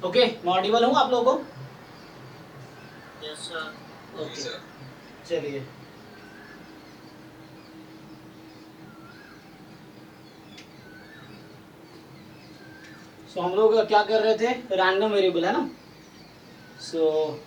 Okay, मैं Audible हूँ आप लोगों को? Yes sir. ओके, चलिए। सो हम लोग क्या कर रहे थे, रैंडम वेरिएबल है ना। सो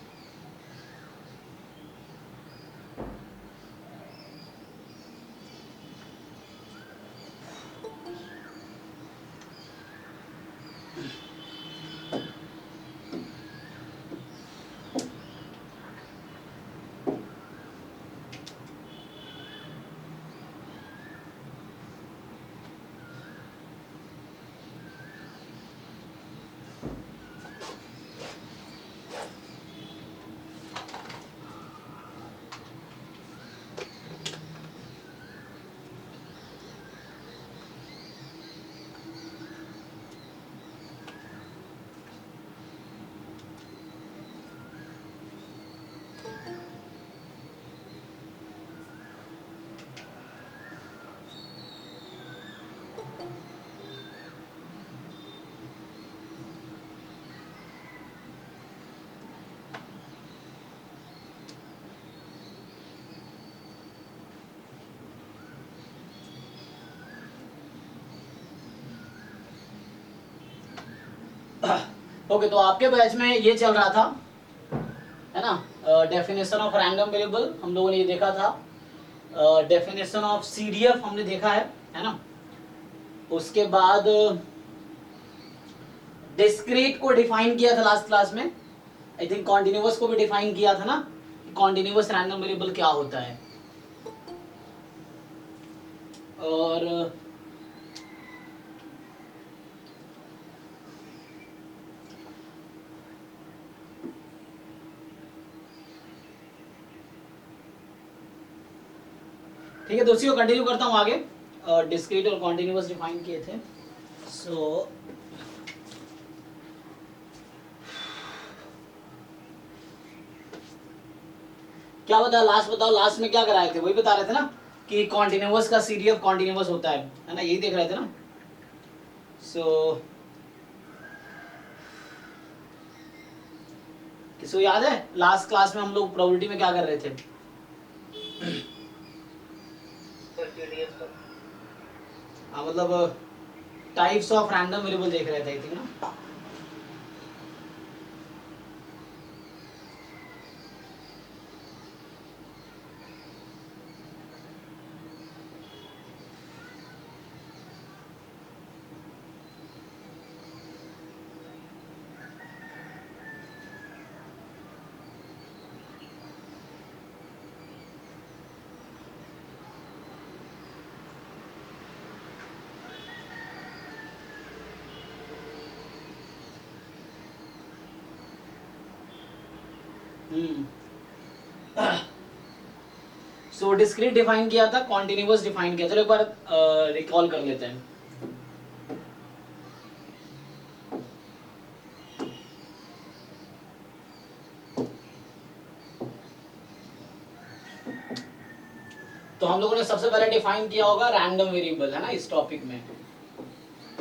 ओके, तो आपके बैच में ये चल रहा था, है ना, डेफिनेशन ऑफ रैंडम वेरिएबल हम लोगों ने ये देखा था, डेफिनेशन ऑफ सीडीएफ हमने देखा है ना। उसके बाद डिस्क्रीट को डिफाइन किया था लास्ट क्लास में। आई थिंक कॉन्टिन्यूअस को भी डिफाइन किया था ना, कॉन्टिन्यूअस रैंडम वेरिएबल क्या होता है। और ठीक है, तो उसी को कंटिन्यू करता हूँ आगे। डिस्क्रीट और कॉन्टिन्यूअस डिफाइन किए थे। सो क्या बताया लास्ट, बताओ लास्ट में क्या कराए थे, वही बता रहे थे ना कि कॉन्टिन्यूअस का सीडीएफ कॉन्टिन्यूअस होता है ना, यही देख रहे थे ना। सो किसको याद है लास्ट क्लास में हम लोग प्रोबेबिलिटी में क्या कर रहे थे? हाँ, मतलब टाइप्स ऑफ रैंडम वेरिएबल देख रहे थे आई थिंक ना। सो डिस्क्रीट डिफाइन किया था, कॉन्टिन्यूअस डिफाइन किया। चलो एक बार रिकॉल कर लेते हैं। तो हम लोगों ने सबसे पहले डिफाइन किया होगा रैंडम वेरिएबल, है ना, इस टॉपिक में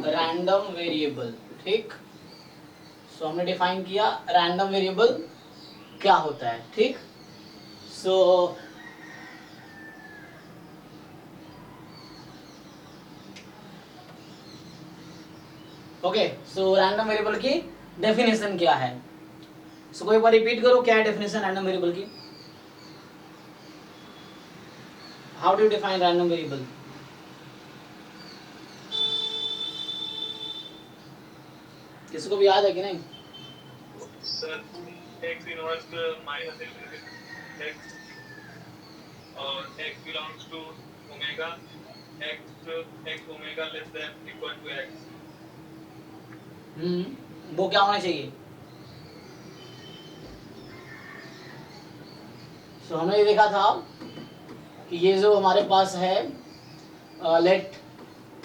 रैंडम वेरिएबल। ठीक, सो हमने डिफाइन किया रैंडम वेरिएबल क्या होता है। ठीक, so okay, so random variable की डेफिनेशन क्या है? सो कोई बार रिपीट करो, क्या है डेफिनेशन रैंडम वेरिएबल की? How do you define random variable? किसी को भी याद है कि नहीं? Sir x inverse minus x और x belongs to omega, x omega less than equal to x। वो क्या होना चाहिए? सो हमने ये देखा था कि ये जो हमारे पास है लेट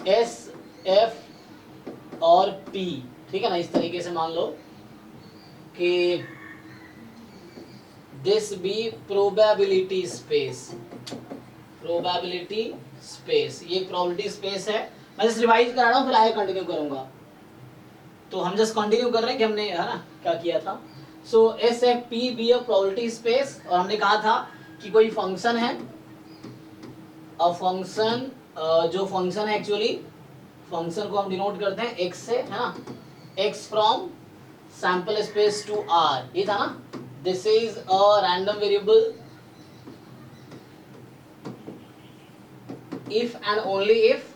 एस एफ और पी, ठीक है ना, इस तरीके से मान लो कि this be probability space, probability space, ये प्रोबेबिलिटी स्पेस है। मैं जस्ट रिवाइज करा रहा हूँ, फिर आगे कंटिन्यू करूंगा। तो हम जस्ट कंटिन्यू कर रहे हैं कि हमने है ना क्या किया था। So S F P be a probability space, और हमने कहा था कि कोई फंक्शन है, अ फंक्शन जो फंक्शन है एक्चुअली फंक्शन को हम डिनोट करते हैं x से, है ना, x from sample space to r, ये था ना। This is a random variable if and only if,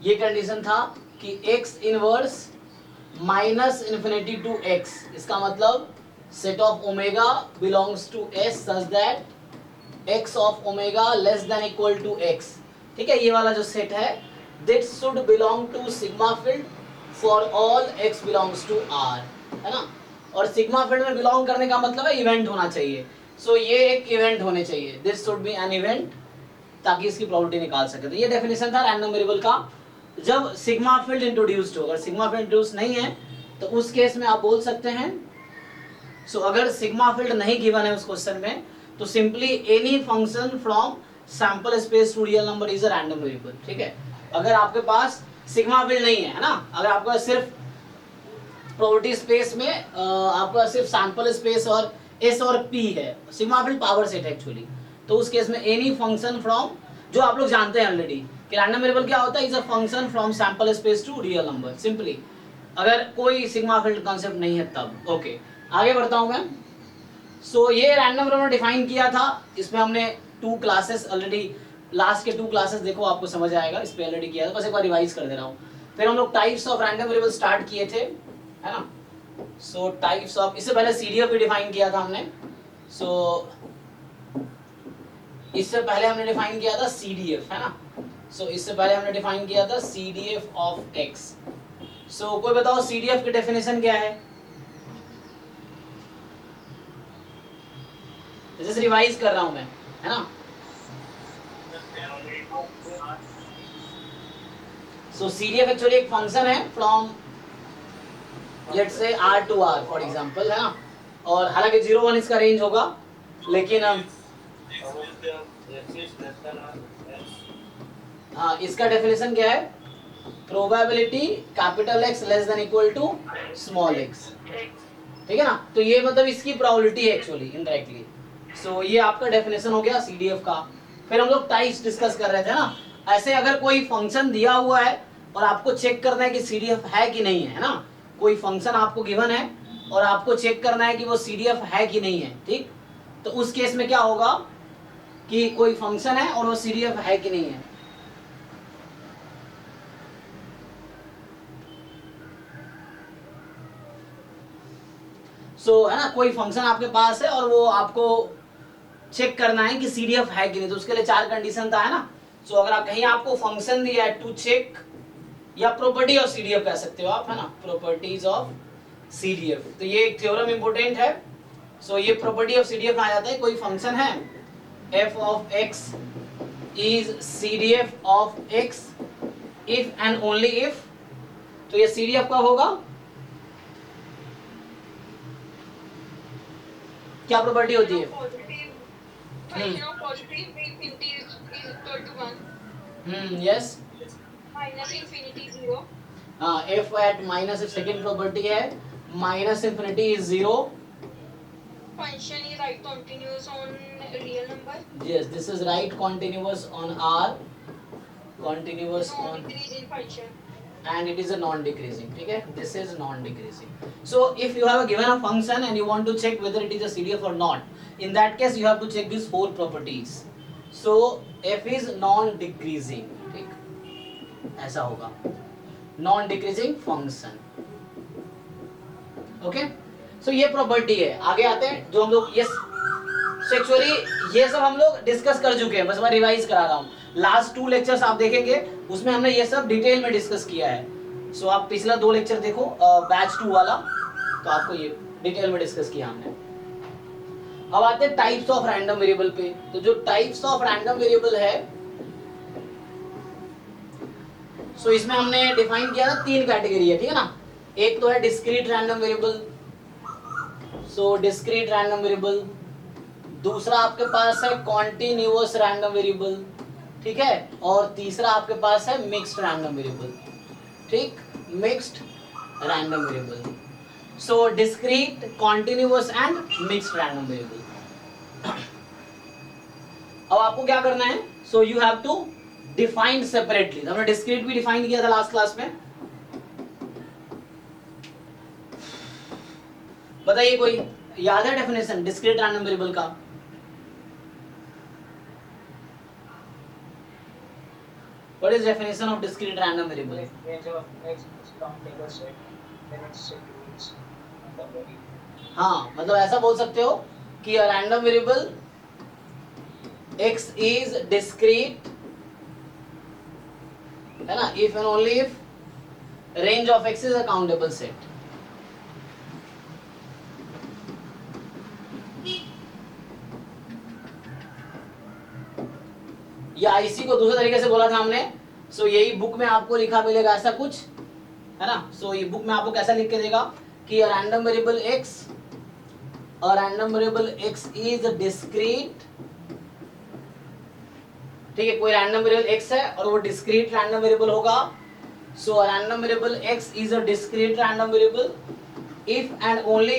ये कंडीशन था कि x inverse minus infinity to x, इसका मतलब set of omega belongs to s such that x of omega less than equal to x, ठीक है, ये वाला जो सेट है, that should belong to sigma field for all x belongs to r, है ना। और सिग्मा फील्ड में बिलोंग करने का मतलब है इवेंट होना चाहिए। सो ये एक इवेंट होने चाहिए, this should B an event, ताकि इसकी प्रोबेबिलिटी निकाल सके। तो ये डेफिनेशन था रैंडम वेरिएबल का जब सिग्मा फील्ड इंट्रोड्यूस्ड हो। अगर सिग्मा फील्ड इंट्रोड्यूस नहीं है तो उस केस में आप बोल सकते हैं, सो अगर सिग्मा फील्ड नहीं गिवन है उस क्वेश्चन में, तो simply any function from sample space to real number is a random variable, ठीक है। अगर आपके पास सिग्मा फील्ड नहीं है ना, अगर आपका सिर्फ प्रोबेबिलिटी स्पेस में आपका सिर्फ सैंपल स्पेस और एस और पी है, सिग्मा फील्ड पावर सेट है एक्चुअली, तो उस केस में एनी फंक्शन फ्रॉम, जो आप लोग जानते हैं ऑलरेडी कि रैंडम वेरिएबल क्या होता है, is a function from sample space to real number, simply, अगर कोई सिग्मा फील्ड कॉन्सेप्ट नहीं है तब। ओके, आगे बढ़ता हूं मैं। सो ये रैंडम वेरिएबल डिफाइन किया था, इसमें हमने 2 क्लासेस ऑलरेडी, लास्ट के 2 क्लासेस देखो आपको समझ आएगा, इस पे ऑलरेडी किया था, बस एक बार रिवाइज कर दे रहा हूँ। फिर हम लोग types of random variable start किए थे, है ना। सो टाइप्स ऑफ, इससे पहले सीडीएफ भी डिफाइन किया था हमने। सो इससे पहले हमने डिफाइन किया था सीडीएफ, है ना। सो इससे पहले हमने डिफाइन किया था सीडीएफ ऑफ एक्स। सो कोई बताओ सीडीएफ की डेफिनेशन क्या है? जैसे रिवाइज कर रहा हूं मैं, है ना। सो सीडीएफ एक्चुअली एक फंक्शन है from let's say r to r for example, है ना। और हालांकि 0 1 इसका रेंज होगा, लेकिन हाँ, इसका डेफिनेशन क्या है? Probability capital X less than equal to small x, ठीक है ना। तो ये मतलब इसकी प्रोबेबिलिटी है एक्चुअली इनडायरेक्टली। सो ये आपका डेफिनेशन हो गया सीडीएफ का। फिर हम लोग टाइप्स डिस्कस कर रहे थे ना, ऐसे अगर कोई फंक्शन दिया हुआ है और आपको चेक करना है कि सीडीएफ है कि नहीं है ना, कोई फंक्शन आपको गिवन है और आपको चेक करना है कि वो सीडीएफ है कि नहीं है, ठीक। तो उस केस में क्या होगा कि कोई फंक्शन है और वो सीडीएफ है कि नहीं है। सो है ना, कोई फंक्शन आपके पास है और वो आपको चेक करना है कि सीडीएफ है कि नहीं, तो उसके लिए 4 कंडीशन था, है ना। सो अगर आप कहीं आपको फंक्शन दिया है टू चेक, या प्रॉपर्टी ऑफ सीडीएफ कह सकते हो आप, है ना, प्रॉपर्टीज ऑफ सीडीएफ, तो ये एक थ्योरम इंपोर्टेंट है। सो ये प्रॉपर्टी ऑफ सीडीएफ में आ जाता है, कोई फंक्शन है f of x is CDF of x if and only if, तो ये सीडीएफ कब होगा? क्या प्रॉपर्टी होती है? यस, माइनस इंफिनिटी 0, हाँ, f at minus, second property है minus infinity is 0, function is right continuous on real number, yes this is right continuous on r, continuous no on, decreasing function, and it is a non decreasing, ठीक है, this is non decreasing. So if you have given a function and you want to check whether it is a CDF or not, in that case you have to check these 4 properties. So f is non decreasing, ठीक, ऐसा होगा, non decreasing function, okay. So ये property है। आगे आते हैं जो हम लोग ये एक्चुअली ये सब हम लोग डिस्कस कर चुके हैं, बस मैं रिवाइज करा रहा हूँ। लास्ट 2 लेक्चर्स आप देखेंगे उसमें हमने ये सब डिटेल में डिस्कस किया है। सो आप पिछला 2 लेक्चर देखो बैच 2 वाला, तो आपको ये डिटेल में डिस्कस किया हमने। अब आते हैं टाइप्स ऑफ रैंडम वेरिएबल पे। तो जो टाइप्स ऑफ रैंडम वेरिएबल है, सो इसमें हमने डिफाइन किया था 3 कैटेगरी है, ठीक है ना। एक तो है discrete random variable, so discrete random variable. दूसरा आपके पास है कॉन्टिन्यूअस रैंडम वेरिएबल, ठीक है। और तीसरा आपके पास है मिक्स्ड रैंडम वेरिएबल, ठीक। Mixed random variable. So discrete, continuous and mixed random variable. अब आपको क्या करना है? So you have to define separately. हमने डिस्क्रीट भी डिफाइन किया था लास्ट क्लास में. बताइए कोई याद है डेफिनेशन डिस्क्रीट रैंडम वेरिएबल का? What is definition of discrete random variable? Range of x is countable set, then its sequence and the body. हाँ, मतलब ऐसा बोल सकते हो कि a random variable x is discrete, है ना, if and only if range of x is a countable set. या इसी को दूसरे तरीके से बोला था हमने. सो यही बुक में आपको लिखा मिलेगा ऐसा कुछ, है ना. सो ये बुक में आपको कैसा लिख के देगा कि random variable x is discrete. ठीक है, कोई रैंडम वेरिएबल x है और वो डिस्क्रीट रैंडम वेरिएबल होगा. So random variable x is a discrete random variable if and only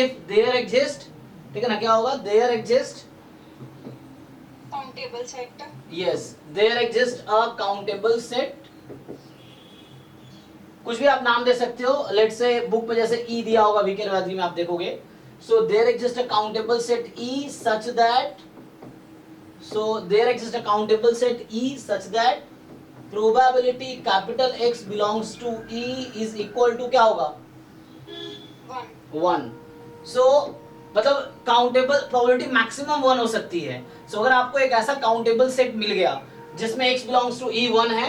if there exist. ठीक है ना, क्या होगा? There exist, countable set. yes, there exists a countable set. कुछ भी आप नाम दे सकते हो. लेट्स से बुक में जैसे E दिया होगा वीके नवरात्रि में आप देखोगे. so there exists a countable set E such that probability capital X belongs to E is equal to क्या होगा? 1. so मतलब काउंटेबल प्रोबेबिलिटी मैक्सिमम 1 हो सकती है. सो अगर आपको एक ऐसा काउंटेबल सेट मिल गया जिसमें x बिलोंग्स टू e 1 है,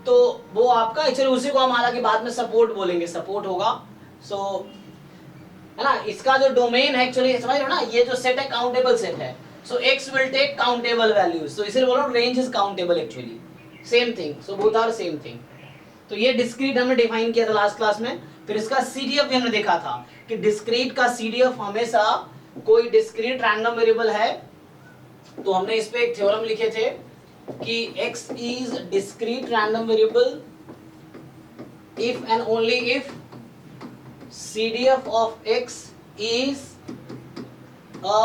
तो वो आपका एक्चुअली उसी को हम हालांकि बाद में सपोर्ट बोलेंगे, सपोर्ट होगा. सो है ना, इसका जो डोमेन है एक्चुअली समझ रहे हो ना, ये जो सेट है काउंटेबल सेट है. So x will take countable values. So इसलिए बोल रहा हूं range is countable actually. Same thing. So both are same thing. तो ये डिस्क्रीट हमने डिफाइन किया था लास्ट क्लास में. फिर इसका सीडीएफ भी हमने देखा था कि डिस्क्रीट का सीडीएफ हमेशा कोई डिस्क्रीट रैंडम वेरिएबल है तो हमने इस पे एक थ्योरम लिखे थे कि x is discrete random variable if and only if CDF of x is a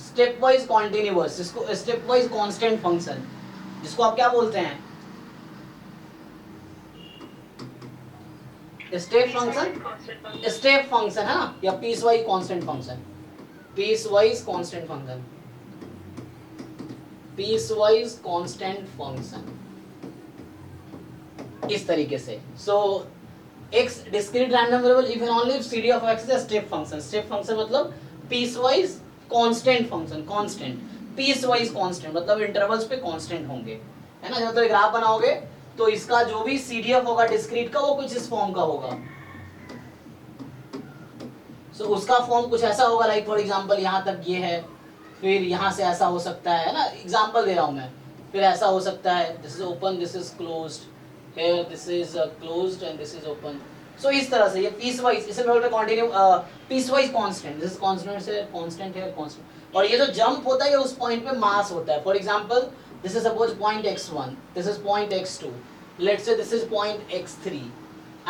stepwise continuous, जिसको stepwise constant function, जिसको आप क्या बोलते हैं? स्टेप फंक्शन है ना, या piecewise constant function. Piecewise constant function इस तरीके से. So x discrete random variable if and only if CD of x is a step function. Step function मतलब piecewise constant function. Constant, piecewise constant मतलब intervals पे constant होंगे, है ना. जब तो ग्राफ बनाओगे तो इसका जो भी CDF होगा डिस्क्रीट का वो कुछ इस फॉर्म का होगा. सो उसका फॉर्म कुछ ऐसा होगा, लाइक फॉर एग्जांपल यहाँ तक ये है, फिर यहाँ से ऐसा हो सकता है ना, एग्जांपल दे रहा हूँ मैं. फिर ऐसा हो सकता है, this is open, this is closed, here this is closed and this is open. So इस तरह से ये पीस वाइज, इसे बोलते हैं continue piecewise constant. This is constant से कांस्टेंट है कांस्टेंट. और ये जो जंप होता है ये उस पॉइंट पे मास होता है. For example this is suppose point x1, this is point x2, let's say this is point x3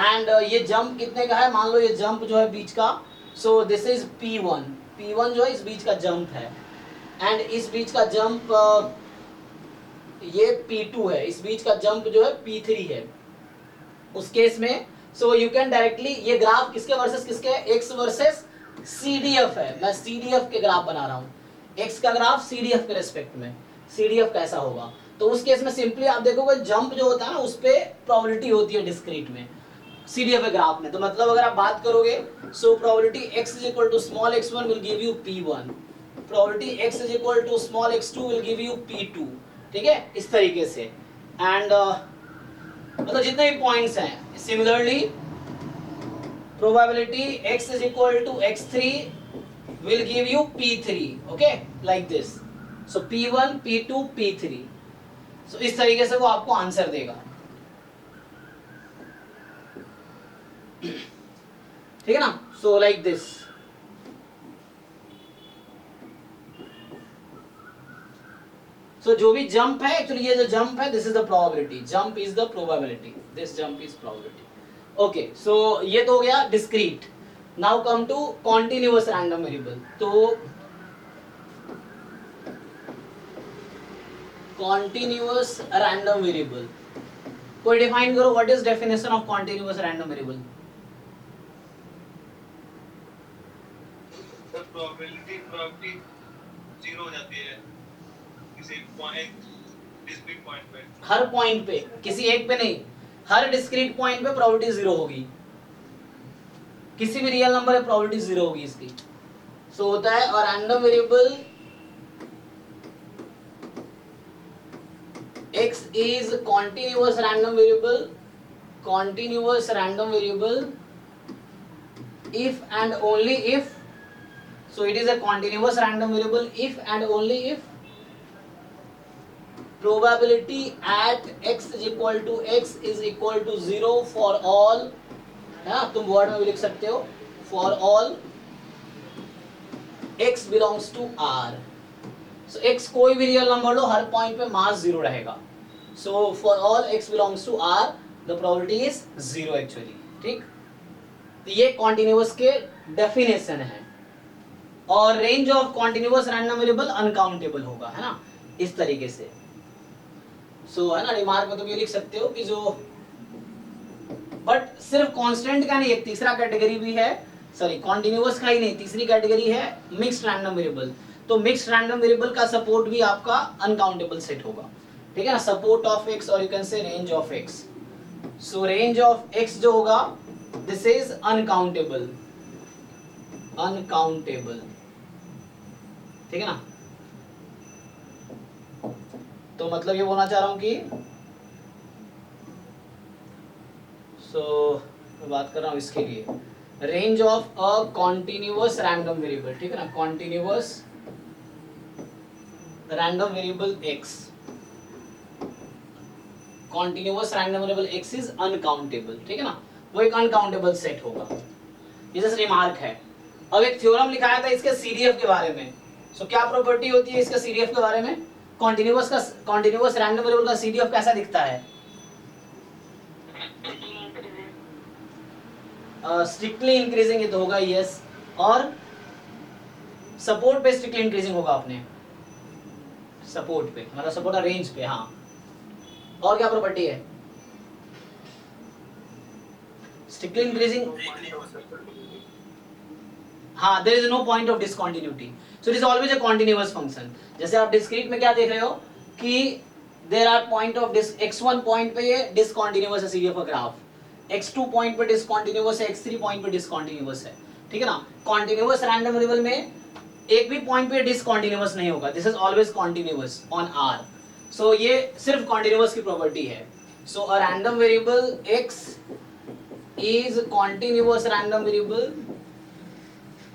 and ये जंप कितने का है? मान लो ये जंप जो है बीच का, so this is p1 जो है इस बीच का जंप है, and इस बीच का जंप ये p2 है, इस बीच का जंप जो है p3 है. उस केस में so you can directly, ये ग्राफ किसके वर्सेस किसके है? x वर्सेस CDF है. मैं CDF के ग्राफ बना रहा हूँ, x का ग्राफ CDF के रेस्पेक्ट में. CDF कैसा होगा? तो उस केस में सिंपली आप देखोगे जंप जो होता है ना उस पे प्रोबेबिलिटी होती है डिस्क्रीट में, CDF ग्राफ में. तो मतलब अगर आप बात करोगे so probability x is equal to small x1 will give you p1, probability x is equal to small x2 will give you p2. ठीक है, इस तरीके से. एंड मतलब जितने भी पॉइंट्स हैं, similarly probability x is equal to x3 will give you p3. okay, like this. so p1 p2 p3. so इस तरीके से वो आपको आंसर देगा. ठीक है ना. so like this. सो जो भी जंप है, एक्चुअली ये जो जंप है this is the probability, jump is the probability, this jump is probability. Okay, so ये तो हो गया discrete. Now come to continuous random variable. तो कॉन्टिन्यूअस रैंडम वेरिएबल कोई डिफाइन करो, what is definition of continuous random variable? Sir probability zero हो जाती है किसी पॉइंट, डिस्क्रीट पॉइंट पे। हर पॉइंट पे, किसी एक पे नहीं, हर डिस्क्रीट पॉइंट पे प्रोबेबिलिटी जीरो होगी। किसी भी रियल नंबर पे प्रोबेबिलिटी जीरो होगी इसकी। सो होता है और random variable x is continuous random variable, continuous random variable if and only if, so it is a continuous random variable if and only if probability at x is equal to x is equal to 0 for all, है ना, तुम word में भी लिख सकते हो, for all x belongs to R। So x कोई भी रियल नंबर लो, हर पॉइंट पे मास जीरो रहेगा। So for all x belongs to R, the probability is zero actually, ठीक। तो ये कॉन्टिन्यूअस के डेफिनेशन है। और range of continuous random variable uncountable होगा, है ना, इस तरीके से। सो है ना, रिमार्क में तुम ये लिख सकते हो कि जो, बट सिर्फ कांस्टेंट का नहीं, एक तीसरा कैटेगरी भी है, सॉरी कॉन्टिन्यूअस का ही नहीं, तीसरी कैटेगरी है मिक्स्ड रैंडम वेरिएबल। तो मिक्स्ड रैंडम वेरिएबल का सपोर्ट भी आपका अनकाउंटेबल सेट होगा, ठीक है ना, सपोर्ट ऑफ एक्स और you can say range of x. So range of x जो होगा दिस इज अनकाउंटेबल, अनकाउंटेबल, ठीक है ना। तो मतलब ये बोलना चाह रहा हूं कि मैं बात कर रहा हूं इसके लिए, range of a continuous random variable, ठीक है ना, continuous random variable x, continuous random variable x is uncountable, ठीक है ना, वो एक अनकाउंटेबल सेट होगा। ये जैसे रिमार्क है। अब एक थ्योरम लिखाया था इसके सीडीएफ के बारे में। सो क्या प्रॉपर्टी होती है इसका सीडीएफ के बारे में? कॉन्टिन्यूअस रैंडम वेरिएबल का सीडीएफ कैसा दिखता है? स्ट्रिक्टली इंक्रीजिंग ये तो होगा, यस। और सपोर्ट पे स्ट्रिक्टली इंक्रीजिंग होगा अपने, सपोर्ट पे मतलब सपोर्ट रेंज पे, हाँ। और क्या प्रॉपर्टी है? स्ट्रिक्टली इंक्रीजिंग, हाँ, there is no point of discontinuity, so it is always a continuous function. जैसे आप डिस्क्रीट में क्या देख रहे हो कि there are point of x1 point पे ये डिसकंटिन्यूअस है सीडीएफ का ग्राफ, x2 पॉइंट पे डिसकंटिन्यूअस है, x3 पॉइंट पे डिसकंटिन्यूअस है, ठीक है ना। कॉन्टिन्यूअस रैंडम वेरिएबल में एक भी पॉइंट पे डिसकंटिन्यूअस नहीं होगा, this is always continuous on R। So ये सिर्फ कॉन्टिन्यूअस की प्रॉपर्टी है। So a random variable x is continuous random variable,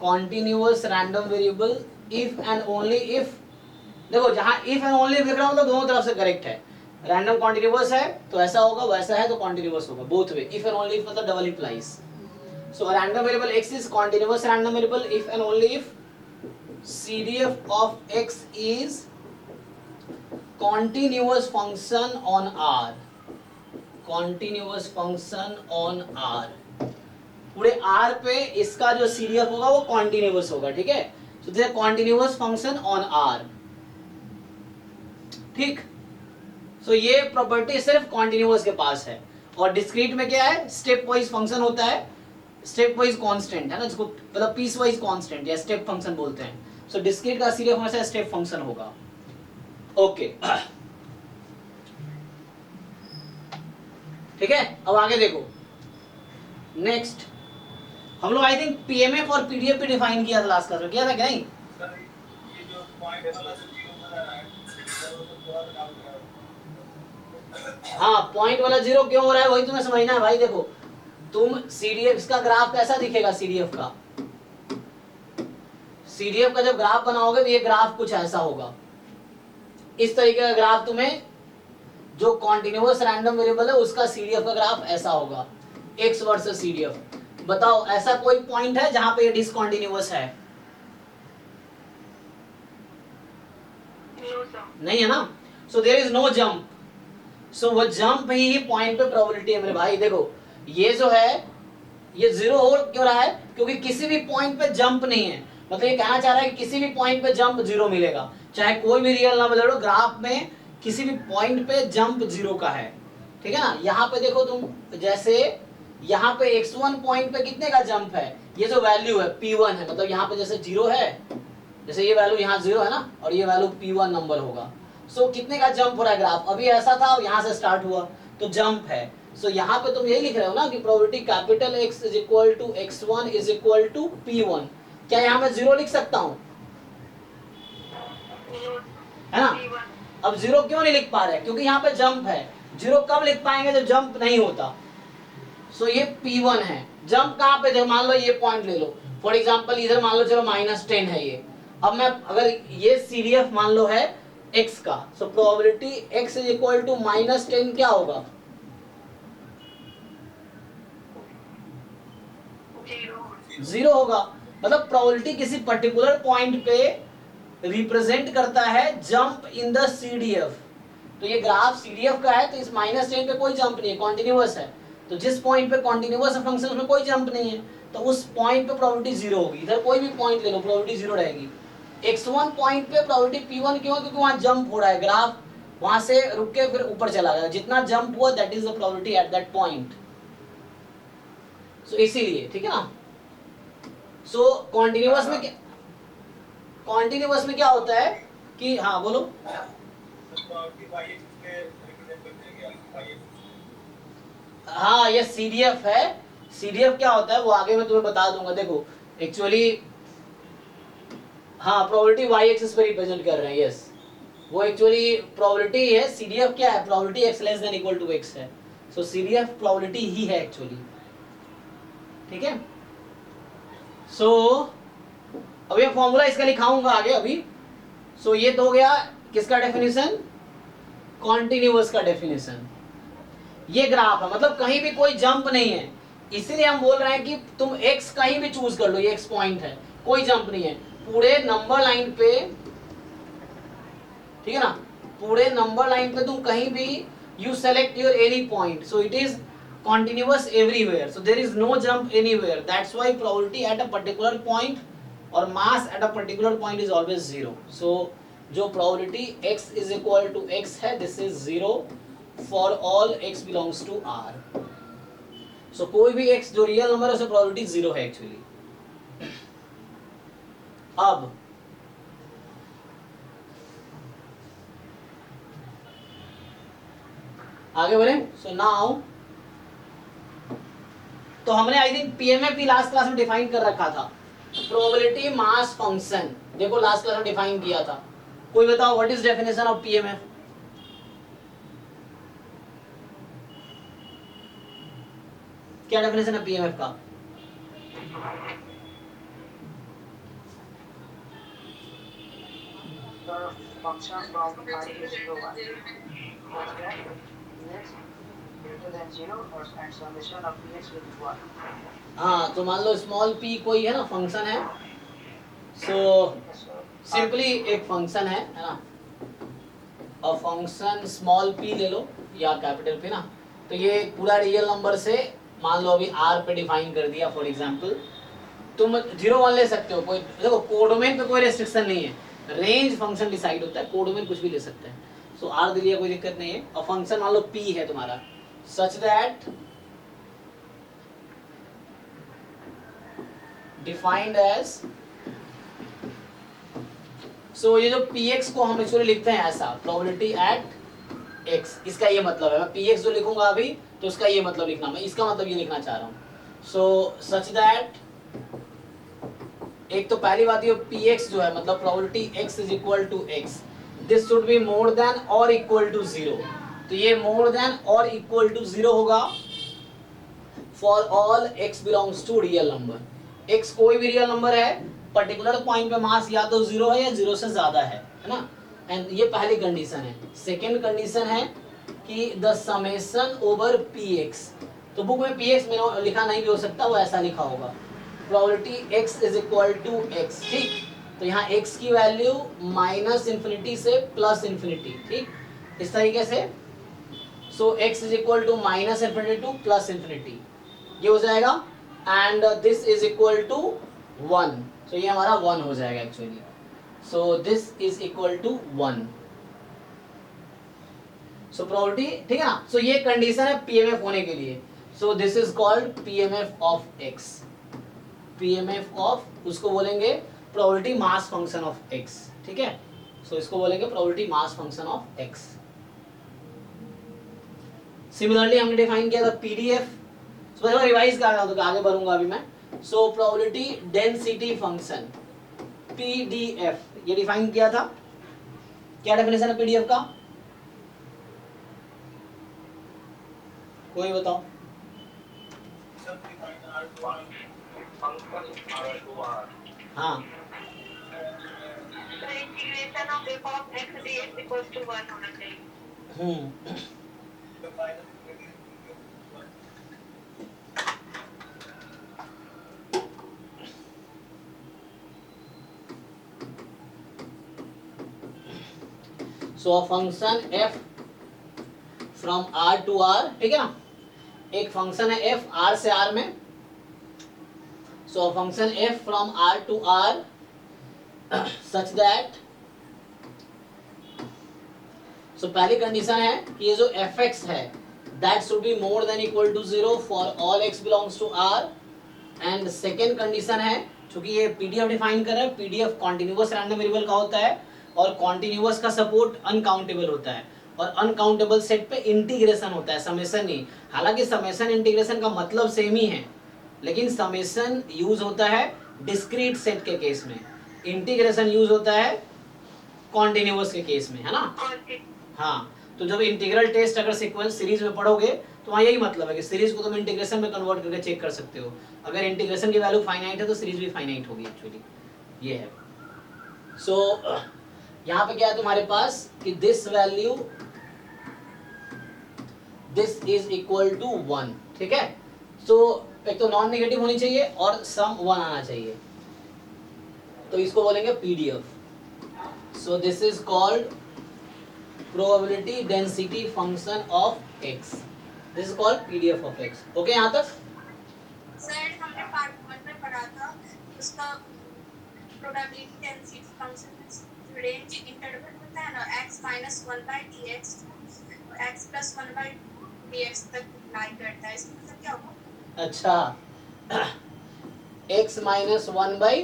continuous random variable if and only if, देखो जहां if and only लिख रहा हूं तो दोनों तरफ से करेक्ट है। रैंडम कॉन्टिन्यूअस है तो ऐसा होगा, वैसा है तो कॉन्टिन्यूअस होगा, both way. if and only if मतलब double implies. So a random variable x is continuous random variable if and only if CDF of x is continuous function on R, continuous function on R। पूरे R पे इसका जो CDF होगा वो continuous होगा, ठीक है। So this is a continuous function on R, ठीक। So ये प्रॉपर्टी सिर्फ continuous के पास है। और डिस्क्रीट में क्या है? स्टेप वाइज फंक्शन होता है, स्टेप वाइज कांस्टेंट है ना, जिसको मतलब पीस वाइज कांस्टेंट या स्टेप फंक्शन बोलते हैं। सो डिस्क्रीट का सीडीएफ हमेशा स्टेप फंक्शन होगा। ओके, ठीक है। अब आगे देखो, नेक्स्ट हम लोग आई थिंक पीएमएफ और पीडीएफ पे डिफाइन किया था लास्ट क्लास में, किया था कि नहीं? सर ये जो पॉइंट वाला जो जीरो बना रहा है सर वो तो थोड़ा सा डाउट है। हाँ, पॉइंट वाला जीरो क्यों हो रहा है वही तुम्हें समझना है भाई। देखो तुम सीडीएफ का ग्राफ कैसा दिखेगा, सीडीएफ का जब ग्राफ बनाओगे तो ये ग्राफ कुछ ऐसा होगा, इस तरीके का ग्राफ। तुम्हें जो कॉन्टिन्यूअस रैंडम वेरिएबल है उसका सीडीएफ का ग्राफ ऐसा होगा, एक्स वर्सेस सीडीएफ। बताओ ऐसा कोई पॉइंट है जहां पे ये डिसकंटिन्यूअस है? No, sir. नहीं है ना, so there is no jump, so वो जंप ही पॉइंट पे प्रोबेबिलिटी है मेरे भाई। देखो ये जो है ये जीरो हो क्यों रहा है, क्योंकि किसी भी पॉइंट पे जंप नहीं है, मतलब ये कहना चाह रहा है कि किसी भी पॉइंट पे जंप जीरो मिलेगा, चाहे कोई भी रियल नंबर ले लो, ग्राफ में किसी भी पॉइंट पे जंप जीरो का है, ठीक है ना। यहाँ पे देखो तुम, जैसे यहाँ पे x1 पॉइंट पे कितने का जंप है, ये जो वैल्यू है p1 है, मतलब यहाँ पे जैसे जीरो है, जैसे ये वैल्यू यहाँ जीरो है ना, और ये वैल्यू p1 नंबर होगा, सो कितने का जंप हो रहा है ग्राफ, अभी ऐसा था यहाँ से स्टार्ट हुआ तो जंप है। सो यहाँ पे तुम यही लिख रहे हो ना कि probability capital X is equal to x1 is equal to p1, क्या यहाँ मैं जीरो लिख सकता हूँ, No, है ना। P1. अब जीरो क्यों नहीं लिख पा रहे, क्योंकि यहाँ पे जंप है, जीरो कब लिख पाएंगे जब जंप नहीं होता। सो ये p1 है, जंप कहाँ पे थे, मान लो ये पॉइंट ले लो फॉर एग्जांपल, इधर मान लो चलो -10 है ये, अब मैं अगर ये CDF मान लो है x का, so probability x is equal to -10 क्या होगा, 0. जीरो होगा, मतलब प्रोबेबिलिटी किसी पर्टिकुलर पॉइंट पे रिप्रेजेंट करता है जंप इन द CDF। तो ये ग्राफ CDF का है तो इस -10 पे कोई जंप नहीं है, कॉन्टिन्यूअस है, तो जिस पॉइंट पे कॉन्टिन्यूअस फंक्शन उसमें कोई जंप नहीं है, तो उस पॉइंट पे प्रोबेबिलिटी जीरो होगी। इधर कोई भी पॉइंट ले लो प्रोबेबिलिटी जीरो रहेगी। x1 पॉइंट पे प्रोबेबिलिटी p1 क्यों, क्योंकि वहां जंप हो रहा है, ग्राफ वहां से रुक के फिर ऊपर चला गया, जितना जंप हुआ that is the probability at that point. So इसीलिए, ठीक है ना। सो कॉन्टिन्यूअस में क्या, कॉन्टिन्यूअस में क्या होता है कि, हाँ बोलो, हाँ ये CDF है, CDF क्या होता है वो आगे मैं तुम्हें बता दूंगा। देखो एक्चुअली हाँ प्रोबेबिलिटी y एक्सिस पे रिप्रेजेंट कर रहे हैं, यस वो एक्चुअली प्रोबेबिलिटी है। CDF क्या है, probability x less than equal to x है, सो CDF प्रोबेबिलिटी ही है एक्चुअली, ठीक है। सो अब ये फॉर्मूला इसका लिखाऊंगा आगे अभी। सो ये तो हो गया किसका डेफिनेशन, कॉन्टिन्यूअस का डेफिनेशन। ये ग्राफ है, मतलब कहीं भी कोई जंप नहीं है, इसीलिए हम बोल रहे हैं कि तुम x कहीं भी चूज कर लो, ये x पॉइंट है, कोई जंप नहीं है पूरे नंबर लाइन पे, ठीक है ना, पूरे नंबर लाइन पे तुम कहीं भी you select your any point, so it is continuous everywhere, so there is no jump anywhere, that's why probability at a particular point or mass at a particular point is always zero। so जो probability x is equal to x है, this is zero for all x belongs to R। so कोई भी x जो real number है उसमें probability zero है actually. अब आगे बढ़े। so now तो हमने I think PMF last class में डिफाइन कर रखा था, प्रोबेबिलिटी मास फंक्शन, देखो लास्ट क्लास में डिफाइन किया था। कोई बताओ what is definition of PMF, क्या डेफिनेशन है PMF का, The function from -1 to 1 was that px greater than 0 or and summation of px will be 1। हाँ तो मान लो स्मॉल p कोई है ना फंक्शन है, सो Yes, sir. सिंपली एक फंक्शन है ना, और फंक्शन स्मॉल p ले लो या कैपिटल p ना, तो ये पूरा रियल नंबर से मान लो अभी r पे डिफाइन कर दिया। फॉर एग्जांपल तुम 0 1 ले सकते हो, कोई देखो कोडोमेन पे कोई रेस्ट्रिक्शन नहीं है, रेंज फंक्शन डिसाइड होता है, कोडोमेन कुछ भी ले सकते हैं। सो r दे दिया कोई दिक्कत नहीं है, और फंक्शन मान लो p है तुम्हारा, सच दैट डिफाइंड एज, सो ये जो px को हम एक्चुअली लिखते हैं ऐसा, प्रोबेबिलिटी एट x, इसका ये मतलब है, मैं px जो लिखूंगा अभी तो उसका ये मतलब लिखना, मैं इसका मतलब ये लिखना चाह रहा हूँ। सो सच दैट एक तो पहली बात ये px जो है मतलब probability x is equal to x, this should be more than और इक्वल टू 0, तो ये मोर देन और इक्वल टू 0 होगा for all x belongs to real number. x कोई भी रियल नंबर है, पर्टिकुलर पॉइंट पे मास या तो 0 है या 0 से ज्यादा है ना, एंड ये पहली कंडीशन है। सेकंड कंडीशन है कि द समेशन ओवर px, तो बुक में px में लिखा नहीं भी हो सकता, वो ऐसा लिखा होगा probability x is equal to x, ठीक। तो यहाँ x की वैल्यू माइनस इन्फिनिटी से प्लस इन्फिनिटी, ठीक, इस तरीके से। So x is equal to minus infinity to plus infinity, ये हो जाएगा। And this is equal to 1, तो ये हमारा 1 हो जाएगा actually. So this is equal to 1। So probability, ठीक है ना। सो ये कंडीशन है पीएमएफ होने के लिए। सो this is called PMF of x. PMF of, उसको बोलेंगे probability mass function of x, ठीक है। सो इसको बोलेंगे probability mass function of x. Similarly हमने डिफाइन किया था पीडीएफ। सो रिवाइज कर रहा हूं तो आगे बढ़ूंगा अभी मैं। So probability density function PDF, ये डिफाइन किया था। क्या डेफिनेशन है पीडीएफ का, कोई बताओ। हाँ, integration of f of x dx equals to 1 होना चाहिए। So a function f from r to r, ठीक है ना। एक फंक्शन है f r से r में। So a function f from r to r such that, so पहली कंडीशन है कि ये जो fx है that should be more than equal to 0 for all x belongs to r। And second condition है, चूंकि ये पीडीएफ डिफाइन कर रहा है, पीडीएफ कॉन्टिन्यूअस रैंडम वेरिएबल का होता है और कॉन्टिन्यूअस का सपोर्ट अनकाउंटेबल होता है, और अनकाउंटेबल सेट पे इंटीग्रेशन होता है, समेशन नहीं। हालांकि समेशन इंटीग्रेशन का मतलब सेम ही है, लेकिन समेशन यूज होता है डिस्क्रीट सेट के केस में, इंटीग्रेशन यूज होता है कॉन्टिन्यूअस के केस में, है ना। हाँ, तो जब इंटीग्रल टेस्ट अगर सीक्वेंस सीरीज में पढ़ोगे तो वहाँ यही मतलब है कि सीरीज को तुम इंटीग्रेशन में कन्वर्ट करके चेक कर सकते हो। अगर इंटीग्रेशन की वैल्यू फाइनाइट है तो सीरीज भी फाइनाइट होगी एक्चुअली, ये है। सो यहाँ पे क्या है तुम्हारे पास कि this value, this is equal to 1, ठीक है। सो एक तो नॉन नेगेटिव होनी चाहिए और सम 1 आना चाहिए, तो इसको बोलेंगे PDF. So this is called probability density function of x. This is called PDF of x. Okay, यहाँ तक? सर हमने पार्ट 1 में पढ़ा था उसका probability density function range interval होता है ना, x minus 1 by dx to x plus 1 by dx तक अप्लाई करता है। इसका मतलब क्या होगा? अच्छा, x minus 1 by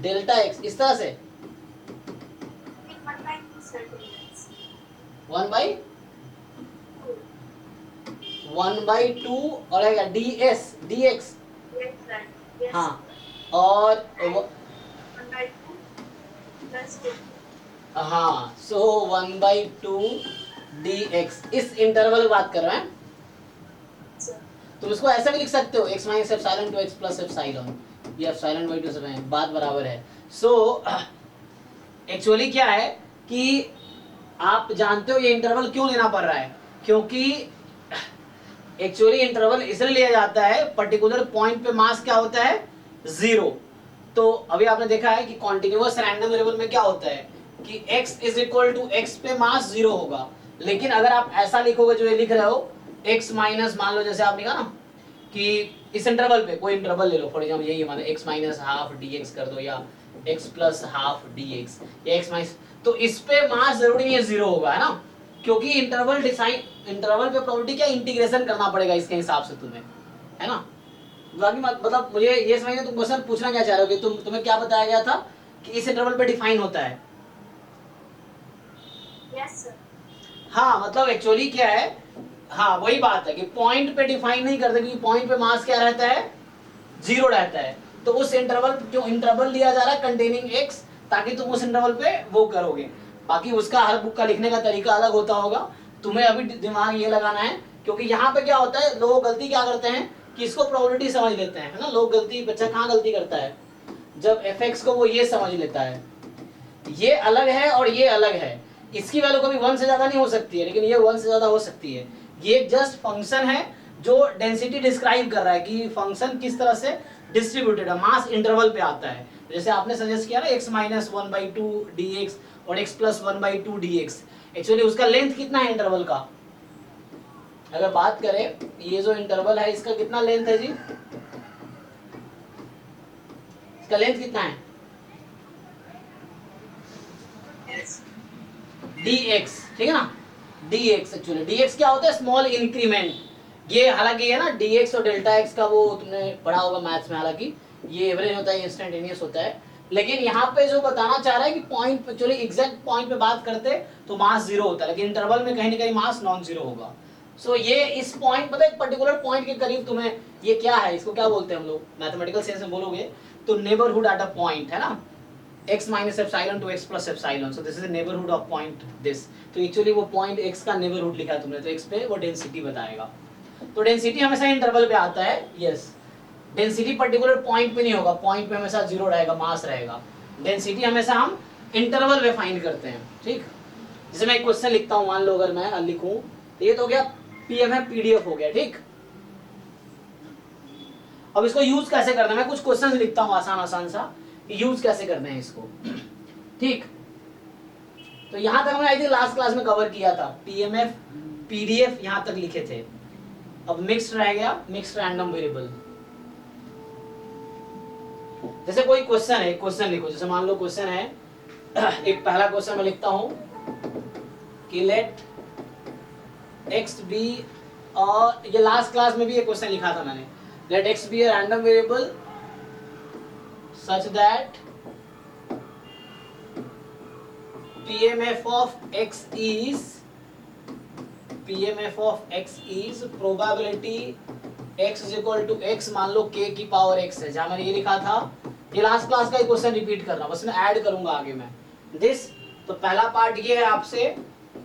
delta x, इस तरह से 1 by 2 और आएगा ds dx, हाँ, और हाँ, सो 1 by 2 dx, इस इंटरवल की बात कर रहे हैं। तुम इसको ऐसा भी लिख सकते हो x minus epsilon to x plus epsilon, ये एप्सिलॉन बाई 2 से बात बराबर है। सो एक्चुअली क्या है कि आप जानते हो ये इंटरवल क्यों लेना पड़ रहा है, क्योंकि एक्चुअली इंटरवल इसलिए लिया जाता है, पर्टिकुलर पॉइंट पे मास क्या होता है 0। तो अभी आपने देखा है कि कॉन्टिन्यूअस रैंडम वेरिएबल में क्या होता है कि x is equal to x पे मास 0 होगा। लेकिन अगर आप ऐसा लिखोगे जो ये लिख रहे हो x माइनस, मान लो जैसे आप लिखा ना कि इस इंटरवल पे कोई इंटरवल ले लो, फॉर एग्जाम्पल यही माने x माइनस हाफ dx कर दो, या x प्लस हाफ dx, या x माइनस, तो इस पे मास जरूरी नहीं है 0 होगा, है ना, क्योंकि इंटरवल डिसाइन, इंटरवल पे प्रोबेबिलिटी क्या इंटीग्रेशन करना पड़ेगा इसके हिसाब से तुम्हें, है ना। बाकी मतलब मुझे ये समझ में तुम क्वेश्चन पूछना क्या चाह रहे हो कि तुम्हें क्या बताया गया था कि इस इंटरवल पे डिफाइन होता है। Yes sir. हाँ, मतलब एक्चुअली क्या है, हाँ वही बात है कि पॉइंट पे डिफाइन नहीं करते, क्योंकि पॉइंट पे मास क्या रहता है 0 रहता है। तो उस इंटरवल, जो इंटरवल लिया जा रहा है कंटेनिंग x, ताकि तुम उस इंटरवल पे वो करोगे। बाकी उसका हर बुक का लिखने का तरीका अलग होता होगा, तुम्हें अभी दिमाग ये लगाना है, क्योंकि यहाँ पे क्या होता है, लोग गलती क्या करते हैं कि इसको प्रोबेबिलिटी समझ लेते हैं, है ना। लोग गलती, बच्चा कहाँ गलती करता है, जब fx को वो ये समझ लेता है, ये अलग है और ये अलग है, इसकी वैल्यू कभी 1 से ज्यादा नहीं हो सकती है, लेकिन ये 1 से ज्यादा हो सकती है। ये जस्ट फंक्शन है जो डेंसिटी डिस्क्राइब कर रहा है कि फंक्शन किस तरह से डिस्ट्रीब्यूटेड है, मास इंटरवल पे आता है। जैसे आपने सजेस्ट किया ना x माइनस 1/2 dx और x प्लस 1/2 dx, एक्चुअली उसका लेंथ कितना है इंटरवल का? अगर बात करें ये जो इंटरवल है इसका कितना लेंथ है जी? इसका लेंथ कितना है? dx, ठीक है ना, dx। एक्चुअली dx क्या होता है? Small increment. ये हालांकि है ना dx और डेल्टा x का वो तुमने पढ़ा होगा मैथ्स में, हालांकि ये एवरेज होता है, इंस्टेंटेनियस होता है, लेकिन यहाँ पे जो बताना चाह रहा है कि पॉइंट, एक्चुअली एग्जैक्ट पॉइंट पे बात करते तो मास जीरो होता है, लेकिन इंटरवल में कहीं ना कहीं मास नॉन जीरो होगा। सो ये इस पॉइंट, पता है एक पर्टिकुलर पॉइंट के करीब तुम्हें ये क्या है, इसको क्या बोलते हैं हम लोग मैथमेटिकल सेंस में बोलोगे तो नेबरहुड एट अ पॉइंट है ना, x minus epsilon to x plus epsilon, so this is the neighbourhood of point this. तो एक्चुअली वो पॉइंट x का नेबरहुड लिखा है तुमने, तो x पे वो डेंसिटी बताएगा। तो डेंसिटी हमेशा इंटरवल पे आता है, यस। डेंसिटी पर्टिकुलर पॉइंट पे नहीं होगा, पॉइंट पे हमेशा जीरो रहेगा, मास रहेगा। डेंसिटी हमेशा हम इंटरवल पे फाइंड करते हैं, ठीक। जैसे मैं एक क्वेश्चन लिखता हूँ, मान लो अगर मैं लिखूं, ये तो हो गया पीएमएफ पीडीएफ हो गया, ठीक। अब इसको यूज कैसे करना है, मैं कुछ क्वेश्चंस लिखता हूँ आसान आसान सा, यूज कैसे करना है इसको, ठीक। तो यहां तक हमने आई थिंक लास्ट क्लास में कवर किया था, पीएमएफ पीडीएफ यहां तक लिखे थे। अब मिक्स्ड रह गया, मिक्स्ड रैंडम वेरिएबल। जैसे कोई क्वेश्चन है, क्वेश्चन लिखो, जैसे मान लो क्वेश्चन है, एक पहला क्वेश्चन मैं लिखता हूं कि लेट x बी, और ये लास्ट क्लास में भी एक क्वेश्चन लिखा था मैंने, let x be a random variable such that PMF of x is probability x is equal to x, मान लो k की पावर x है, जहां मैंने ये लिखा था, ये लास्ट क्लास का क्वेश्चन रिपीट कर रहा हूं, बस मैं ऐड करूंगा आगे में दिस। तो पहला पार्ट ये है आपसे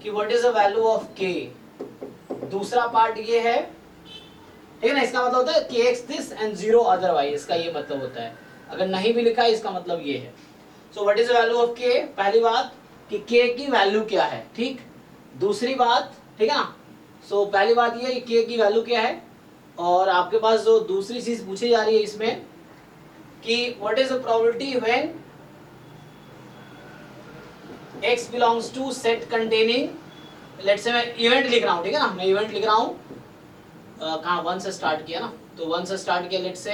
कि what is the value of k, दूसरा पार्ट ये है, ठीक है ना, इसका मतलब होता है kx दिस एंड 0 अदरवाइज, इसका ये मतलब होता है, अगर नहीं भी लिखा है इसका मतलब ये है। So what is the value of k, पहली बात कि k की वैल्यू क्या है, ठीक। दूसरी बात, ठीक है ना, सो पहली बात ये है कि k की वैल्यू क्या है, और आपके पास जो दूसरी चीज पूछी जा रही है इसमें कि what is the probability when x belongs to set containing, let's say मैं इवेंट लिख रहा हूं, ठीक है ना, मैं इवेंट लिख रहा हूं, कहां 1 से स्टार्ट किया ना, तो 1 से स्टार्ट किया, let's say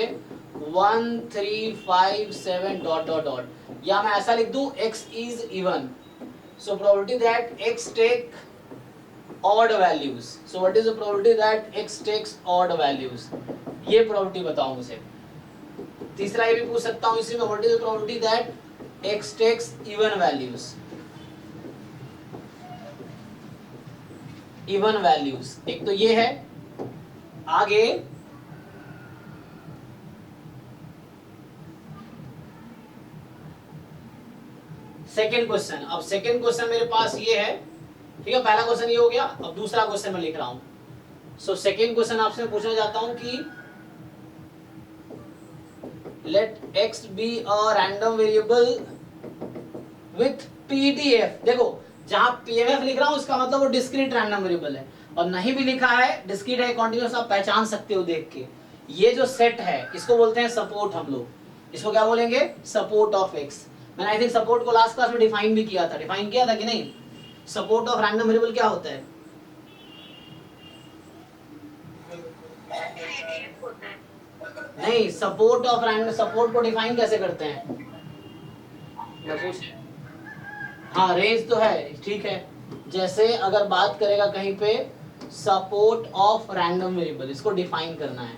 1 3 5 7 dot dot dot, या मैं ऐसा लिख दूं x is even, so probability that x take odd values, so what is the probability that x takes odd values, ये probability बताओ मुझे। तीसरा ये भी पूछ सकता हूं इसी में, what is the probability that x takes even values, even values, एक तो ये है। आगे सेकेंड क्वेश्चन, अब सेकेंड क्वेश्चन मेरे पास ये है, ठीक है, पहला क्वेश्चन ये हो गया, अब दूसरा क्वेश्चन मैं लिख रहा हूं। सो सेकेंड क्वेश्चन आपसे पूछना चाहता हूं कि let x be a random variable with PDF, देखो जहां पीएमएफ लिख रहा हूं इसका मतलब वो डिस्क्रीट रैंडम वेरिएबल है, और नहीं भी लिखा है डिस्क्रीट है कॉन्टिन्यूअस, आप पहचान सकते हो देख के। ये जो सेट है इसको बोलते हैं सपोर्ट, हम लोग इसको क्या बोलेंगे, सपोर्ट ऑफ एक्स। मैंने आई थिंक सपोर्ट को लास्ट क्लास में डिफाइन भी किया था, डिफाइन किया था कि नहीं, सपोर्ट ऑफ रैंडम वेरिएबल क्या होता है, नहीं, सपोर्ट ऑफ रैंडम, सपोर्ट को डिफाइन कैसे करते हैं, मैं पूछ, हाँ रेंज तो है, ठीक है। जैसे अगर बात करेगा कहीं पे सपोर्ट ऑफ रैंडम वेरिएबल, इसको डिफाइन करना है,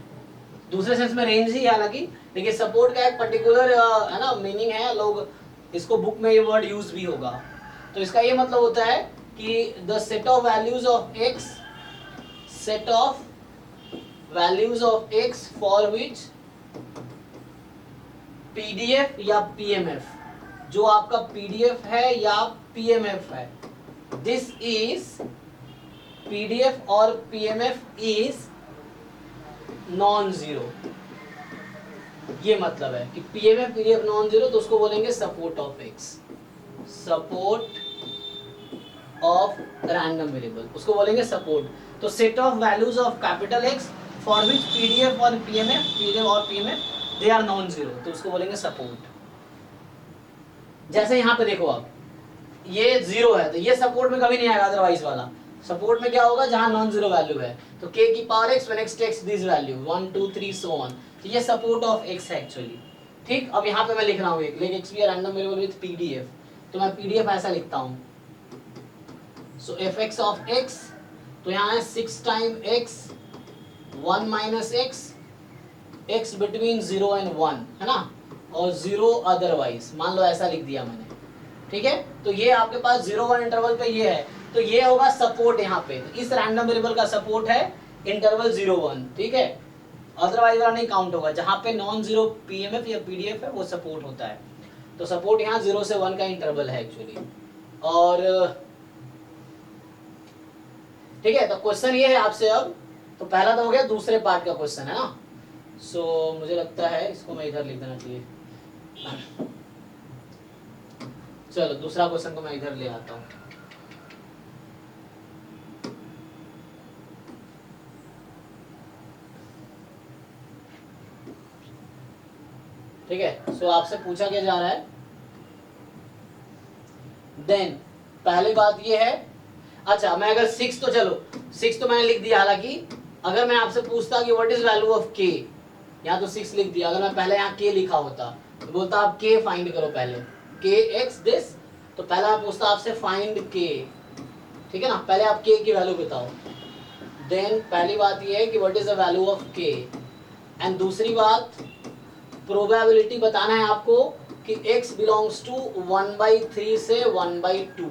दूसरे सेंस में रेंज ही है हालांकि, लेकिन सपोर्ट का एक पर्टिकुलर है ना मीनिंग है, लोग इसको बुक में ये वर्ड यूज भी होगा। तो इसका ये मतलब होता है कि the set of values of x, set of values of x for which PDF या पीएमएफ, जो आपका पीडीएफ है या पीएमएफ है, दिस इज पीडीएफ और पीएमएफ इज नॉन जीरो, ये मतलब है कि पीएमएफ पीडीएफ नॉन जीरो, तो उसको बोलेंगे support of X, support of random variable, उसको बोलेंगे सपोर्ट। तो set of values of capital X for which PDF और पीएमएफ, पीडीएफ और PMF they are non zero, तो उसको बोलेंगे सपोर्ट। जैसे यहाँ पे देखो आप, ये जीरो है तो ये सपोर्ट में कभी नहीं आएगा, अदरवाइज वाला सपोर्ट में क्या होगा, जहां नॉन जीरो वैल्यू है। तो k की power x when x takes this value 1 2 3 so on, तो ये सपोर्ट ऑफ x है एक्चुअली। ठीक, अब यहाँ पे मैं लिख रहा हूँ एक late x be a random variable with pdf, तो मैं pdf ऐसा लिखता हूँ, सो fx ऑफ x, तो यहाँ है 6 time x 1 minus x, x between 0 and 1 है ना, और 0 अदरवाइज, मान लो ऐसा लिख दिया मैंने। ठीक है, तो ये आपके पास 0 1 इंटरवल पे ये है, तो ये होगा सपोर्ट यहाँ पे। तो इस रैंडम वेरिएबल का सपोर्ट है इंटरवल 0 1, ठीक है, अदरवाइज वाला नहीं काउंट होगा। जहाँ पे नॉन जीरो पीएमएफ या पीडीएफ है वो सपोर्ट होता है। तो सपोर्ट यहाँ 0 से 1 का इंटरवल है एक्चुअली। और ठीक है, तो क्वेश्चन ये है आपसे अब, तो पहला तो हो गया, दूसरे पार्ट का क्वेश्चन है ना। सो मुझे लगता है इसको मैं इधर लिख देना चाहिए। चलो दूसरा क्वेश्चन को मैं इधर ले आता हूँ। ठीक है, सो आपसे पूछा क्या जा रहा है, देन पहली बात ये है, अच्छा मैं अगर 6, तो चलो 6 तो मैंने लिख दिया, हालांकि अगर मैं आपसे पूछता कि what is value of k, यहाँ तो 6 लिख दिया, अगर मैं पहले यहाँ k लिखा होता तो बोलता आप k फाइंड करो पहले, k x दिस, तो पहला मैं पूछता आपसे फाइंड k, ठीक है ना, पहले आप k की वैल्यू बताओ। देन पहली बात ये है कि what is the value of k, and दूसरी बात प्रोबेबिलिटी बताना है आपको कि x बिलोंग्स टू 1/3 से 1/2,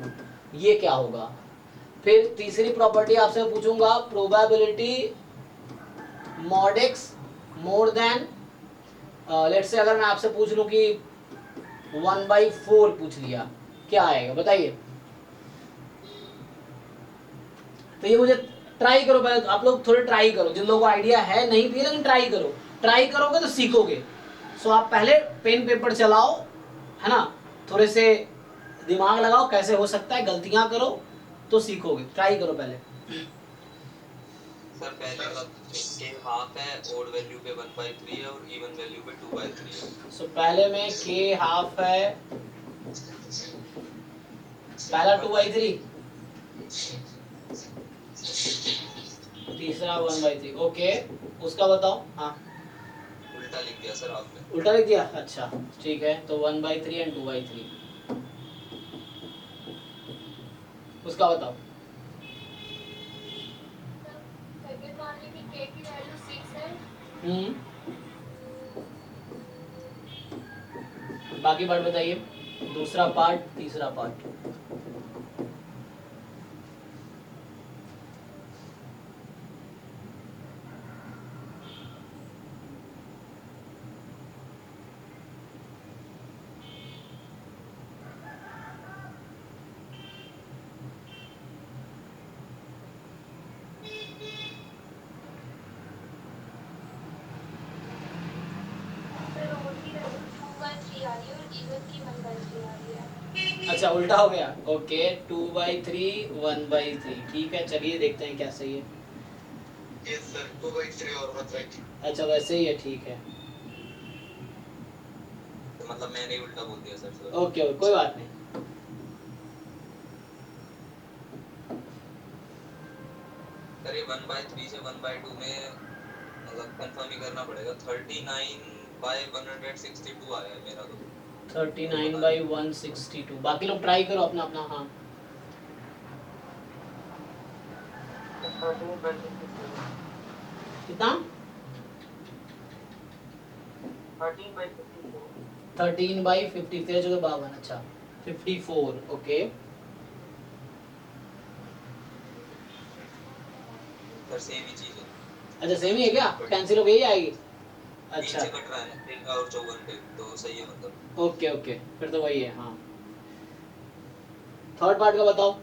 ये क्या होगा। फिर तीसरी प्रॉपर्टी आपसे पूछूंगा, probability mod x more then, let's say अगर मैं आपसे पूछ लूं कि 1/4 पूछ लिया, क्या आएगा बताइए। तो ये मुझे ट्राई करो पहले, आप लोग थोड़े ट्राई करो, जिन लोगों को आइडिया है नहीं भी, लेकिन ट्राई करो, ट्राई करोगे तो सीखोगे। सो आप पहले पेन पेपर चलाओ, है ना, थोड़े से दिमाग लगाओ, कैसे हो सकता है, गलतियां करो तो सीखोगे। ट्राई करो पहले। सर पहले का k हाफ है, ओड वैल्यू पे 1/3 है और इवन वैल्यू पे 2/3 है। सो पहले में k हाफ है, पहला 2/3, तीसरा 1/3, ओके, उसका बताओ। हाँ उल्टा लिख दिया सर आपने। उल्टा लिख दिया, अच्छा ठीक है, तो 1/3 एंड 2/3, उसका बताओ। सेकंड वाले में k की वैल्यू 6 है, बाकी पार्ट बताइए, दूसरा पार्ट, तीसरा पार्ट। फिर ओड की वैल्यू 2/3 आ रही है और इवन की 1/3 आ रही है। अच्छा उल्टा हो गया, ओके, 2/3 1/3, ठीक है, चलिए देखते हैं क्या सही है। यस सर, 2/3 और 1/3। अच्छा वैसे ही है, ठीक है, तो मतलब मैंने ही उल्टा बोल दिया सर। ओके ओके, कोई बात नहीं। सर ये 1/3 से 1/2 में मतलब कंफर्म ही करना पड़ेगा। 39/162 आया है मेरा तो। 39/162, बाकी लोग ट्राई करो अपना अपना। हाँ 13/54, कितना, 13/54, 13/50, 52, अच्छा 54, ओके, सर सेम ही चीज है। अच्छा सेम ही है क्या, कैंसिल हो गई आएगी, अच्छा नीचे कट रहा है ना 3 और 54 पे, तो सही है मतलब। ओके ओके, फिर तो वही है। हाँ थर्ड पार्ट का बताओ।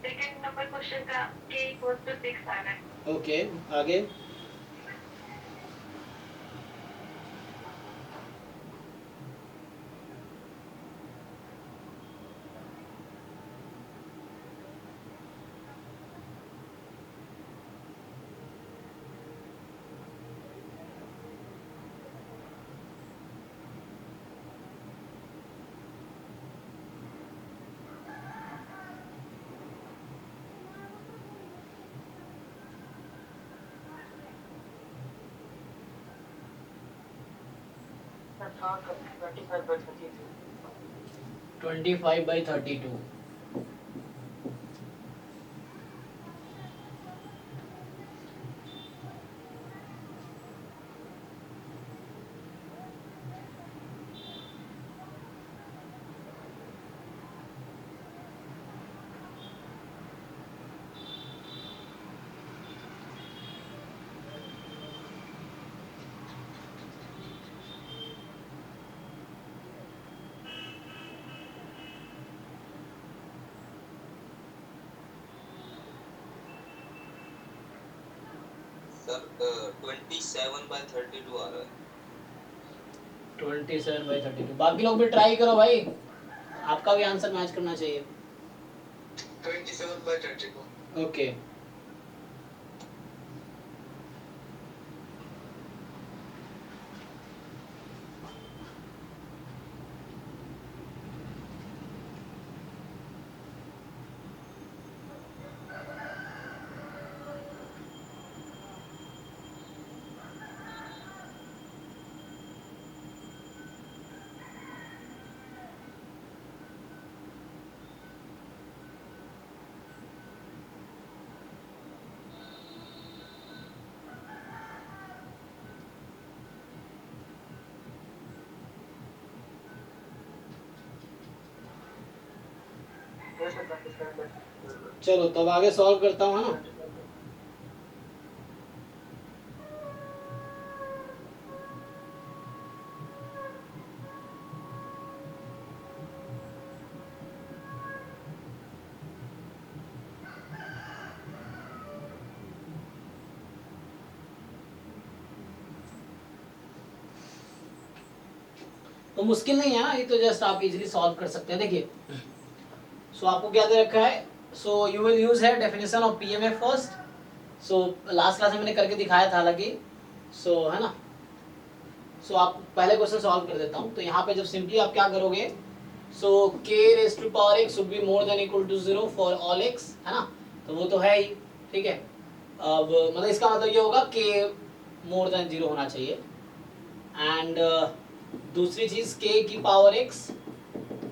सेकंड नंबर क्वेश्चन का k = 6 आ रहा है। ओके आगे, आंसर था 25/32। 25/32। सर 27/32 आ रहा है। 27/32। बाकी लोग भी ट्राई करो भाई, आपका भी आंसर मैच करना चाहिए। 27/32। Okay Yes, sir, 27/32। चलो तब आगे सॉल्व करता हूँ, है ना। तो मुश्किल नहीं है ना, ये तो जस्ट आप इजीली सॉल्व कर सकते हैं। देखिए सो आपको क्या दे रखा है, सो यू विल यूज है definition of PMF first. So last class में मैंने करके दिखाया था हालांकि, सो है ना। सो आप पहले क्वेश्चन सॉल्व कर देता हूँ। तो यहाँ पे जब सिंपली आप क्या करोगे, सो k raised to power x should be more than equal to 0 for all x, है ना। तो वो तो है ही, ठीक है। अब मतलब इसका मतलब ये होगा k मोर देन 0 होना चाहिए। एंड दूसरी चीज k की पावर x,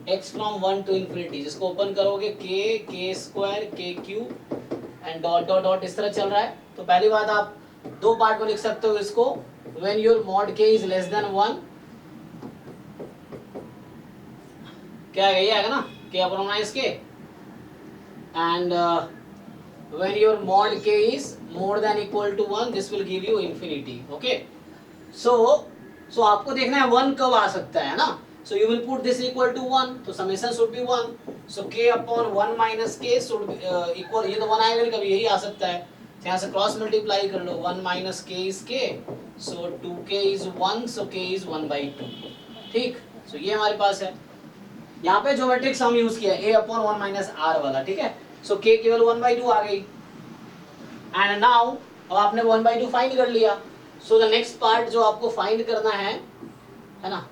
x फ्रॉम 1 टू इन्फिनिटी, जिसको ओपन करोगे k square k cube and dot dot dot इस तरह चल रहा है। तो पहली बात आप दो पार्ट में लिख सकते हो इसको, when your mod k is less than 1, क्या है, ये आएगा ना k upon minus k, and when your mod k is more than equal to 1, this will give you infinity. Okay, so आपको देखना है 1 कब आ सकता है ना। So you will put this equal to 1, तो summation should be 1। So k upon 1 minus k should equal, ये तो 1 आएगा कभी, यही आ सकता है। तो यहाँ से क्रॉस मल्टीप्लाई कर लो, 1 minus k is k, so 2k is 1, so k is 1/2। ठीक, सो ये हमारे पास है। यहाँ पे ज्योमेट्रिक सम यूज किया a अपॉन 1 माइनस r वाला, ठीक है। सो k केवल 1/2 आ गई। एंड नाउ अब आपने 1/2 फाइंड कर लिया। सो द नेक्स्ट पार्ट जो आपको फाइंड करना है ना,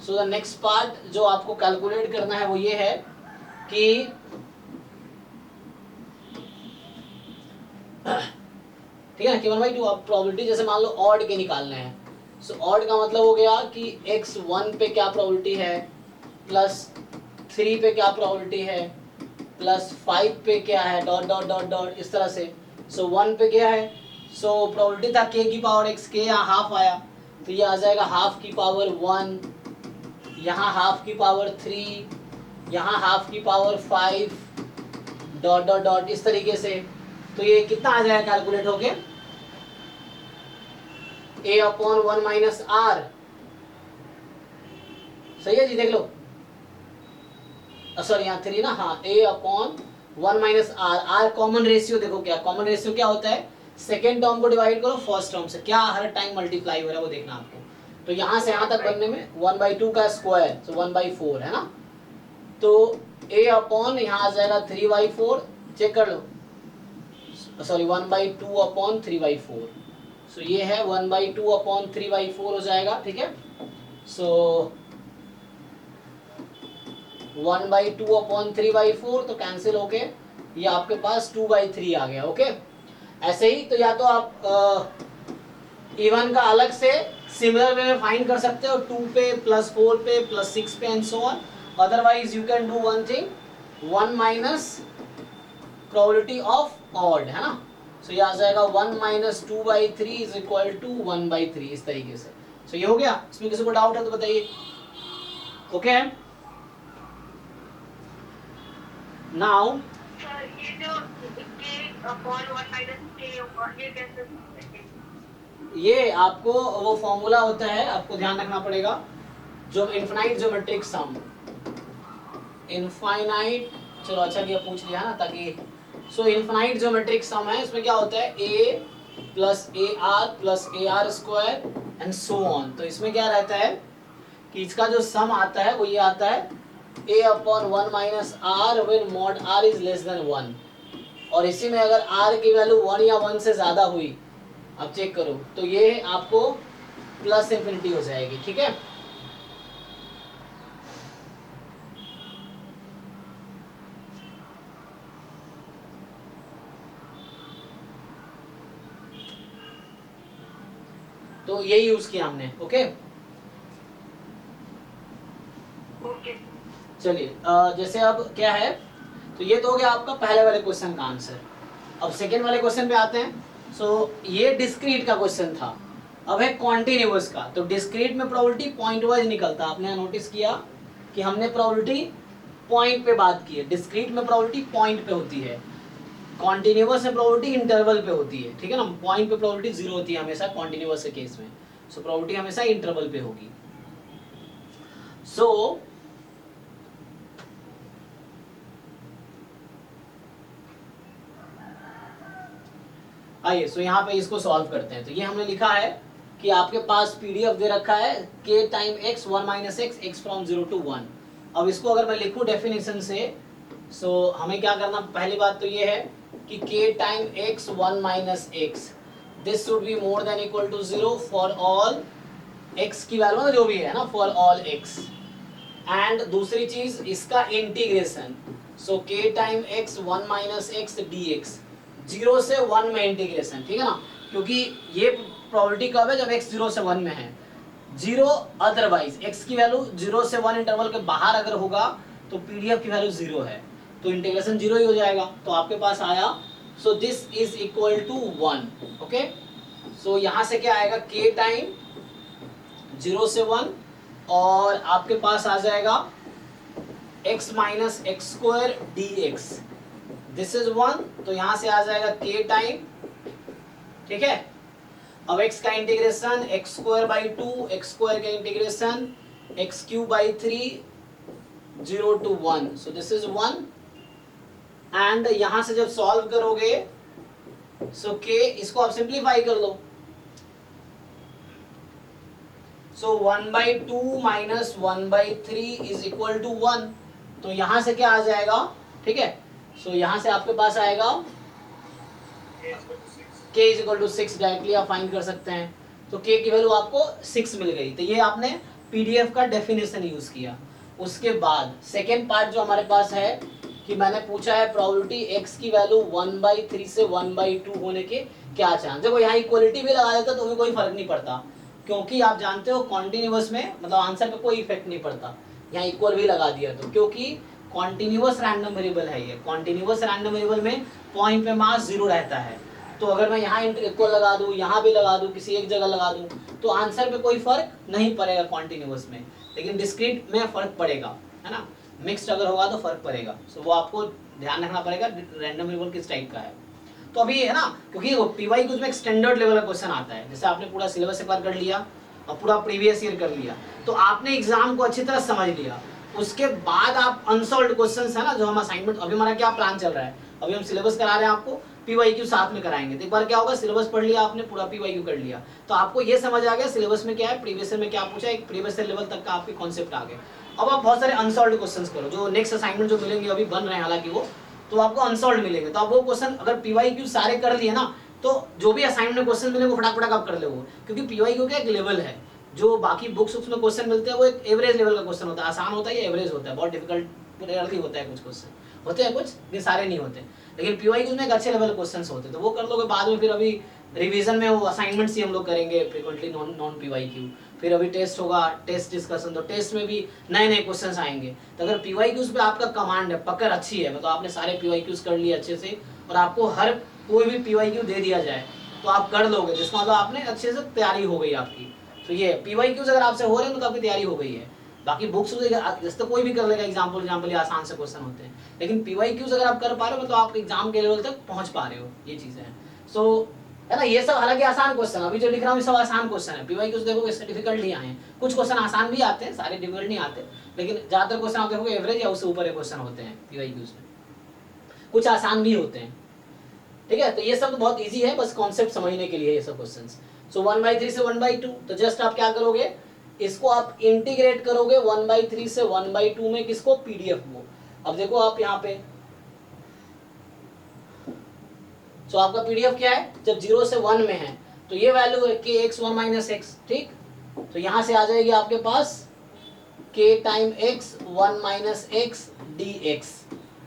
सो द नेक्स्ट पार्ट जो आपको कैलकुलेट करना है वो ये है कि ठीक है ना, कि 1/2 आप प्रोबेबिलिटी जैसे मान लो ऑड के निकालने हैं। सो ऑड का मतलब हो गया कि x 1 पे क्या प्रोबेबिलिटी है, प्लस 3 पे क्या प्रोबेबिलिटी है, प्लस 5 पे क्या है, डॉट डॉट डॉट डॉट इस तरह से। सो 1 पे क्या है, सो प्रोबेबिलिटी था k की पावर x, k यहाँ हाफ आया, तो ये आ जाएगा हाफ की पावर 1, यहाँ हाफ की पावर 3, यहाँ हाफ की पावर 5, डॉट डॉट डॉट इस तरीके से। तो ये कितना आ जाएगा कैलकुलेट होके, a अपॉन 1 माइनस r। सही है जी, देख लो, सॉरी यहाँ 3 ना, हाँ, a upon 1 minus r। r common ratio, देखो क्या कॉमन रेशियो क्या होता है, सेकेंड टर्म को डिवाइड करो फर्स्ट टर्म से, क्या हर टाइम मल्टीप्लाई हो रहा है वो देखना आपको। तो यहाँ से यहाँ तक बनने में 1/2 का स्क्वायर, तो 1/4 है ना। तो a अपॉन यहाँ आ जाएगा 3/4, चेक कर लो, सॉरी 1/2 अपॉन 3/4। सो ये है 1/2 अपॉन 3/4 हो जाएगा, ठीक है। सो 1/2 अपॉन 3/4 तो कैंसिल होके ये आपके पास 2/3 आ गया। ओके, ऐसे ही तो या तो आप इवन का अलग से सिमिलर वे में फाइंड कर सकते हो, 2 पे प्लस 4 पे प्लस 6 पे and so on. Otherwise you can do one thing, 1 minus probability of odd, है ना। सो ये आ जाएगा 1 माइनस 2/3 इज इक्वल टू 1/3, इस तरीके से। सो ये हो गया। इसमें किसी को डाउट है तो बताइए। ओके, नाउ सर ये जो k अपॉन 1 माइनस k होगा ये कैसे? ये आपको वो फॉर्मूला होता है, आपको ध्यान रखना पड़ेगा, जो इनफाइनाइट ज्योमेट्रिक सम, इनफाइनाइट, चलो अच्छा किया पूछ लिया ना, ताकि सो इनफाइनाइट ज्योमेट्रिक सम है। इसमें क्या होता है, a plus A R square and so on. तो इसमें क्या रहता है कि इसका जो सम आता है वो ये आता है a upon 1 minus R when mod r is less than 1। और इसी में अगर r की वैल्यू 1 या 1 से ज्यादा हुई, अब चेक करो, तो ये आपको प्लस इंफिनिटी हो जाएगी, ठीक है। तो यही यूज किया हमने। ओके ओके चलिए, जैसे अब क्या है, तो ये तो हो गया आपका पहले वाले क्वेश्चन का आंसर। अब सेकेंड वाले क्वेश्चन पे आते हैं। सो ये डिस्क्रीट का क्वेश्चन था, अब है कॉन्टिन्यूअस का। तो डिस्क्रीट में प्रोबेबिलिटी पॉइंट वाइज निकलता है। आपने नोटिस किया कि हमने प्रोबेबिलिटी पॉइंट पे बात की है, डिस्क्रीट में प्रोबेबिलिटी पॉइंट पे होती है, कॉन्टिन्यूअस में प्रोबेबिलिटी इंटरवल पे होती है, ठीक है ना। पॉइंट पे प्रोबेबिलिटी 0 होती है हमेशा कॉन्टिन्यूअस के केस में। सो प्रोबेबिलिटी हमेशा इंटरवल पे होगी। सो आइए, सो यहाँ पे इसको सॉल्व करते हैं। तो ये हमने लिखा है कि आपके पास पीडीएफ दे रखा है k time x 1 minus x from 0 to 1। अब इसको अगर मैं लिखूं डेफिनेशन से, सो हमें क्या करना, पहली बात तो ये है कि k time x 1 minus x, this should be more than equal to 0 for all x की वैल्यू जो भी है ना, फॉर ऑल x। एंड दूसरी चीज इसका इंटीग्रेशन, सो k time x 1 minus x dx, 0 से 1 में इंटीग्रेशन, ठीक है ना। क्योंकि ये प्रोबेबिलिटी कब है, जब x 0 से 1 में है। 0 अदरवाइज x की वैल्यू 0 से 1 इंटरवल के बाहर अगर होगा तो पीडीएफ की वैल्यू 0 है, तो इंटीग्रेशन 0 ही हो जाएगा। तो आपके पास आया, so this is equal to 1। Okay, so यहाँ से क्या आएगा, k टाइम 0 से 1 और आपके पास आ जाएगा x minus x square dx, this is 1। तो यहां से आ जाएगा k टाइम, ठीक है। अब x का integration x square by 2, x square का integration x cube by 3, 0 to 1, so this is 1। And यहां से जब सॉल्व करोगे, सो k इसको आप सिंप्लीफाई कर लो, सो 1/2 माइनस 1/3 इज इक्वल टू 1। तो यहां से क्या आ जाएगा, ठीक है। सो यहाँ से आपके पास आएगा k is equal to 6, directly आप फाइंड कर सकते हैं। तो k की वैल्यू आपको 6 मिल गई। तो ये आपने पीडीएफ का डेफिनेशन यूज किया। उसके बाद सेकेंड पार्ट जो हमारे पास है कि मैंने पूछा है प्रोबेबिलिटी x की वैल्यू 1/3 से 1/2 होने के क्या चांस। देखो यहाँ इक्वलिटी भी लगा देता तो भी कोई फर्क नहीं पड़ता, क्योंकि आप जानते हो कॉन्टिन्यूअस में मतलब आंसर पे कोई इफेक्ट नहीं पड़ता। यहाँ इक्वल भी लगा दिया तो, क्योंकि कॉन्टिन्यूअस रैंडम वेरिएबल है ये। कॉन्टिन्यूअस रैंडम वेरिएबल में पॉइंट पे मास 0 रहता है। तो अगर मैं यहाँ इक्वल लगा दूँ, यहाँ भी लगा दूँ, किसी एक जगह लगा दूँ, तो आंसर पे कोई फर्क नहीं पड़ेगा कॉन्टिन्यूअस में। लेकिन डिस्क्रीट में फर्क पड़ेगा, है ना। मिक्स्ड अगर होगा तो फर्क पड़ेगा। सो वो आपको ध्यान रखना पड़ेगा रैंडम वेरिएबल किस टाइप का है। तो अभी है ना, क्योंकि पीवाई कुछ में एक स्टैंडर्ड लेवल का क्वेश्चन आता है। जैसे आपने पूरा सिलेबस एक बार कर लिया और पूरा प्रीवियस ईयर कर लिया, तो आपने एग्जाम को अच्छी तरह समझ लिया। उसके बाद आप अनसॉल्व्ड क्वेश्चंस है ना, जो हम असाइनमेंट, अभी हमारा क्या प्लान चल रहा है, अभी हम सिलेबस करा रहे हैं आपको, पीवाईक्यू साथ में कराएंगे। तो एक बार क्या होगा, सिलेबस पढ़ लिया आपने, पूरा पीवाईक्यू कर लिया, तो आपको ये समझ आ गया सिलेबस में क्या है, प्रीवियस ईयर में क्या पूछा है, एक प्रीवियस ईयर लेवल तक का आपके कॉन्सेप्ट आ गए। अब आप बहुत सारे अनसॉल्व्ड क्वेश्चंस करो, जो नेक्स्ट असाइनमेंट जो मिलेंगे अभी बन रहे हैं हालांकि वो, तो आपको अनसॉल्व्ड मिलेंगे। तो आप वो क्वेश्चन अगर पीवाईक्यू सारे कर लिए ना, तो जो भी असाइनमेंट में क्वेश्चन मिलेंगे फटाफट आप कर ले वो, क्योंकि पीवाईक्यू का एक लेवल है। जो बाकी बुक्स में क्वेश्चन मिलते हैं वो एक एवरेज लेवल का क्वेश्चन होता है, आसान होता है या एवरेज होता है, बहुत डिफिकल्ट रेयरली होता है, कुछ क्वेश्चन होते हैं कुछ, ये सारे नहीं होते। लेकिन पीवाईक्यूज में एक अच्छे लेवल क्वेश्चंस होते हैं, तो वो कर लोगे बाद में। फिर अभी रिवीजन में वो असाइनमेंट्स ही हम लोग करेंगे फ्रीक्वेंटली नॉन पीवाईक्यू, फिर अभी टेस्ट होगा, टेस्ट डिस्कशन, तो टेस्ट में भी नए नए क्वेश्चंस आएंगे। तो अगर पीवाईक्यूज पे आपका कमांड है, पकड़ अच्छी है, मतलब आपने सारे पीवाईक्यूज कर लिए अच्छे से और आपको हर कोई भी पीवाईक्यू दे दिया जाए तो आप कर लोगे, जिसका मतलब आपने अच्छे से तैयारी हो गई आपकी। तो ये पीवाईक्यूज अगर आपसे हो रहे हैं तो आपकी तैयारी हो गई है। बाकी बुक्स जैसे तो कोई भी कर लेगा, एग्जाम्पल या आसान से क्वेश्चन होते हैं, लेकिन पीवाईक्यूज अगर आप कर पा रहे हो तो आप एग्जाम के लेवल तक पहुंच पा रहे हो, ये चीजें हैं। सो है ना, ये सब हालांकि आसान क्वेश्चन, अभी जो लिख रहा हूँ ये सब आसान क्वेश्चन है। पीवाईक्यूज देखो इससे डिफिकल्ट नहीं आए हैं, कुछ क्वेश्चन आसान भी आते हैं, सारे डिफिकल्ट नहीं आते, लेकिन ज्यादातर क्वेश्चन आप देखोगे एवरेज या उससे ऊपर के क्वेश्चन होते हैं पीवाईक्यूज में, कुछ आसान भी होते हैं। ठीक है, तो ये सब तो बहुत इजी है, बस कॉन्सेप्ट समझने के लिए ये सब क्वेश्चंस। सो 1/3 से 1/2, तो जस्ट आप क्या करोगे, इसको आप इंटीग्रेट करोगे 1/3 से 1/2 में, किसको, पीडीएफ को। अब देखो आप यहाँ पे, तो आपका पीडीएफ क्या है, जब 0 से 1 में है तो ये वैल्यू है k x 1 - x, ठीक। तो यहां से आ जाएगी आपके पास k time x 1 - x dx,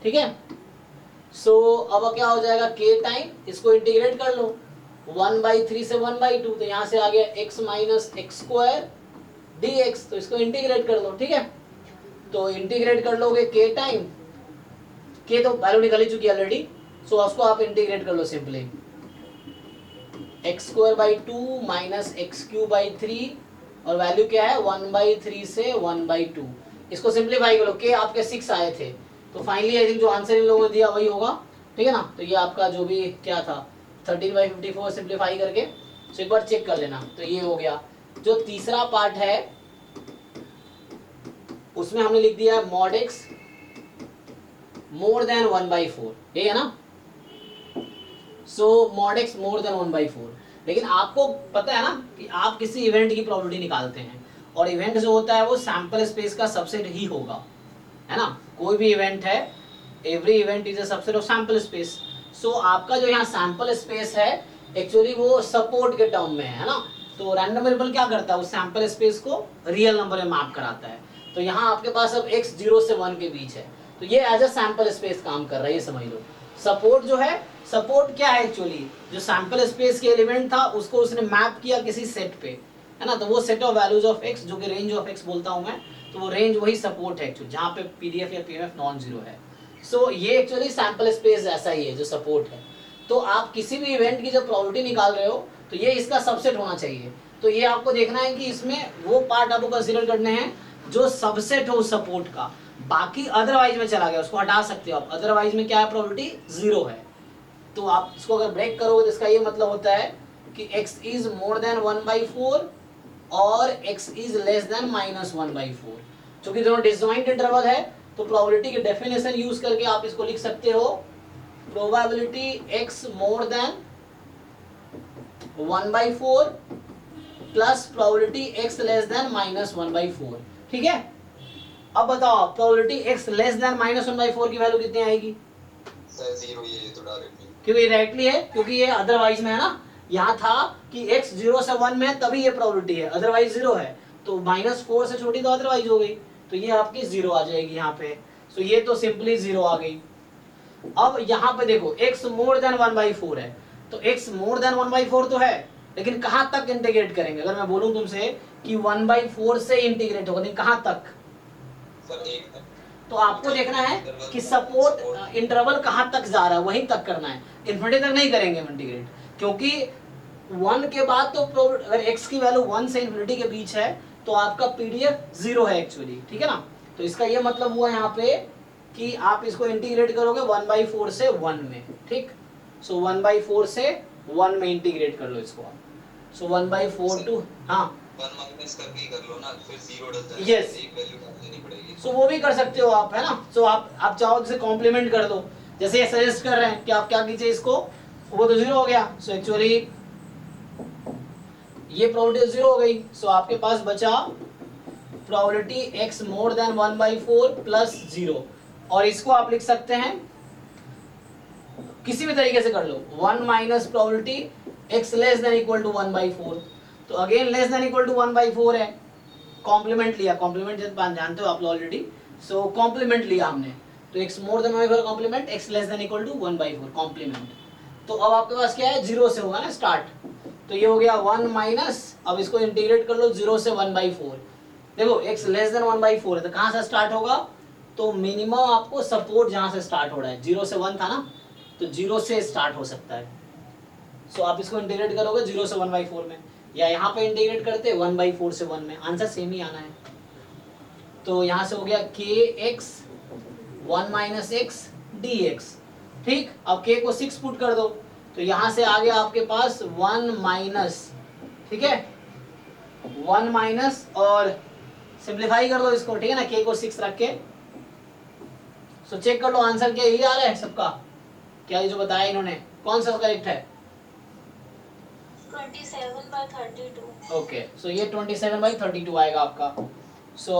ठीक है। सो अब क्या हो जाएगा, k टाइम, इसको इंटीग्रेट कर लो 1/3 से 1/2, तो यहां से आ गया x - x² dx, तो इसको इंटीग्रेट कर लो, ठीक है। तो इंटीग्रेट कर लोगे k टाइम, k तो वैल्यू निकल ही चुकी है ऑलरेडी, सो उसको आप इंटीग्रेट कर लो सिंपली, x²/2 माइनस x³/3, और वैल्यू क्या है 1/3 से 1/2। इसको सिंप्लीफाई करो, k आपके 6 आए थे, तो फाइनली आई थिंक जो आंसर इन लोगों ने दिया वही होगा, ठीक है ना। तो ये आपका जो भी क्या था 13/54 सिंप्लीफाई करके, तो एक बार चेक कर लेना, तो ये हो गया। जो तीसरा पार्ट है उसमें हमने लिख दिया है mod x मोर देन 1/4, ये है ना। सो mod x मोर देन 1/4, लेकिन आपको पता है ना कि आप किसी इवेंट की प्रोबेबिलिटी निकालते हैं, और इवेंट जो होता है वो सैंपल स्पेस का सबसेट ही होगा, है ना। कोई भी इवेंट है, every event is a subset of sample space. So आपका जो यहाँ सैंपल स्पेस है एक्चुअली वो सपोर्ट के टर्म में है ना। तो रैंडम वेरिएबल क्या करता है, उस सैंपल स्पेस को रियल नंबर में मैप कराता है। तो यहाँ आपके पास अब x 0 से 1 के बीच है, तो ये एज अ सैंपल स्पेस काम कर रहा है, ये समझ लो। सपोर्ट जो है, सपोर्ट क्या है एक्चुअली, जो सैंपल स्पेस के एलिमेंट था उसको उसने मैप किया किसी सेट पे, है ना। तो वो set of values of x, जो कि रेंज ऑफ x बोलता हूं मैं, तो वो रेंज वही सपोर्ट है एक्चुअली, जहाँ पे पीडीएफ या पीएमएफ नॉन जीरो है। सो ये एक्चुअली सैंपल स्पेस ऐसा ही है जो सपोर्ट है। तो आप किसी भी इवेंट की जब प्रोबेबिलिटी निकाल रहे हो तो ये इसका सबसेट होना चाहिए। तो ये आपको देखना है कि इसमें वो पार्ट आपको कंसीडर करने हैं जो सबसेट हो सपोर्ट का, बाकी अदरवाइज में चला गया उसको हटा सकते हो आप। अदरवाइज में क्या है, प्रोबेबिलिटी 0 है। तो आप इसको अगर ब्रेक करोगे तो इसका ये मतलब होता है कि x इज मोर देन 1/4 और x इज लेस देन -1/4। चूंकि दोनों डिसजॉइंट इंटरवल है तो प्रोबेबिलिटी की डेफिनेशन यूज करके आप इसको लिख सकते हो, probability x more than 1/4 plus probability x less then -1/4, ठीक है। अब बताओ प्रोबेबिलिटी x लेस देन -1/4 की वैल्यू कितनी आएगी, सर 0, ये तो डायरेक्टली, क्योंकि डायरेक्टली है, क्योंकि ये अदरवाइज में है ना। यहाँ था कि x 0 से 1 में तभी ये प्रोबेबिलिटी है, अदरवाइज 0 है, तो -4 से छोटी तो अदरवाइज हो गई, तो ये आपकी 0 आ जाएगी यहाँ पे। सो ये तो सिंपली 0 आ गई। अब यहाँ पे देखो x मोर देन 1/4 है, तो x मोर देन 1/4 तो है, लेकिन कहाँ तक इंटीग्रेट करेंगे। अगर मैं बोलूँ तुमसे कि 1/4 से इंटीग्रेट होगा, नहीं कहाँ तक, सर 1 तक। तो आपको देखना है कि सपोर्ट इंटरवल कहाँ तक जा रहा है, वहीं तक करना है, इन्फिनिटी तक नहीं करेंगे इंटीग्रेट, क्योंकि 1 के बाद तो अगर x की वैल्यू 1 से इन्फिनिटी के बीच है तो आपका पीडीएफ 0 है एक्चुअली, ठीक है ना। तो इसका ये मतलब हुआ यहाँ पे कि आप इसको इंटीग्रेट करोगे 1/4 से 1 में, ठीक। सो 1/4 से 1 में इंटीग्रेट कर लो इसको आप। सो 1/4 टू, हाँ 1 माइनस करके ही कर लो ना, फिर 0 डलता है, Yes. एक वैल्यू डाल देनी पड़ेगी। सो वो भी कर सकते हो आप, है ना। सो आप चाहो तो कॉम्प्लीमेंट कर दो, जैसे ये सजेस्ट कर रहे हैं कि आप क्या कीजिए इसको, वो तो 0 हो गया। सो एक्चुअली ये प्रोबेबिलिटी 0 हो गई। सो आपके पास बचा probability x more than 1/4 plus 0, और इसको आप लिख सकते हैं किसी भी तरीके से कर लो, 1 minus probability x less than equal to 1/4। तो again less than equal to 1/4 है, कॉम्प्लीमेंट लिया, कॉम्प्लीमेंट जानते हो आप लोग ऑलरेडी। सो कॉम्प्लीमेंट लिया हमने, तो x more than 1/4 complement, x less than equal to 1/4 complement. तो अब आपके पास क्या है, 0 से होगा ना स्टार्ट, तो ये हो गया 1 माइनस, अब इसको इंटीग्रेट कर लो 0 से 1/4। देखो x लेस देन 1/4 है तो कहाँ से स्टार्ट होगा, तो मिनिमम आपको सपोर्ट जहाँ से स्टार्ट हो रहा है, 0 से 1 था ना, तो 0 से स्टार्ट हो सकता है। सो आप इसको इंटीग्रेट करोगे 0 से 1/4 में, या यहाँ पे इंटीग्रेट करते 1/4 से 1 में, आंसर सेम ही आना है। तो यहाँ से हो गया kx 1 माइनस x dx, ठीक। अब k को 6 पुट कर दो, तो यहाँ से आ गया आपके पास 1 माइनस, ठीक है, 1 माइनस, और सिंप्लीफाई कर दो इसको, ठीक है ना, k को 6 रख के। सो चेक कर लो आंसर क्या यही आ रहा है सबका, क्या ये जो बताया इन्होंने, कौन सा करेक्ट है? 27/32। ओके, सो ये 27/32 आएगा आपका। सो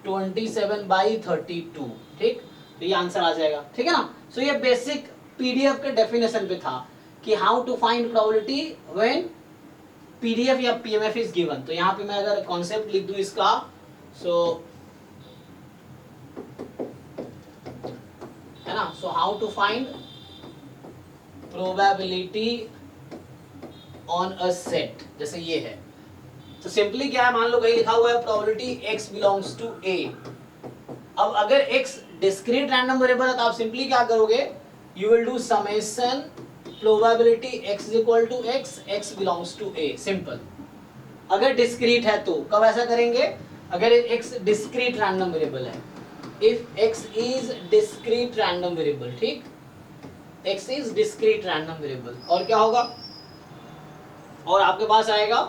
27/32, ठीक, तो ये आंसर आ जाएगा, ठीक है ना। सो ये बेसिक पीडीएफ के डेफिनेशन पे था कि how to find probability when PDF या पीएमएफ इज गिवन। तो यहाँ पे मैं अगर कॉन्सेप्ट लिख दूं इसका, सो है ना, so how to find probability on a set, जैसे ये है, तो सिंपली क्या है, मान लो कहीं लिखा हुआ है probability x belongs to a। अब अगर x डिस्क्रीट रैंडम वेरिएबल है तो आप सिंपली क्या करोगे, you will do summation probability x equal to x belongs to a, simple. अगर डिस्क्रीट है तो कब ऐसा करेंगे, अगर x डिस्क्रीट रैंडम वेरिएबल है, if x is discrete random variable, ठीक, x is discrete random variable, और क्या होगा, और आपके पास आएगा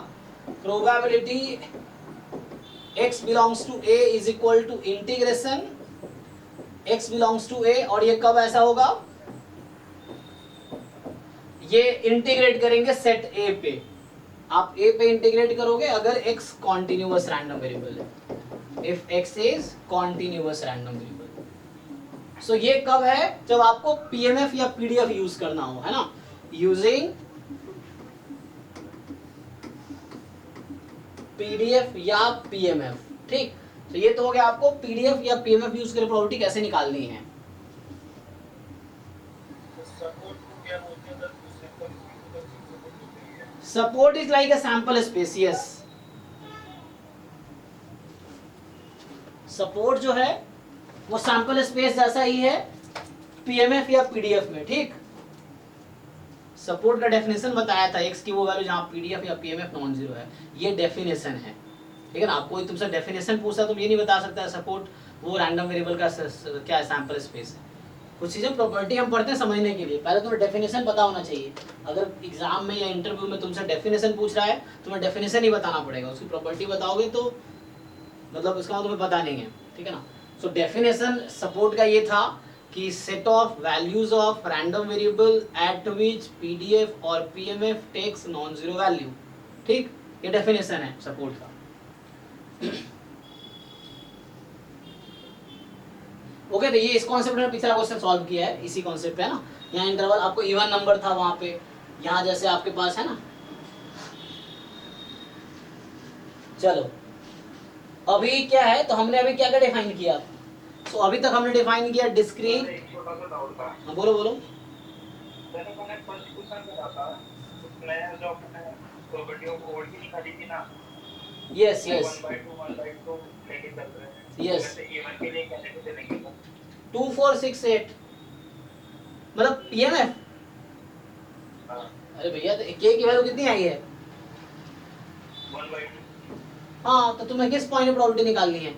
probability x belongs to a is equal to integration x belongs to a, और ये कब ऐसा होगा, ये इंटीग्रेट करेंगे सेट a पे, आप a पे इंटीग्रेट करोगे अगर x कॉन्टिन्यूअस रैंडम वेरिएबल है, if x is continuous random variable. So ये कब है, जब आपको पीएमएफ या पीडीएफ यूज करना हो, है ना, यूजिंग पीडीएफ या पीएमएफ, ठीक। तो ये तो हो गया आपको पीडीएफ या पीएमएफ यूज करके प्रोबेबिलिटी कैसे निकालनी है। सपोर्ट को क्या बोलते हैं, सैंपल सपोर्ट होती है। Support is like a sample space, yes. Support जो है वो सैंपल स्पेस जैसा ही है पीएमएफ या पीडीएफ में, ठीक। सपोर्ट का डेफिनेशन बताया था, एक्स की वो वैल्यू जहां पीडीएफ या पीएमएफ नॉन जीरो है, ये डेफिनेशन है, ठीक है ना। आप कोई तुमसे डेफिनेशन पूछता तुम ये नहीं बता सकता सपोर्ट वो रैंडम वेरिएबल का क्या है, सैंपल स्पेस है। कुछ चीजें प्रॉपर्टी हम पढ़ते हैं समझने के लिए, पहले तुम्हें डेफिनेशन पता होना चाहिए। अगर एग्जाम में या इंटरव्यू में तुमसे डेफिनेशन पूछ रहा है, तुम्हें डेफिनेशन ही बताना पड़ेगा, उसकी प्रॉपर्टी बताओगे तो मतलब उसका तुम्हें पता नहीं है, ठीक है ना। सो डेफिनेशन सपोर्ट का ये था कि set of values of random variable at which PDF और PMF takes non zero value, ठीक, ये डेफिनेशन है सपोर्ट का। ओके, तो ये इस कॉन्सेप्ट में पिछला क्वेश्चन सॉल्व किया है, इसी कॉन्सेप्ट पे, है ना। यहाँ इंटरवल आपको इवन नंबर था वहां पे, यहाँ जैसे आपके पास है ना। चलो अभी क्या है, तो हमने अभी क्या क्या डिफाइन किया, तो अभी तक हमने डिफाइन किया डिस्क्रीट। एक छोटा सा डाउट था, हाँ बोलो बोलो। मैंने फर्स्ट क्वेश्चन करा था, उसमें जो अपने प्रॉपर्टियों को और की निकाली थी ना, यस यस 1/2 लेके चल रहे हैं, Yes. वैसे इवन के लिए कैसे कैसे लेंगे सर? 2468 मतलब पीएमएफ। हाँ, अरे भैया तो के की वैल्यू कितनी आई है, 1/2 हाँ, तो तुम्हें किस पॉइंट पे प्रोबेबिलिटी निकालनी है,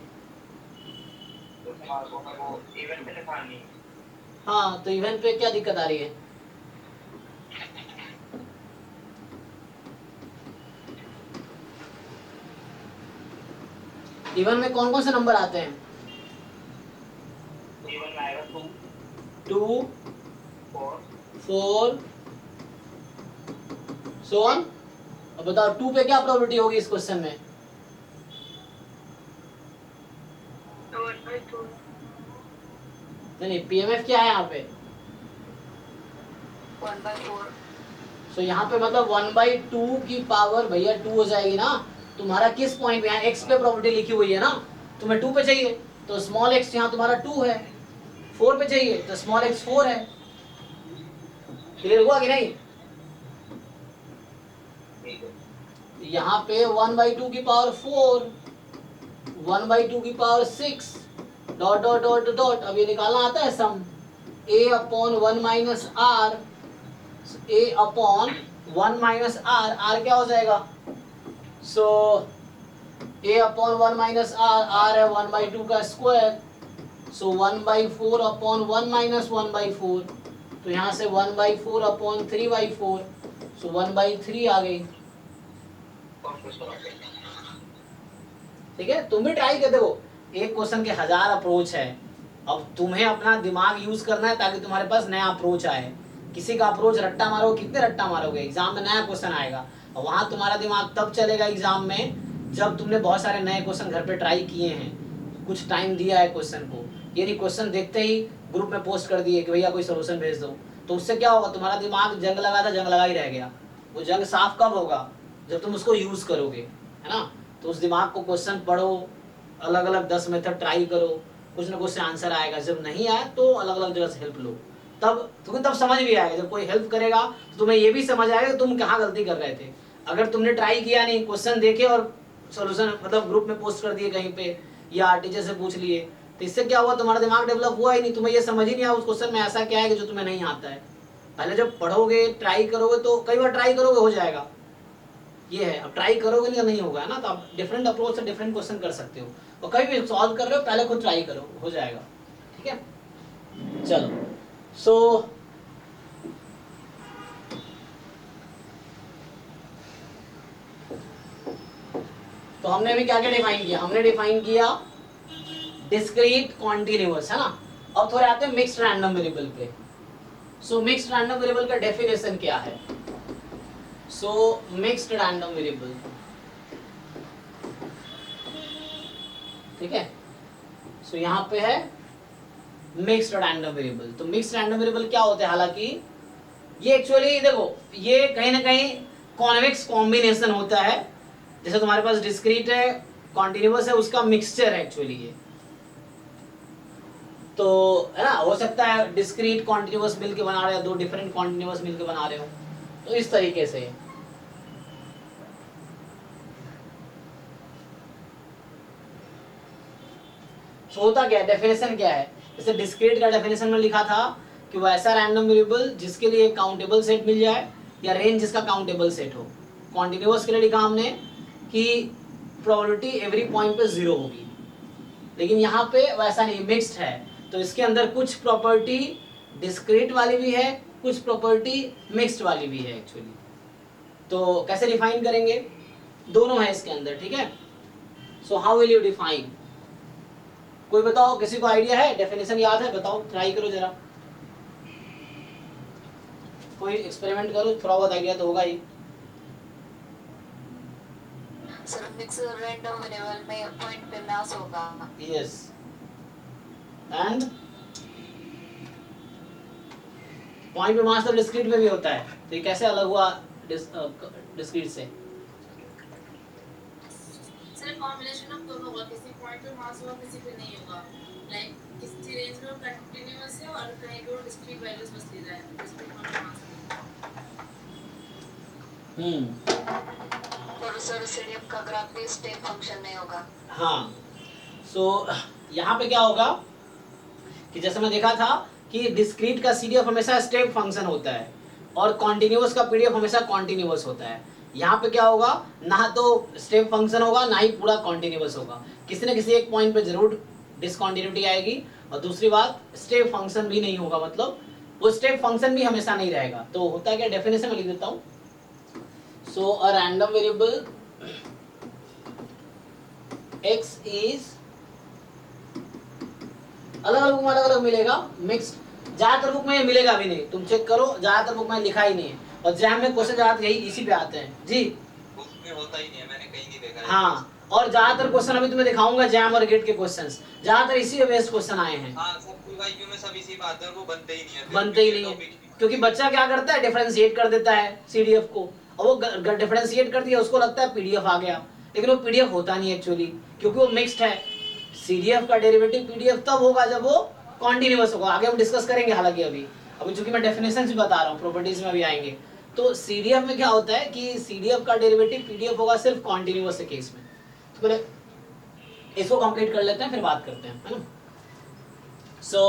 तो तुम्हारे को वो इवन पे निकालनी है। हाँ, तो इवन पे क्या दिक्कत आ रही है, इवन में कौन कौन से नंबर आते हैं, इवन में आएगा 2 4 4 सो ऑन। अब बताओ 2 पे क्या प्रोबेबिलिटी होगी इस क्वेश्चन में, 1/2। नहीं पीएमएफ क्या है यहाँ पे, 1/4। सो यहाँ पे मतलब 1/2 की पावर भैया 2 हो जाएगी ना। तुम्हारा किस पॉइंट पे, यहाँ x पे प्रॉपर्टी लिखी हुई है ना, तुम्हें 2 पे चाहिए, तो स्मॉल एक्स यहाँ तुम्हारा 2 है, 4 पे चाहिए तो स्मॉल एक्स 4 है। क्लियर हुआ कि नहीं? ठीक है। यहाँ पे 1/2 की पावर 4, 1/2 की power 6, dot dot dot dot. अब ये निकालना आता है sum, a upon 1 minus R, a upon 1 minus R, R क्या हो जाएगा? सो a upon 1 minus R, R है 1/2 का स्क्वायर, सो 1/4 अपॉन 1 माइनस 1/4, तो यहाँ से 1/4 अपॉन 3/4, सो 1/3 आ गई। ठीक है, तुम भी ट्राई कर देखो, एक क्वेश्चन के 1000 अप्रोच है। अब तुम्हें अपना दिमाग यूज करना है ताकि तुम्हारे पास नया अप्रोच आए। किसी का अप्रोच रट्टा मारोगे, कितने रट्टा मारोगे? एग्जाम में नया क्वेश्चन आएगा और वहां तुम्हारा दिमाग तब चलेगा एग्जाम में जब तुमने बहुत सारे नए क्वेश्चन घर पे ट्राई किए हैं, कुछ टाइम दिया है क्वेश्चन को। ये नहीं क्वेश्चन देखते ही ग्रुप में पोस्ट कर दिए कि भैया कोई सोल्यूशन भेज दो, तो उससे क्या होगा? तुम्हारा दिमाग जंग लगा था, जंग लगा ही रह गया। वो जंग साफ कब होगा? जब तुम उसको यूज करोगे, है ना? तो उस दिमाग को क्वेश्चन पढ़ो, अलग अलग 10 मेथड ट्राई करो, कुछ ना कुछ से आंसर आएगा। जब नहीं आए तो अलग अलग जगह से हेल्प लो, तब तुम्हें तब समझ भी आएगा। जब कोई हेल्प करेगा तो तुम्हें ये भी समझ आएगा कि तुम कहाँ गलती कर रहे थे। अगर तुमने ट्राई किया नहीं, क्वेश्चन देखे और सोल्यूशन मतलब ग्रुप में पोस्ट कर दिए कहीं पे या टीचर से पूछ लिए, तो इससे क्या हुआ? तुम्हारा दिमाग डेवलप हुआ ही नहीं, तुम्हें ये समझ ही नहीं आया उस क्वेश्चन में ऐसा क्या है कि जो तुम्हें नहीं आता है। पहले जब पढ़ोगे, ट्राई करोगे, तो कई बार ट्राई करोगे हो जाएगा, ये है। अब ट्राई करोगे नहीं होगा, है ना? तो आप डिफरेंट अप्रोच से डिफरेंट क्वेश्चन कर सकते हो, और कहीं भी सॉल्व कर रहे हो पहले खुद ट्राई करो, हो जाएगा। ठीक है, चलो। सो तो हमने अभी क्या क्या डिफाइन किया? हमने डिफाइन किया डिस्क्रीट कॉन्टिन्यूअस, है ना? अब थोड़े आते हैं मिक्स्ड रैंडम वेरिएबल पे। सो मिक्स्ड रैंडम वेरिएबल का डेफिनेशन क्या है? सो मिक्स्ड रैंडम वेरिएबल, ठीक है। सो यहाँ पे है मिक्स्ड रैंडम वेरिएबल। तो मिक्स्ड रैंडम वेरिएबल क्या होते हैं? हालांकि ये एक्चुअली देखो, ये कहीं ना कहीं कॉन्वेक्स कॉम्बिनेशन होता है। जैसे तुम्हारे पास डिस्क्रीट है, कॉन्टिन्यूअस है, उसका मिक्सचर है एक्चुअली ये। तो है ना, हो सकता है डिस्क्रीट कॉन्टिन्यूअस मिलके बना रहे हो, दो डिफरेंट कॉन्टिन्यूअस मिलके बना रहे हो, तो इस तरीके से। तो होता क्या है, डेफिनेशन क्या है? जैसे डिस्क्रीट का डेफिनेशन में लिखा था कि वो ऐसा रैंडम वेरिएबल जिसके लिए काउंटेबल सेट मिल जाए या रेंज जिसका काउंटेबल सेट हो। कॉन्टिन्यूअस के लिए लिखा हमने कि प्रोबेबिलिटी एवरी पॉइंट पे 0 होगी, लेकिन यहाँ पे वैसा नहीं, मिक्स्ड है। तो इसके अंदर कुछ प्रॉपर्टी डिस्क्रीट वाली भी है, कुछ प्रॉपर्टी मिक्स्ड वाली भी है एक्चुअली। तो कैसे डिफाइन करेंगे? दोनों है इसके अंदर, ठीक है। So how will you define? कोई बताओ, किसी को आइडिया है? डेफिनेशन याद है? बताओ, ट्राई करो जरा, कोई एक्सपेरिमेंट करो, थोड़ा बहुत आइडिया तो होगा ही। सर मिक्स रैंडम वेरिएबल में पॉइंट पे मैच होगा। यस, एंड पॉइंट पे मास तो डिस्क्रीट में भी होता है, तो ये कैसे अलग हुआ डिस्क्रीट से? सर कॉम्बिनेशन ऑफ दोनों होगा, किसी पॉइंट पे मास होगा, किसी पे नहीं होगा। लाइक किसी रेंज में कंटीन्यूअस है और कहीं पे डिस्क्रीट वैल्यूज बस ले रहा है, डिस्क्रीट पॉइंट पे मास। और सर सीडीएफ का ग्राफ भी स्टेप फंक्शन नहीं होगा। हाँ, सो यहाँ पे क्या होगा कि जैसे मैं देखा था कि डिस्क्रीट का सीडीएफ हमेशा स्टेप फंक्शन होता है और कॉन्टिन्यूअस का पीडीएफ हमेशा कॉन्टिन्यूअस होता है। यहाँ पे क्या होगा, ना तो स्टेप फंक्शन होगा ना ही पूरा कॉन्टिन्यूअस होगा, किसी न किसी एक पॉइंट पे जरूर डिसकॉन्टिन्यूटी आएगी। और दूसरी बात, स्टेप फंक्शन भी नहीं होगा, मतलब वो स्टेप फंक्शन भी हमेशा नहीं रहेगा। तो होता है क्या, डेफिनेशन में लिख देता हूँ। So a random variable x is अलग अलग बुक में अलग अलग मिलेगा, मिक्स्ड। ज्यादातर बुक में ये मिलेगा भी नहीं, तुम चेक करो, ज्यादातर बुक में लिखा ही नहीं है। और जैम में क्वेश्चन ज्यादातर यही इसी पे आते हैं जी। बुक में होता ही नहीं है, मैंने कहीं नहीं देखा है। हाँ, और ज्यादातर क्वेश्चन अभी तुम्हें दिखाऊंगा जैम और गेट के क्वेश्चंस, ज्यादातर इसी पे बेस्ड क्वेश्चन आए हैं। हाँ, सब क्यू में सब इसी बात है, वो बनते ही नहीं है। बनते ही नहीं है, क्योंकि बच्चा क्या करता है, डिफरेंशिएट कर देता है सीडीएफ को, और वो डिफरेंशिएट कर दिया, उसको लगता है पीडीएफ आ गया, लेकिन वो पीडीएफ होता नहीं एक्चुअली, क्योंकि वो मिक्स्ड है। CDF का डेरिवेटिव PDF तब होगा जब वो कॉन्टिन्यूअस होगा। आगे हम डिस्कस करेंगे, हालांकि अभी चूंकि मैं डेफिनेशन भी बता रहा हूँ, प्रॉपर्टीज में भी आएंगे। तो CDF में क्या होता है कि CDF का डेरिवेटिव PDF होगा सिर्फ कॉन्टिन्यूअस के केस में। तो पहले इसको कंप्लीट कर लेते हैं, फिर बात करते हैं, है ना। सो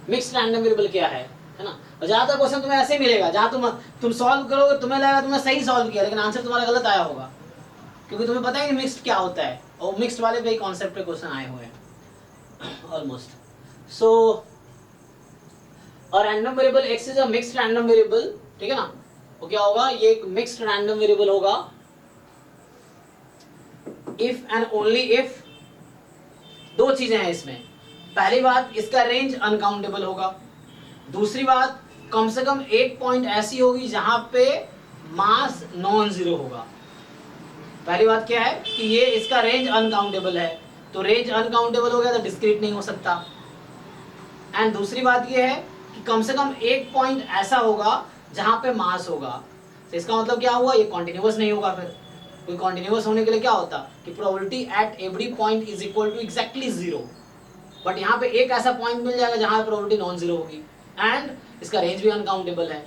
मिक्स्ड रैंडम वेरिएबल क्या है ना। और ज्यादातर क्वेश्चन तुम्हें ऐसे ही मिलेगा, जहां तुम सॉल्व करोगे तुम्हें लगेगा तुमने सही सॉल्व किया, लेकिन आंसर तुम्हारा गलत आया होगा, क्योंकि तुम्हें पता ही नहीं मिक्स्ड क्या होता है। और मिक्स्ड वाले पे ही कॉन्सेप्ट पे क्वेश्चन आए हुए हैं ऑलमोस्ट। सो और random variable x is a mixed random variable, ठीक है ना। वो क्या होगा, ये एक मिक्स्ड रैंडम वेरिएबल होगा इफ एंड ओनली इफ दो चीजें हैं इसमें। पहली बात, इसका रेंज अनकाउंटेबल होगा। दूसरी बात, कम से कम एक पॉइंट ऐसी होगी जहां पे मास नॉन जीरो होगा। पहली बात क्या है कि ये इसका रेंज अनकाउंटेबल है, तो रेंज अनकाउंटेबल हो गया तो डिस्क्रीट नहीं हो सकता। एंड दूसरी बात ये है कि कम से कम एक पॉइंट ऐसा होगा जहां पे मास होगा। तो इसका मतलब क्या हुआ, ये कॉन्टिन्यूअस नहीं होगा। फिर कोई कॉन्टिन्यूअस होने के लिए क्या होता कि probability at every point is equal to exactly zero. But यहाँ पे एक ऐसा पॉइंट मिल जाएगा जहां प्रोबेबिलिटी नॉन जीरो होगी एंड इसका रेंज भी अनकाउंटेबल है।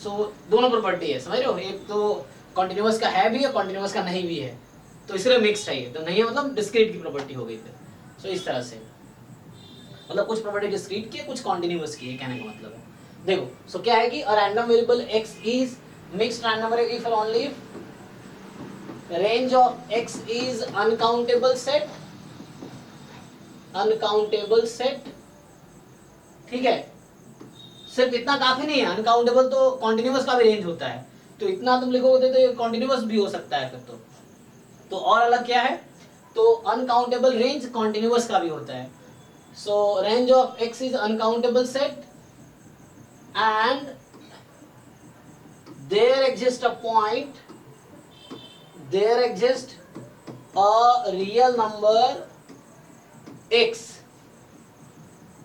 सो दोनों प्रॉपर्टी है, समझ रहे हो। एक तो कॉन्टिन्यूअस का है भी है, कॉन्टिन्यूअस का नहीं भी है, तो इसलिए मिक्स्ड है ये। तो नहीं है मतलब डिस्क्रीट की प्रॉपर्टी हो गई फिर। सो इस तरह से मतलब कुछ प्रॉपर्टी डिस्क्रीट की है, कुछ कॉन्टिन्यूअस की है, कहने का मतलब है। देखो सो क्या है कि अ random variable x is mixed random variable if and only if range of x is uncountable set, ठीक है। सिर्फ इतना काफी नहीं है, अनकाउंटेबल तो कॉन्टिन्यूअस का भी रेंज होता है, तो इतना तुम लिखोगे तो ये कॉन्टिन्यूअस भी हो सकता है फिर तो और अलग क्या है, तो अनकाउंटेबल रेंज कॉन्टिन्यूअस का भी होता है। So range of x is uncountable set and there exist a point, there exists a real number x,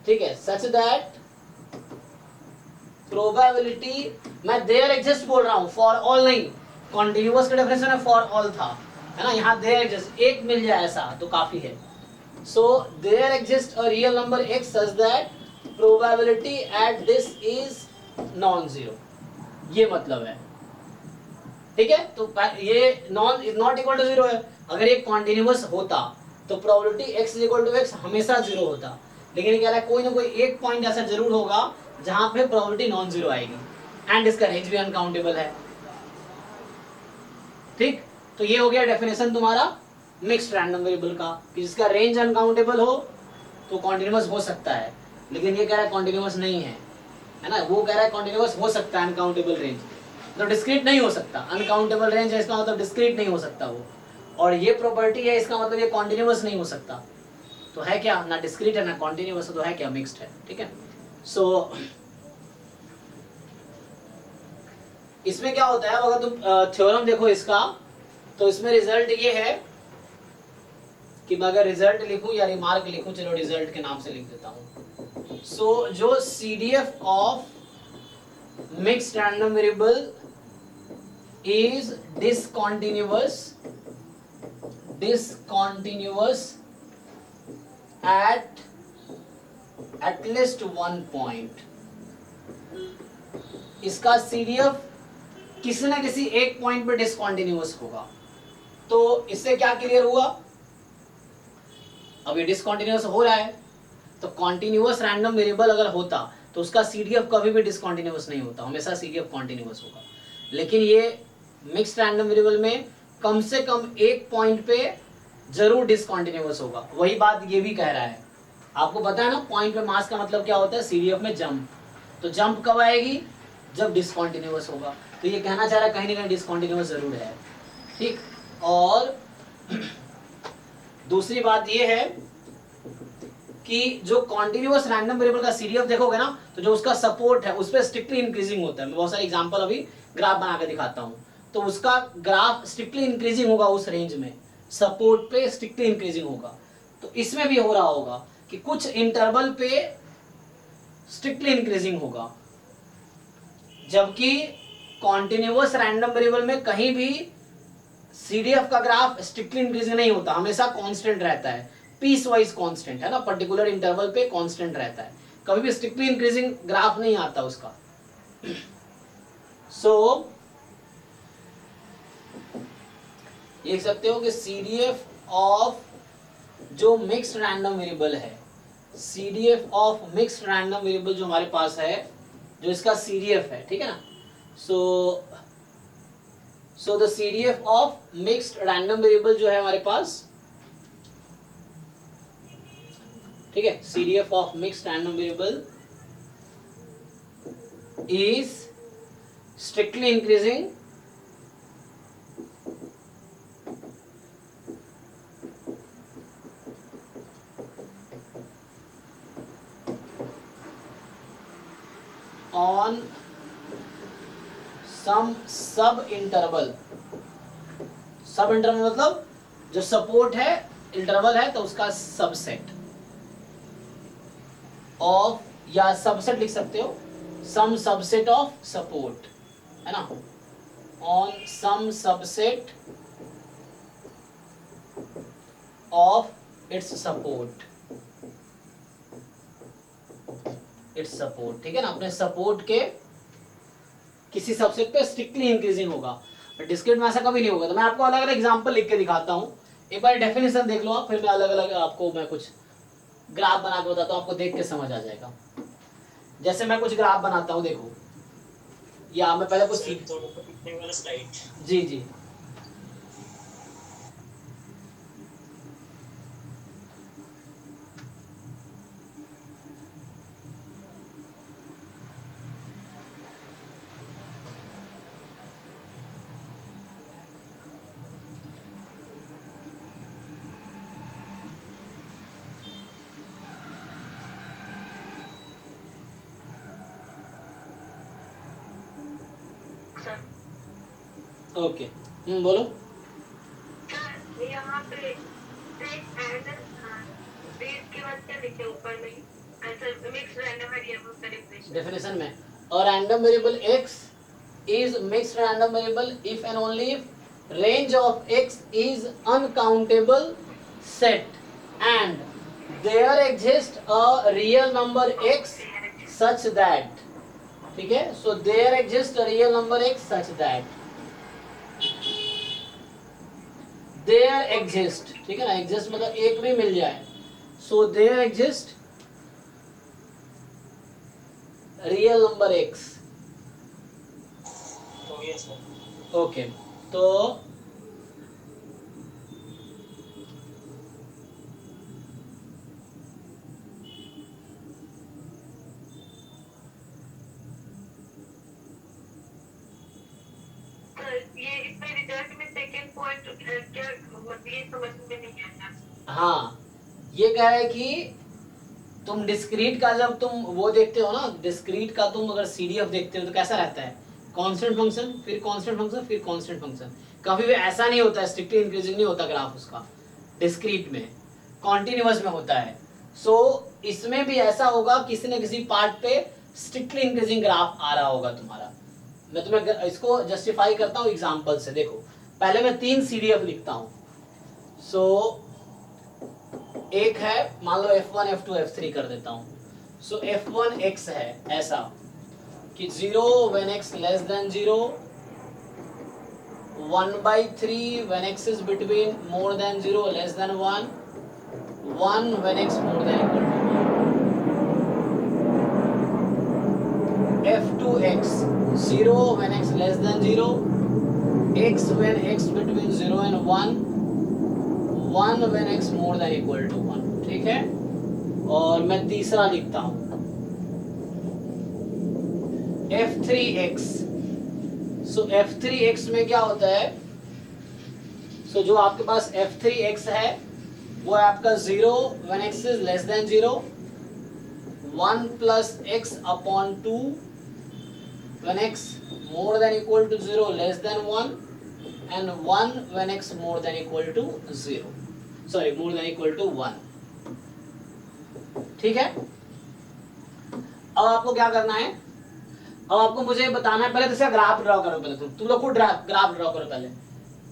ठीक है, such that probability, मैं there exist बोल रहा हूं, for all नहीं, continuous का डेफिनेशन है for all था, है ना। यहाँ there exist एक मिल जाए ऐसा तो काफी है। so there exists a real number x such that probability at this is non zero, ये मतलब है, ठीक है। तो ये non is not equal to zero है। अगर ये कॉन्टिन्यूअस होता तो probability x is equal to x हमेशा जीरो होता, लेकिन ये कह रहा है कोई ना कोई एक पॉइंट ऐसा जरूर होगा जहां पे प्रोबेबिलिटी नॉन जीरो आएगी एंड इसका रेंज भी अनकाउंटेबल है, ठीक। तो ये हो गया डेफिनेशन तुम्हारा मिक्स्ड रैंडम वेरिएबल का, कि जिसका रेंज अनकाउंटेबल हो तो कॉन्टिन्यूअस हो सकता है, लेकिन ये कह रहा है कॉन्टिन्यूअस नहीं है ना। वो कह रहा है कॉन्टिन्यूअस हो सकता है अनकाउंटेबल रेंज, तो डिस्क्रीट नहीं हो सकता। अनकाउंटेबल रेंज है इसका मतलब डिस्क्रीट नहीं हो सकता वो, और ये प्रॉपर्टी है इसका मतलब ये कॉन्टिन्यूअस नहीं हो सकता। तो है क्या, ना डिस्क्रीट है ना कॉन्टिन्यूअस, तो है क्या, मिक्स्ड है, ठीक है। सो इसमें क्या होता है, अगर तुम थ्योरम देखो इसका, तो इसमें रिजल्ट ये है कि मैं अगर रिजल्ट लिखूं या रिमार्क लिखूं, चलो रिजल्ट के नाम से लिख देता हूं। सो जो CDF of mixed random variable is discontinuous at least one point। इसका CDF किसी ना किसी एक पॉइंट पे डिसकॉन्टिन्यूअस होगा। तो इससे क्या क्लियर हुआ, अब ये डिसकॉन्टिन्यूअस हो रहा है, तो कॉन्टिन्यूअस रैंडम वेरिएबल अगर होता तो उसका CDF कभी भी डिसकॉन्टिन्यूअस नहीं होता, हमेशा CDF कॉन्टिन्यूअस होगा। लेकिन ये मिक्स्ड रैंडम वेरिएबल में कम से कम एक पॉइंट पे जरूर डिसकॉन्टिन्यूअस होगा। वही बात ये भी कह रहा है, आपको पता है ना पॉइंट पे मास का मतलब क्या होता है, CDF में जंप। तो जंप कब आएगी, जब डिसकॉन्टिन्यूअस होगा। तो ये कहना चाह रहा है कहीं ना कहीं डिसकॉन्टिन्यूअस जरूर है, ठीक। और दूसरी बात ये है कि जो कॉन्टिन्यूअस रैंडम वेरिएबल का CDF देखोगे ना, तो जो उसका सपोर्ट है उस पर स्ट्रिक्टली इंक्रीजिंग होता है। मैं बहुत सारे एग्जांपल अभी ग्राफ बना के दिखाता हूँ, तो उसका ग्राफ स्ट्रिक्टली इंक्रीजिंग होगा उस रेंज में, सपोर्ट पे स्ट्रिक्टली इंक्रीजिंग होगा। तो इसमें भी हो रहा होगा कि कुछ इंटरवल पे स्ट्रिक्टली इंक्रीजिंग होगा, जबकि कॉन्टिन्यूअस रैंडम वेरिएबल में कहीं भी CDF का ग्राफ स्ट्रिक्टली इंक्रीजिंग नहीं होता, हमेशा कांस्टेंट रहता है, पीस वाइज कांस्टेंट है ना, पर्टिकुलर इंटरवल पे कांस्टेंट रहता है, कभी भी स्ट्रिक्टली इंक्रीजिंग ग्राफ नहीं आता उसका। सो देख सकते हो कि CDF ऑफ जो मिक्स्ड रैंडम वेरिएबल है, CDF of mixed random variable जो हमारे पास है, जो इसका CDF है, ठीक है ना। So the CDF of mixed random variable जो है हमारे पास, ठीक है, CDF of mixed random variable is strictly increasing on some सब इंटरवल मतलब जो सपोर्ट है, इंटरवल है, तो उसका सबसेट ऑफ, या सबसेट लिख सकते हो, सम सबसेट ऑफ सपोर्ट, है ना, on some subset of its support, its support, ठीक है ना, अपने सपोर्ट के किसी सबसेट पे स्ट्रिक्टली इंक्रीजिंग होगा। डिस्क्रीट में ऐसा कभी नहीं होगा। तो मैं आपको अलग अलग एग्जांपल लिख के दिखाता हूँ, एक बार डेफिनेशन देख लो आप, फिर मैं अलग अलग आपको मैं कुछ ग्राफ बना के बताता हूँ, आपको देख के समझ आ जाएगा। जैसे मैं कुछ ग्राफ बनाता हूँ, देखो, या मैं पहले कुछ जी जी ओके, बोलो। सर यहाँ पे ट्रेस एंड ट्रेस के बाद क्या लिखे ऊपर में, आंसर मिक्स रैंडम वेरिएबल का डेफिनेशन डेफिनेशन में, और random variable x is mixed random variable if and only if range of x is uncountable set and there exists a real number x such that, ठीक है, so there exists a real number x such that there exist, ठीक है ना, exist मतलब एक भी मिल जाए, so there exist real number x, okay, तो ये इसमें रिजल्ट में सेकंड पॉइंट क्या मतलब ये समझ में नहीं आया। हाँ, ये कह रहा है कि तुम डिस्क्रीट का जब तुम वो देखते हो ना, डिस्क्रीट का तुम अगर CDF देखते हो तो कैसा रहता है, कांस्टेंट फंक्शन, फिर कांस्टेंट फंक्शन, फिर कांस्टेंट फंक्शन, कभी भी ऐसा नहीं होता है, स्ट्रिक्टली इंक्रीजिंग नहीं होता ग्राफ उसका, डिस्क्रीट में कॉन्टिन्यूअस में होता है। सो इसमें भी ऐसा होगा, किसी न किसी पार्ट पे स्ट्रिक्टली इंक्रीजिंग ग्राफ आ रहा होगा तुम्हारा। मैं तुम्हें इसको जस्टिफाई करता हूँ एग्जाम्पल से। देखो, पहले मैं 3 CDF लिखता हूँ। सो एक है, मान लो F1 F2 F3 कर देता हूँ। सो F1 x है ऐसा कि 0 when x less than 0, 1/3 when x is between more than 0 less than 1, 1 when x more than equal to 1. F2x, 0 when x less than 0, x when x between 0 and 1, 1 when x more than equal to 1, ठीक है। और मैं तीसरा लिखता हूँ F3x। सो F3x में क्या होता है, सो जो आपके पास F3x है वो है आपका 0 when x is less than 0, 1 plus x upon 2 when x more than equal to 0 less than 1, and 1 when x more than equal to 0, sorry more than equal to 1, ठीक है। अब आपको क्या करना है, अब आपको मुझे बताना है, पहले तो इसका ग्राफ ड्रॉ करो, पहले तुम लोग खुद ग्राफ ड्रॉ करो पहले।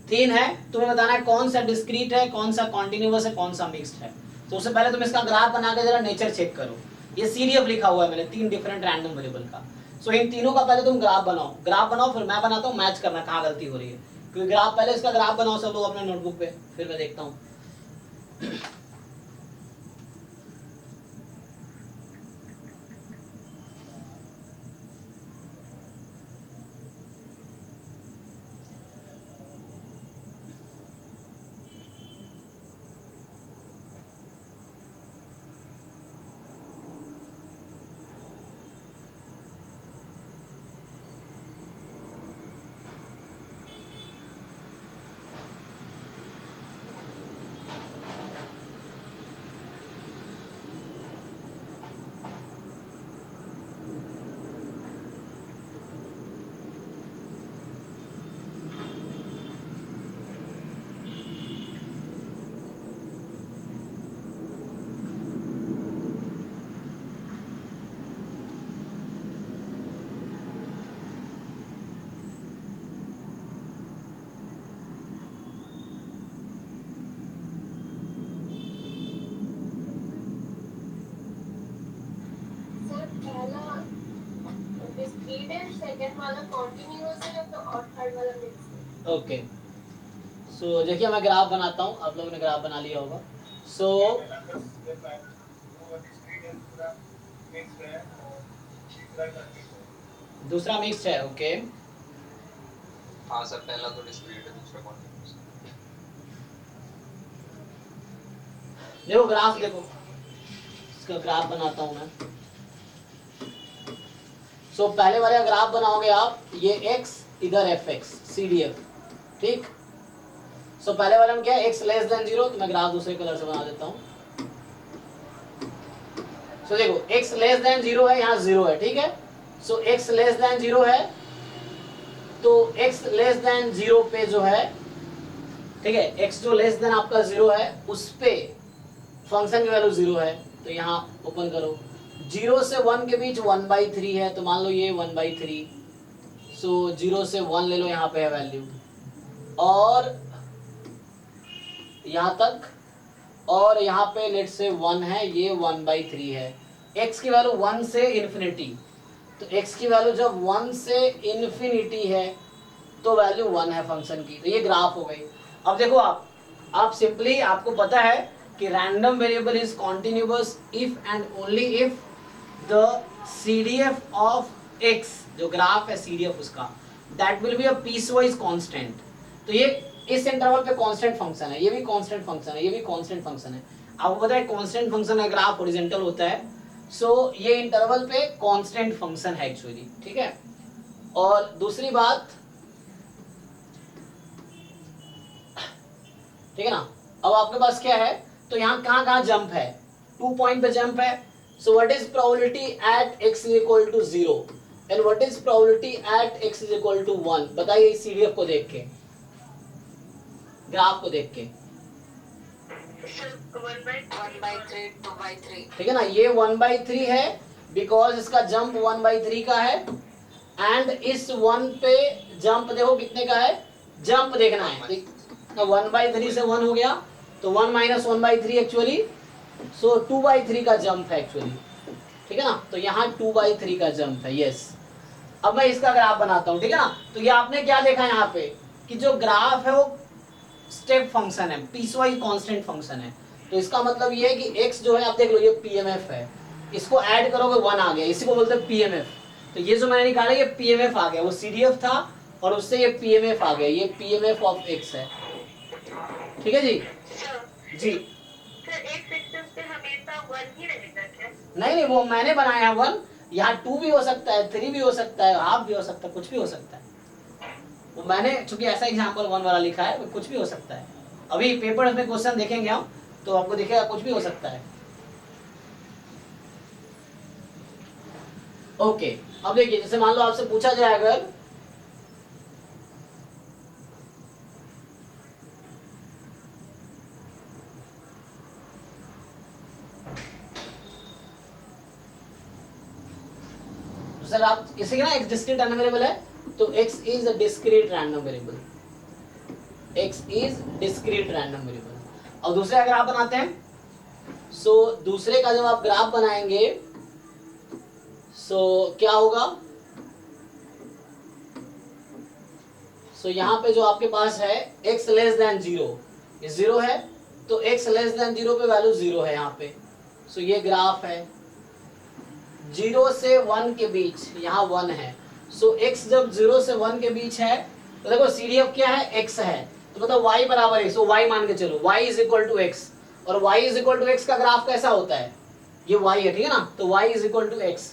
3 है, तुम्हें बताना है कौन सा डिस्क्रीट है, कौन सा कॉन्टिन्यूअस है, कौन सा मिक्स्ड है। तो उससे पहले तुम इसका ग्राफ बना के जरा नेचर चेक करो। ये CDF लिखा हुआ है मैंने 3 डिफरेंट रैंडम वेरिएबल का। सो इन तीनों का पहले तुम ग्राफ बनाओ, फिर मैं बनाता हूँ, मैच करना कहाँ गलती हो रही है। क्योंकि ग्राफ पहले इसका ग्राफ बनाओ सब लोग अपने नोटबुक पे, फिर मैं देखता हूँ। सर पहला डिस्क्रीट है, सेकंड वाला कॉन्टिन्यूअस है तो और थर्ड वाला मिक्स है। ओके, सो देखिए मैं ग्राफ बनाता हूँ, आप लोगों ने ग्राफ बना लिया होगा। सो दूसरा मिक्स्ड है। ओके, हाँ सर, पहला तो डिस्क्रीट है, दूसरा कॉन्टिन्यूअस। देखो ग्राफ देखो, इसका ग्राफ बनाता हूँ मैं। सो पहले वाले ग्राफ बनाओगे आप, ये x इधर fx CDF, ठीक। सो पहले वाले में क्या है, x लेस देन 0, तो मैं ग्राफ दूसरे कलर से बना देता हूँ। सो देखो x लेस देन 0 है, यहाँ 0 है, ठीक है। सो x लेस देन 0 है, तो x लेस देन 0 पे जो है, ठीक है, x जो लेस देन आपका 0 है उस पे फंक्शन की वैल्यू 0 है, तो यहाँ ओपन करो। 0 से 1 के बीच 1/3 है, तो मान लो ये 1/3। सो 0 से 1 ले लो, यहाँ पे है वैल्यू, और यहाँ तक, और यहाँ पे लेट से 1 है, ये 1/3 है। x की वैल्यू 1 से इन्फिनिटी, तो x की वैल्यू जब 1 से इन्फिनिटी है तो वैल्यू 1 है फंक्शन की। तो ये ग्राफ हो गई। अब देखो आप सिंपली, आपको पता है कि random variable is continuous if and only if the CDF of x, जो ग्राफ है CDF उसका, that will be a piecewise constant. तो ये इस इंटरवल पे कांस्टेंट फंक्शन है, ये भी कांस्टेंट फंक्शन है, ये भी कांस्टेंट फंक्शन है। आपको पता है कांस्टेंट फंक्शन है, ग्राफ हॉरिजॉन्टल होता है। सो ये इंटरवल पे कांस्टेंट फंक्शन है एक्चुअली, ठीक है। और दूसरी बात, ठीक है ना, अब आपके पास क्या है, तो यहाँ कहाँ कहाँ जंप है, 2 पॉइंट पे जंप है। So what is probability at x is equal to 0 and what is probability at x is equal to 1? बताइए इस CDF को देख के, ग्राफ को देख के। 1/3 2/3। ठीक है ना, ये 1/3 है बिकॉज इसका जंप 1/3 का है, एंड इस 1 पे जंप देखो कितने का है, जंप देखना है। तो 1/3 से 1 हो गया, तो 1 माइनस 1/3 एक्चुअली, सो 2/3 का जंप है एक्चुअली, ठीक है ना। तो यहाँ 2/3 का जंप है, यस। अब मैं इसका ग्राफ बनाता हूँ, ठीक है ना। तो ये आपने क्या देखा यहाँ पे कि जो ग्राफ है वो स्टेप फंक्शन है, पीसवाइज कांस्टेंट फंक्शन है। तो इसका मतलब ये है कि x जो है, आप देख लो ये PMF है, इसको ऐड करोगे 1 आ गया, इसी को बोलते हैं PMF। तो ये जो मैंने निकाला ये PMF आ गया, वो CDF था और उससे ये PMF आ गया, ये PMF ऑफ x है, ठीक है जी। जी सर x एक्सिस पे हमेशा 1 ही रहेगा क्या? नहीं, वो मैंने बनाया है 1, यहाँ 2 भी हो सकता है, 3 भी हो सकता है, हाफ भी हो सकता है, कुछ भी हो सकता है। वो मैंने चूंकि ऐसा एग्जाम्पल 1 वाला लिखा है, कुछ भी हो सकता है। अभी पेपर में क्वेश्चन देखेंगे हम, तो आपको दिखेगा कुछ भी हो सकता है। ओके, अब देखिए, जैसे मान लो आपसे पूछा जाए अगर सर आप इसे ना एक डिस्क्रीट रैंडम वेरिएबल है, तो x is a discrete random variable, x is discrete random variable. अब दूसरा ग्राफ बनाते हैं। सो दूसरे का जब आप ग्राफ बनाएंगे सो क्या होगा, सो यहाँ पे जो आपके पास है x लेस देन 0, ये 0 है, तो x लेस देन 0 पे वैल्यू 0 है यहाँ पे। सो ये ग्राफ है 0 से 1 के बीच, यहाँ 1 है। सो x जब 0 से 1 के बीच है तो देखो CDF क्या है, x है, तो मतलब y बराबर है, सो y मान के चलो y is equal to x, और y is equal to x का ग्राफ कैसा होता है, ये y है, ठीक है ना, तो y is equal to x,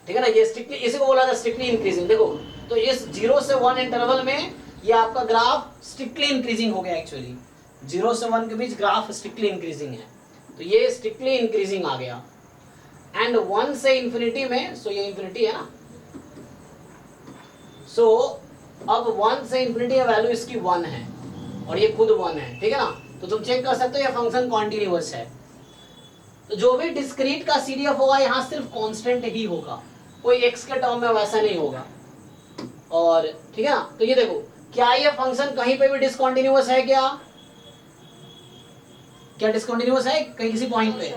ठीक है ना, ये स्ट्रिक्टली इसी को बोला था स्ट्रिक्टली इंक्रीजिंग। देखो तो इस 0 से 1 इंटरवल में ये आपका ग्राफ स्ट्रिक्टली इंक्रीजिंग हो गया, एक्चुअली 0 से 1 के बीच ग्राफ स्ट्रिक्टली इंक्रीजिंग है, तो ये स्ट्रिक्टली इंक्रीजिंग आ गया। एंड 1 से इंफिनिटी में, सो ये इंफिनिटी है ना, सो अब 1 से इंफिनिटी का वैल्यू इसकी 1 है और ये खुद 1 है, ठीक है ना, तो तुम चेक कर सकते हो ये फंक्शन कॉन्टिन्यूअस है। तो जो भी डिस्क्रीट का CDF होगा यहाँ सिर्फ कांस्टेंट ही होगा, कोई x के टर्म में वैसा नहीं होगा, और ठीक है ना। तो ये देखो क्या ये फंक्शन कहीं पे भी डिसकंटिन्यूअस है, क्या डिसकंटिन्यूअस है कहीं किसी पॉइंट पे?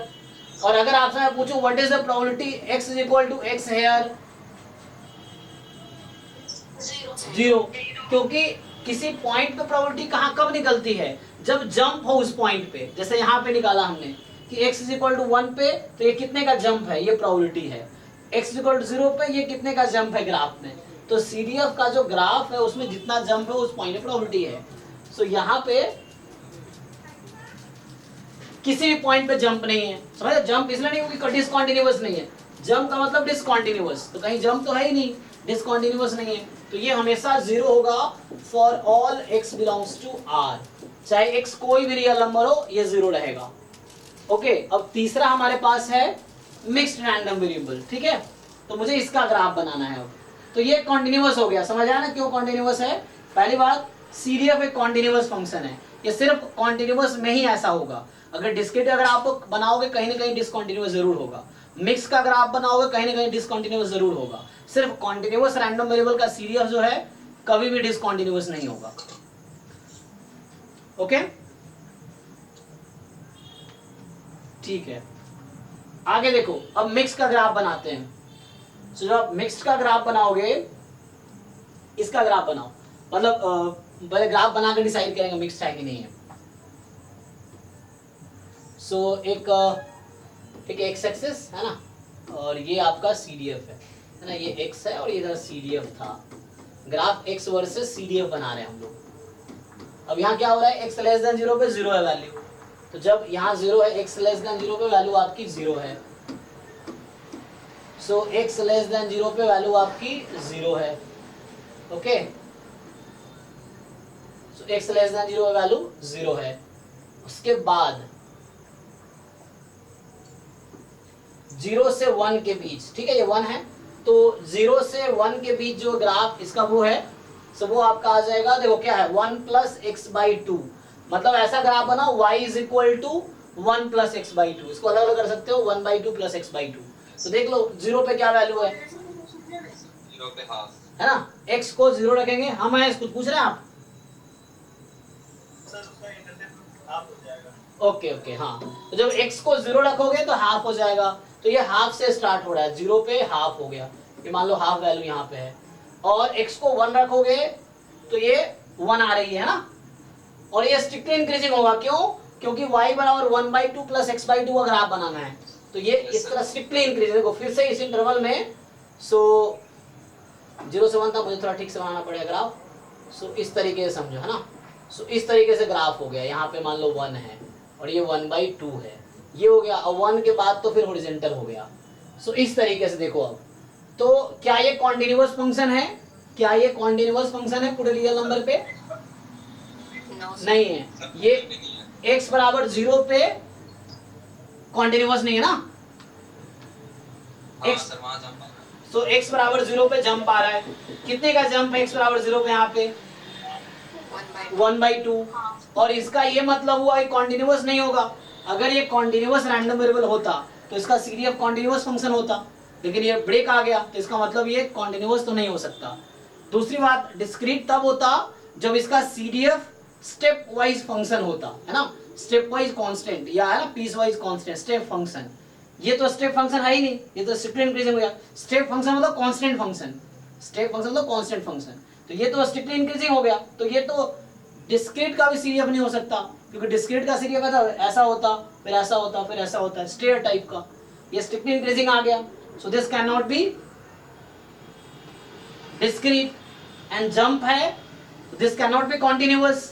और अगर आपसे मैं पूछूं what is the probability x is equal to x here, 0, क्योंकि किसी पॉइंट पे प्रोबेबिलिटी कहाँ कब निकलती है, जब जंप हो उस पॉइंट पे। जैसे यहाँ पे निकाला हमने कि x इज इक्वल टू 1 पे, तो ये कितने का जंप है, ये प्रोबेबिलिटी है। x इज इक्वल टू 0 पे, ये कितने का जंप है ग्राफ में। तो CDF का जो ग्राफ है उसमें जितना जंप है उस पॉइंट पे प्रोबेबिलिटी है। सो यहाँ पे किसी भी पॉइंट पे जंप नहीं है, समझे? जंप इसलिए नहीं क्योंकि डिसकंटिन्यूअस नहीं है, जंप का मतलब डिसकंटिन्यूअस, तो कहीं जंप तो है ही नहीं, डिसकंटिन्यूअस नहीं है, तो ये हमेशा 0 होगा for all x belongs to R, चाहे x कोई भी रियल नंबर हो ये 0 रहेगा। ओके, अब तीसरा हमारे पास है मिक्स्ड रैंडम वेरिएबल, ठीक है, तो मुझे इसका ग्राफ बनाना है। अब तो ये कॉन्टिन्यूअस हो गया, समझ आया ना क्यों कॉन्टिन्यूअस है? पहली बात CDF एक कॉन्टिन्यूअस फंक्शन है, ये सिर्फ कॉन्टिन्यूअस में ही ऐसा होगा। अगर डिस्क्रीट अगर आप बनाओगे कहीं ना कहीं डिसकंटिन्यूअस जरूर होगा, मिक्स का अगर आप बनाओगे कहीं ना कहीं डिसकंटिन्यूअस जरूर होगा। सिर्फ कॉन्टिन्यूअस रैंडम वेरिएबल का CDF जो है कभी भी डिसकंटिन्यूअस नहीं होगा। ओके, ठीक है, आगे देखो, अब मिक्स का ग्राफ बनाते हैं। तो जब आप मिक्स का ग्राफ बनाओगे, इसका ग्राफ बनाओ, मतलब पहले ग्राफ बना कर डिसाइड करेंगे मिक्स है कि नहीं है। सो एक एक्स एक्सिस है ना, और ये आपका CDF है ना, ये x है और ये इधर CDF था। ग्राफ x वर्सेस CDF बना रहे हैं हम लोग। अब यहाँ क्या हो रहा है, x लेस देन 0 पे 0 है वैल्यू, तो जब यहाँ 0 है, x लेस देन 0 पे वैल्यू आपकी 0 है। सो x लेस देन 0 पे वैल्यू आपकी 0 है। ओके, सो x लेस देन 0 पे वैल्यू 0 है। उसके बाद 0 से 1 के बीच, ठीक है, ये 1 है, तो 0 से 1 के बीच जो ग्राफ इसका वो है, सो वो आपका आ जाएगा, देखो क्या है 1 प्लस एक्स बाई 2, मतलब ऐसा ग्राफ बनाओ y is equal to 1 plus X by 2, इसको अलग अलग कर सकते हो 1 बाई 2 प्लस एक्स बाई 2। तो देख लो 0 पे क्या वैल्यू है, 0 पे हाफ, है ना, x को 0 रखेंगे हम, है इसको पूछ रहे हैं आप? सर उसका इंटरसेप्ट हाफ हो जाएगा। ओके ओके, हाँ, तो जब x को 0 रखोगे तो हाफ हो जाएगा, तो ये हाफ से स्टार्ट हो रहा है, 0 पे हाफ हो गया, ये मान लो हाफ वैल्यू यहाँ पे है, और x को 1 रखोगे तो ये 1 आ रही है ना, और ये स्ट्रिक्टली इंक्रीजिंग होगा, क्यों? क्योंकि y बराबर 1/2 प्लस x बाई 2 का ग्राफ बनाना है, तो ये इस तरह स्ट्रिक्टली इंक्रीजिंग। देखो फिर से इस इंटरवल में, सो 0 से 1 था, मुझे थोड़ा ठीक से बनाना पड़ेगा ग्राफ, सो इस तरीके से समझो, है ना, सो इस तरीके से ग्राफ हो गया, यहाँ पे मान लो 1 है और ये 1/2 है, ये हो गया, और 1 के बाद तो फिर हॉरिजॉन्टल हो गया। सो इस तरीके से देखो। अब तो क्या ये कॉन्टिन्यूअस फंक्शन है, क्या ये कॉन्टिन्यूअस फंक्शन है पूरे रियल नंबर पे? नहीं है, ये x बराबर 0 पे कॉन्टिन्यूअस नहीं है ना, हाँ x, सर वहाँ जंप आ, तो x बराबर 0 पे जंप आ रहा है, कितने का जंप है x बराबर 0 पे? यहाँ पे 1/2, और इसका ये मतलब हुआ कॉन्टिन्यूअस नहीं होगा। अगर ये कॉन्टिन्यूअस रैंडम वेरिएबल होता तो इसका CDF कॉन्टिन्यूअस फंक्शन होता, लेकिन ये ब्रेक आ गया, तो इसका मतलब ये कॉन्टिन्यूअस तो नहीं हो सकता। दूसरी बात, डिस्क्रीट तब होता जब इसका सीडीएफ स्टेप वाइज फंक्शन होता है ना, स्टेप वाइज कांस्टेंट या है ना piecewise constant step function. ये तो स्टेप फंक्शन है ही नहीं, ये तो स्ट्रिक्टली इंक्रीजिंग हो गया। स्टेप फंक्शन मतलब कांस्टेंट फंक्शन, स्टेप फंक्शन मतलब कांस्टेंट फंक्शन, तो ये तो स्ट्रिक्टली इंक्रीजिंग हो गया, तो ये तो डिस्क्रीट का भी सीडीएफ नहीं हो सकता, क्योंकि डिस्क्रीट का सीडीएफ ऐसा होता, फिर ऐसा होता, फिर ऐसा होता, स्टेयर टाइप का। ये स्ट्रिक्टली इंक्रीजिंग आ गया, so this can not be discrete. And jump है, this can not be continuous,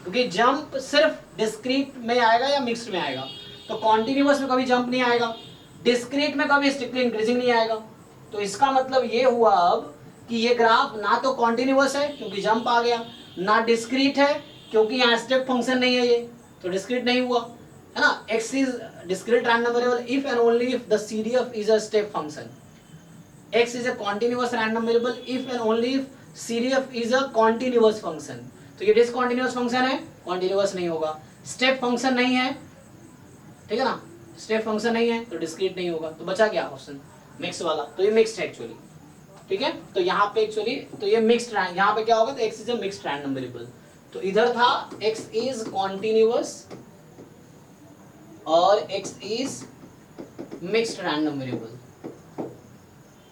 क्योंकि जंप सिर्फ डिस्क्रीट में आएगा या मिक्स्ड में आएगा, तो कॉन्टिन्यूअस में कभी जंप नहीं आएगा, डिस्क्रीट में कभी स्ट्रिक्टली इंक्रीजिंग नहीं आएगा। तो इसका मतलब ये हुआ अब कि ये ग्राफ ना तो कॉन्टिन्यूअस है क्योंकि जंप आ गया, ना डिस्क्रीट है क्योंकि यहाँ स्टेप फंक्शन नहीं है, ये तो डिस्क्रीट नहीं हुआ, है ना। x is discrete random variable if and only if the CDF is a step function. x is a continuous random variable if and only if CDF is a continuous function। तो ये discontinuous function है, continuous नहीं होगा। Step function नहीं है, ठीक है ना, स्टेप फंक्शन नहीं है तो डिस्क्रीट नहीं होगा। तो बचा क्या ऑप्शन मिक्स वाला, तो ये मिक्स्ड है एक्चुअली, ठीक है। तो यहाँ पे एक्चुअली तो ये मिक्स्ड, यहाँ पे क्या होगा, तो x is a mixed random variable. तो इधर था x इज कॉन्टिन्यूअस और x is mixed random variable.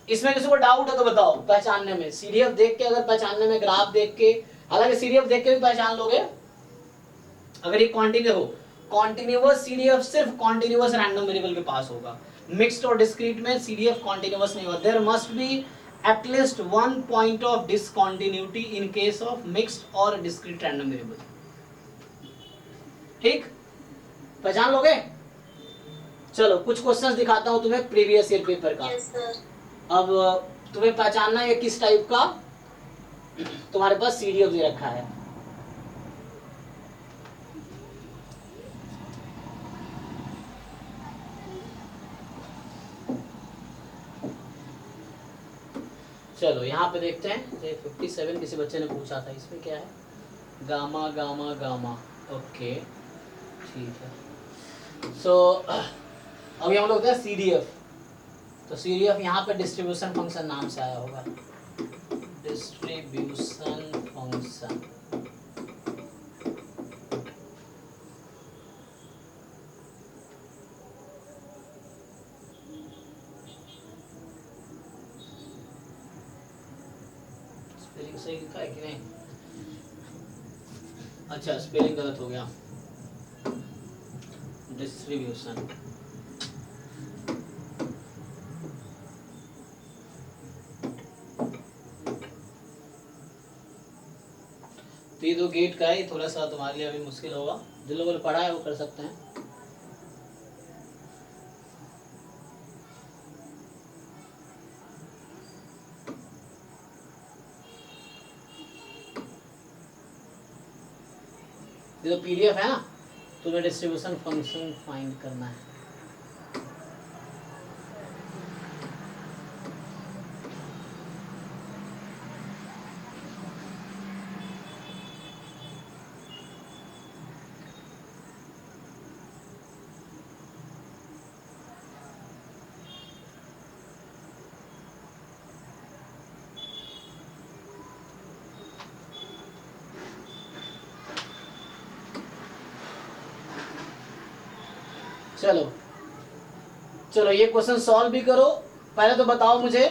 इसमें किसी को डाउट है तो बताओ पहचानने में, सीडीएफ देख के अगर पहचानने में, ग्राफ देख के, हालांकि सीडीएफ देख के भी पहचान लोगे अगर ये कॉन्टिन्यू हो। कॉन्टिन्यूअस सीडीएफ सिर्फ कॉन्टिन्यूअस रैंडम वेरिएबल के पास होगा, मिक्स्ड और डिस्क्रीट में सीडीएफ कॉन्टिन्यूअस नहीं होगा। There must be at least one point of discontinuity in case of mixed और डिस्क्रीट रैंडम वेरिएबल, ठीक, पहचान लोगे। चलो कुछ क्वेश्चंस दिखाता हूं तुम्हें प्रीवियस ईयर पेपर का। Yes sir. अब तुम्हें पहचानना है किस टाइप का तुम्हारे पास सीडीएफ दे रखा है। चलो यहाँ पे देखते हैं, 57 किसी बच्चे ने पूछा था, इसमें क्या है, गामा गामा गामा, ओके ठीक है। सो अभी हम लोग हैं CDF, तो CDF यहाँ पे डिस्ट्रीब्यूशन फंक्शन नाम से आया होगा, डिस्ट्रीब्यूशन फंक्शन। स्पेलिंग सही लिखा है कि नहीं, अच्छा स्पेलिंग गलत हो गया, डिस्ट्रीब्यूशन। तो ये 2 गेट का है, ये थोड़ा सा तुम्हारे लिए अभी मुश्किल होगा, जिन लोगों ने पढ़ा है वो कर सकते हैं। ये तो PDF है ना, तुम्हें डिस्ट्रीब्यूशन फंक्शन फाइंड करना है। चलो चलो ये क्वेश्चन सॉल्व भी करो, पहले तो बताओ मुझे,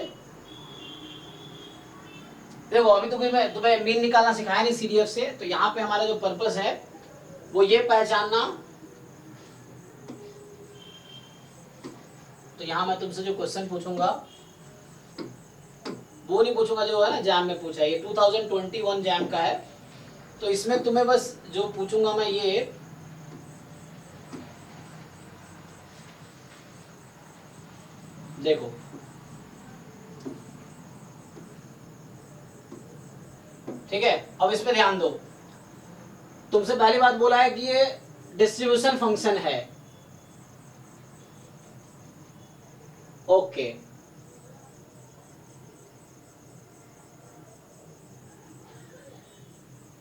देखो अभी तो तुम्हें मीन निकालना सिखाया नहीं CDF से, तो यहाँ पे हमारा जो पर्पस है वो ये पहचानना। तो यहाँ मैं तुमसे जो क्वेश्चन पूछूंगा वो नहीं पूछूंगा जो है ना जैम में पूछा है, ये 2021 जैम का है, तो इसमें तुम्हें बस जो पूछूंगा मैं ये, देखो ठीक है, अब इस पे ध्यान दो। तुमसे पहली बात बोला है कि ये डिस्ट्रीब्यूशन फंक्शन है, ओके।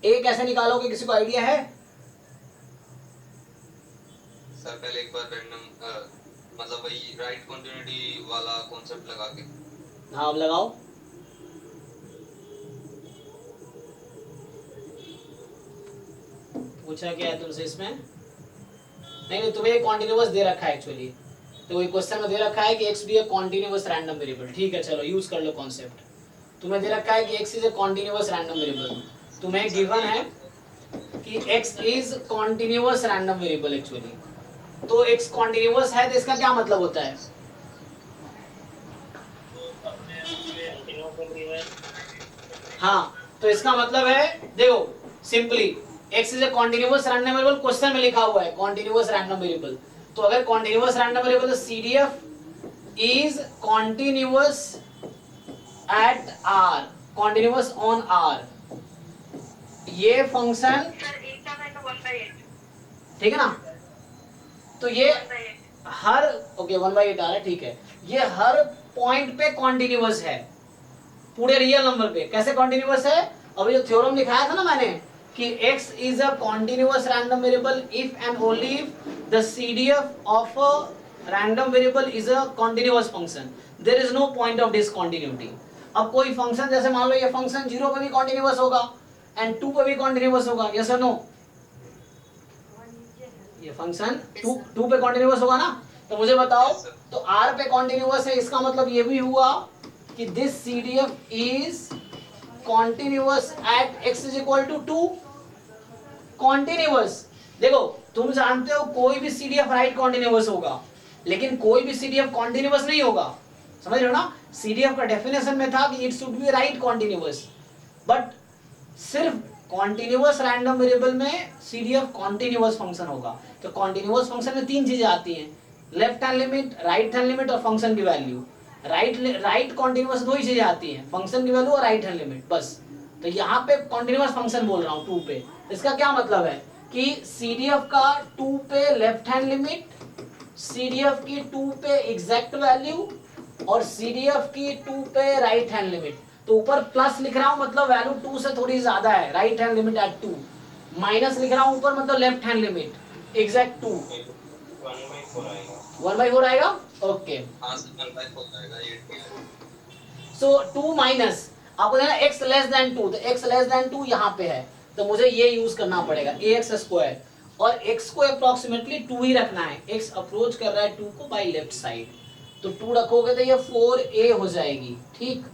ए कैसे निकालोगे, किसी को आइडिया है? सर पहले एक बार रैंडम मतलब वही राइट कंटिन्यूटी वाला कॉन्सेप्ट लगा के। हाँ अब लगाओ। पूछा क्या है तुमसे इसमें? नहीं, तुम्हें कॉन्टिन्यूअस दे रखा है एक्चुअली, तो ये क्वेश्चन में दे रखा है कि x बी ए कॉन्टिन्यूअस रैंडम वेरिएबल। ठीक है, चलो यूज कर लो कॉन्सेप्ट। तुम्हें दे रखा है कि x is a continuous random variable, तुम्हें गिवन है कि x is continuous random variable actually. तो x कॉन्टिन्यूअस है तो इसका क्या मतलब होता है? हाँ, तो इसका मतलब है, देखो simply x is a continuous random variable, question में लिखा हुआ है कॉन्टिन्यूअस रैंडम वेरिएबल। तो अगर कॉन्टिन्यूअस रैंडम वेरिएबल तो CDF is continuous at R, continuous on R। ये फंक्शन, सर एक का है तो 1/8 ठीक है ना, तो ये 1/8 हर ओके 1/8 आ रहा है, ठीक है। ये हर पॉइंट पे कॉन्टिन्यूअस है, पूरे रियल नंबर पे। कैसे कॉन्टिन्यूअस है? अभी जो थ्योरम लिखाया था ना मैंने कि x is a continuous random variable if and only if the CDF of a random variable is a continuous function, there is no point of discontinuity. अब कोई फंक्शन, जैसे मान लो ये फंक्शन 0 पे भी कॉन्टिन्यूअस होगा एंड 2 पे भी कॉन्टिन्यूअस होगा, यस और नो? ये फंक्शन 2 पे कॉन्टिन्यूअस होगा ना, तो मुझे बताओ, तो R पे कॉन्टिन्यूअस है, इसका मतलब ये भी हुआ कि this CDF is continuous at x is equal to 2। Continuous, देखो तुम जानते हो कोई भी CDF राइट कॉन्टिन्यूअस होगा, लेकिन कोई भी CDF कॉन्टिन्यूअस नहीं होगा, समझ रहे हो ना? CDF का डेफिनेशन में था कि it should be right continuous, but सिर्फ कॉन्टिन्यूअस रैंडम वेरिएबल में CDF कॉन्टिन्यूअस फंक्शन होगा। तो कॉन्टिन्यूअस फंक्शन में 3 चीजें आती हैं, left hand limit, right hand limit और फंक्शन की वैल्यू। राइट कॉन्टिन्यूअस 2 ही चीजें आती हैं, फंक्शन की वैल्यू और राइट हैंड लिमिट, बस। तो यहाँ पे कॉन्टिन्यूअस फंक्शन बोल रहा हूँ 2 पे, इसका क्या मतलब है कि CDF का 2 पे लेफ्ट हैंड लिमिट, CDF की 2 पे एग्जैक्ट वैल्यू और CDF की 2 पे राइट हैंड लिमिट। तो ऊपर प्लस लिख रहा हूं मतलब वैल्यू 2 से थोड़ी ज्यादा है, right hand limit at 2। Minus लिख रहा हूं ऊपर मतलब लेफ्ट हैंड लिमिट एग्जैक्ट 2। 1/4 आएगा, ओके। हाँ सर 1/4 आएगा, 8 पे आएगा। सो 2 माइनस, आपको देना x लेस देन 2, तो x लेस देन 2 यहाँ पे है, तो मुझे ये यूज करना पड़ेगा ax स्क्वायर, और x को अप्रोक्सीमेटली 2 ही रखना है। x अप्रोच कर रहा है 2 को बाय लेफ्ट साइड, तो 2 रखोगे तो ये 4a हो जाएगी। ठीक,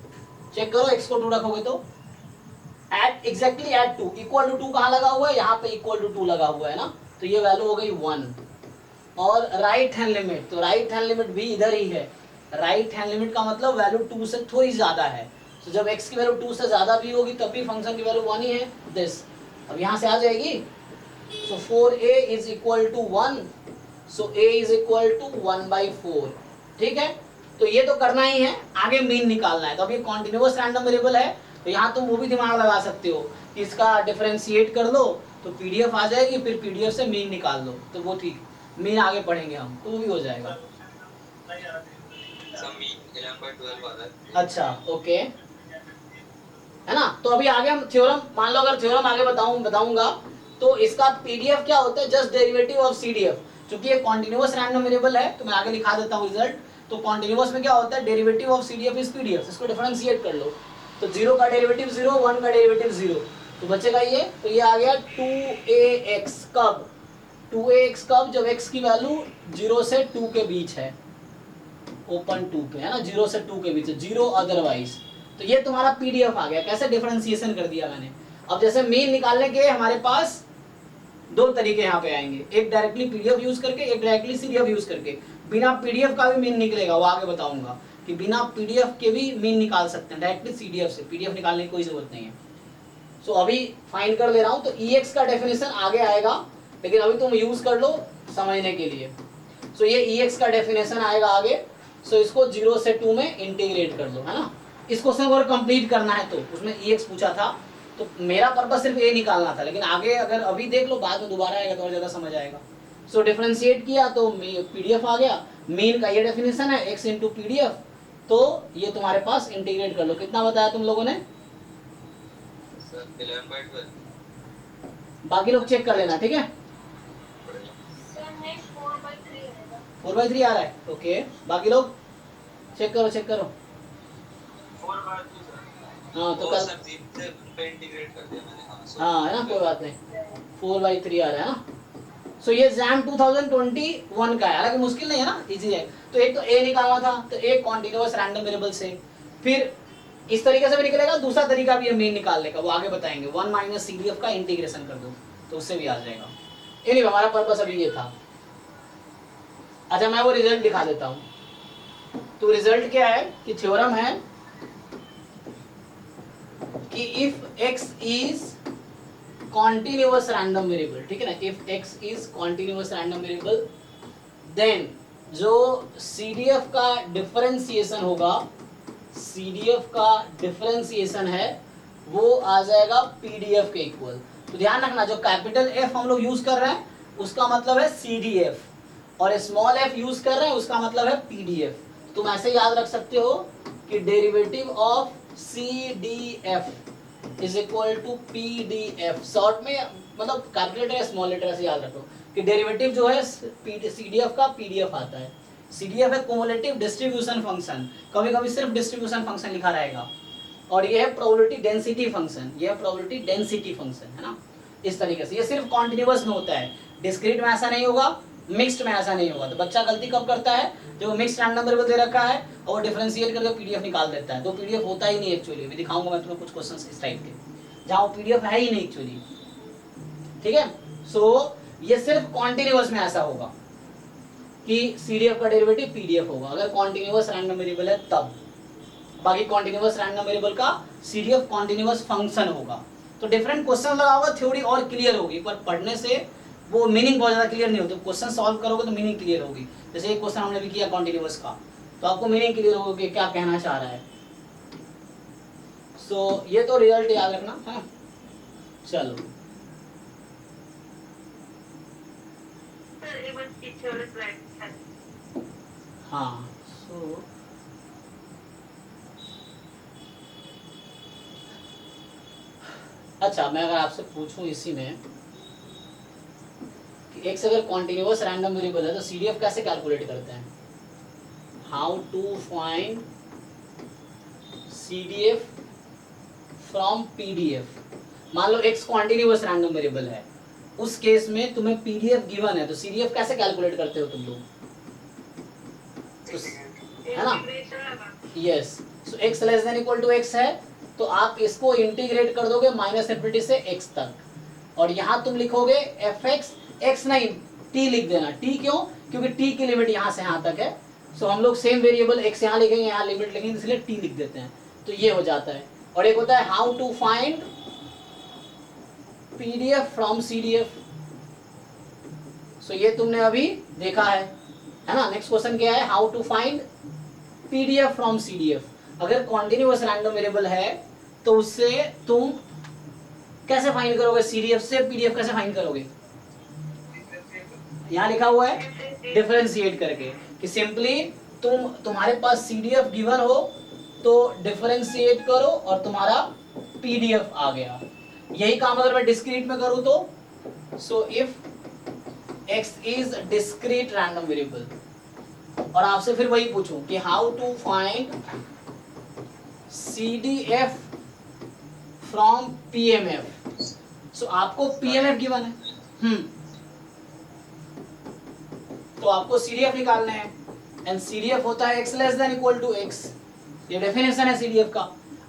चेक करो, x को 2 रखोगे तो at exactly at 2, equal to 2 कहाँ लगा हुआ है? यहाँ पे इक्वल टू 2 लगा हुआ है ना, तो ये वैल्यू हो गई 1। और राइट हैंड लिमिट, तो राइट हैंड लिमिट भी इधर ही है। राइट हैंड लिमिट का मतलब वैल्यू 2 से थोड़ी ज्यादा है, तो जब x की वैल्यू 2 से ज्यादा भी होगी तब भी फंक्शन की वैल्यू 1 ही है, दिस। अब यहाँ से आ जाएगी, so 4a is equal to 1, so a is equal to 1/4। ठीक है, तो ये तो करना ही है, आगे मीन निकालना है। तो अब ये कॉन्टिन्यूअस रैंडम वेरिएबल है, तो यहाँ तुम वो भी दिमाग लगा सकते हो कि इसका डिफरेंशिएट कर लो तो PDF आ जाएगी, फिर PDF से मीन निकाल लो, तो वो ठीक, मीन आगे पढ़ेंगे हम, तो वो भी हो जाएगा। सर मीन 11/12 आ रहा है। अच्छा, ओके, है ना? तो अभी आगे हम थ्योरम, मान लो अगर थ्योरम आगे बताऊंगा तो इसका PDF क्या होता है? Just derivative of CDF। क्योंकि ये कॉन्टिन्यूअस रैंडम वेरिएबल है तो मैं आगे लिखा देता हूँ रिजल्ट। तो कॉन्टिन्यूअस में क्या होता है? Derivative of CDF is PDF, इसको डिफरेंशिएट कर लो, तो 0 का डेरिवेटिव 0, 1 का डेरिवेटिव 0, तो बचेगा ये, तो ये आ गया 2ax। कब? 2ax कब? जब x की वैल्यू 0 से 2 के बीच है, ओपन 2 पे, है ना, 0 से 2 के बीच है, 0 अदरवाइज। तो ये तुम्हारा PDF आ गया। कैसे डिफरेंशिएशन कर दिया मैंने। अब जैसे मीन निकालने के हमारे पास 2 तरीके यहाँ पे आएंगे, एक डायरेक्टली PDF यूज करके, एक डायरेक्टली CDF यूज करके। बिना PDF का भी मीन निकलेगा, वो आगे बताऊंगा कि बिना PDF के भी मीन निकाल सकते हैं डायरेक्टली CDF से, PDF निकालने की कोई जरूरत नहीं है। सो अभी फाइंड कर ले रहा हूँ, तो EX का डेफिनेशन आगे आएगा, लेकिन अभी तुम यूज कर लो समझने के लिए। सो ये EX का डेफिनेशन आएगा आगे, सो इसको 0 से 2 में इंटीग्रेट कर लो, है ना। इस क्वेश्चन को कंप्लीट करना है तो उसमें EX पूछा था, तो मेरा पर्पस सिर्फ A निकालना था, लेकिन आगे अगर अभी देख लो बाद में दोबारा आएगा तो और ज्यादा समझ आएगा। सो डिफरेंशिएट किया तो PDF आ गया, मीन का ये डेफिनेशन है x इंटू PDF, तो ये तुम्हारे पास इंटीग्रेट कर लो। कितना बताया तुम लोगों ने? सर 11/12। बाकी लोग चेक कर लेना, ठीक है। सर नेक्स्ट 4/3 आएगा। 4/3 आ रहा है, ओके। बाकी लोग चेक करो, चेक करो। 4/2 सर। हाँ तो वो कल, सर 0 से 1 पे इंटीग्रेट कर दिया मैंने। हाँ हाँ है ना, कोई बात नहीं, 4/3 आ रहा है ना। सो ये एग्जाम 2021 का है, हालांकि मुश्किल नहीं है ना, इजी है। तो एक तो ए निकालना था, तो एक कॉन्टिन्यूअस रैंडम वेरिएबल से, फिर इस तरीके से भी निकलेगा, दूसरा तरीका भी है मेन निकालने का, वो आगे बताएंगे। 1 माइनस CDF का इंटीग्रेशन कर दो तो उससे भी आ जाएगा। एनीवे हमारा पर्पस अभी ये था। अच्छा मैं वो रिजल्ट दिखा देता हूँ। तो रिजल्ट क्या है कि थ्योरम है कि if x is continuous random variable, ठीक है ना, if x is continuous random variable then जो CDF का डिफरेंशिएशन होगा, CDF का डिफरेंशिएशन है वो आ जाएगा PDF के इक्वल। तो ध्यान रखना, जो कैपिटल F हम लोग यूज कर रहे हैं उसका मतलब है CDF, और स्मॉल f यूज कर रहे हैं उसका मतलब है PDF। तुम ऐसे याद रख सकते हो कि derivative of CDF is equal to PDF। Short में मतलब कैपिटल लेटर या स्मॉल लेटर से याद रखो कि डेरिवेटिव जो है CDF का PDF आता है। CDF है क्युमुलेटिव डिस्ट्रीब्यूशन फंक्शन, कभी कभी सिर्फ डिस्ट्रीब्यूशन फंक्शन लिखा रहेगा, और ये है प्रोबेबिलिटी डेंसिटी फंक्शन, ये है प्रोबेबिलिटी डेंसिटी फंक्शन, है ना। इस तरीके से ये सिर्फ कॉन्टिन्यूअस में होता है, डिस्क्रीट में ऐसा नहीं होगा, मिक्स्ड में ऐसा नहीं होगा। तो बच्चा गलती कब करता है, जो मिक्स्ड रैंडम वेरिएबल दे रखा है और वो डिफरेंशिएट करके PDF निकाल देता है, तो PDF होता ही नहीं एक्चुअली। अभी दिखाऊंगा मैं तुम्हें कुछ क्वेश्चंस इस टाइप के जहां वो PDF है ही नहीं एक्चुअली, ठीक है। सो ये सिर्फ कॉन्टिन्यूअस में ऐसा होगा कि CDF का डेरिवेटिव PDF होगा, अगर कॉन्टिन्यूअस रैंडम वेरिएबल है तब। बाकी कॉन्टिन्यूअस रैंडम वेरिएबल का CDF कॉन्टिन्यूअस फंक्शन होगा। तो डिफरेंट क्वेश्चन लगा होगा, थ्योरी और क्लियर होगी, पर पढ़ने से वो मीनिंग बहुत ज्यादा क्लियर नहीं होती। क्वेश्चन सॉल्व करोगे तो मीनिंग क्लियर होगी। जैसे एक क्वेश्चन हमने भी किया कॉन्टिन्यूअस का, तो आपको मीनिंग क्लियर होगी क्या कहना चाह रहा है। सो ये तो रिजल्ट याद रखना है। चलो हाँ, सो अच्छा मैं अगर आपसे पूछूं इसी में कि x अगर कॉन्टिन्यूअस रैंडम वेरिएबल है तो CDF कैसे कैलकुलेट करते हैं, how to find CDF from PDF। मान लो x कॉन्टिन्यूअस रैंडम वेरिएबल है, उस केस में तुम्हें PDF गिवन है, तो CDF कैसे कैलकुलेट करते हो तुम लोग, है ना। Yes, so x less than equal to x है, तो आप इसको इंटीग्रेट कर दोगे -∞ से x तक, और यहाँ तुम लिखोगे fx, x नहीं t लिख देना। t क्यों, क्योंकि t की लिमिट यहाँ से यहाँ तक है। सो हम लोग सेम वेरिएबल x यहाँ लिखेंगे, यहाँ लिमिट लिखेंगे, इसलिए t लिख देते हैं, तो ये हो जाता है। और एक होता है how to find PDF from CDF। So ये तुमने अभी देखा है ना। नेक्स्ट क्वेश्चन क्या है, how to find PDF from CDF। अगर कॉन्टिन्यूअस रैंडम वेरिएबल है तो उससे तुम कैसे फाइंड करोगे, CDF से PDF कैसे फाइंड करोगे, यहाँ लिखा हुआ है डिफरेंशिएट करके, कि सिंपली तुम्हारे पास CDF गिवन हो तो डिफरेंशिएट करो और तुम्हारा PDF आ गया। यही काम अगर मैं डिस्क्रीट में करूं तो, so if x is discrete random variable, और आपसे फिर वही पूछूं कि how to find CDF from PMF। So आपको PMF गिवन है, तो आपको CDF निकालना है, एंड CDF होता है x less than equal to x, ये डेफिनेशन है CDF का।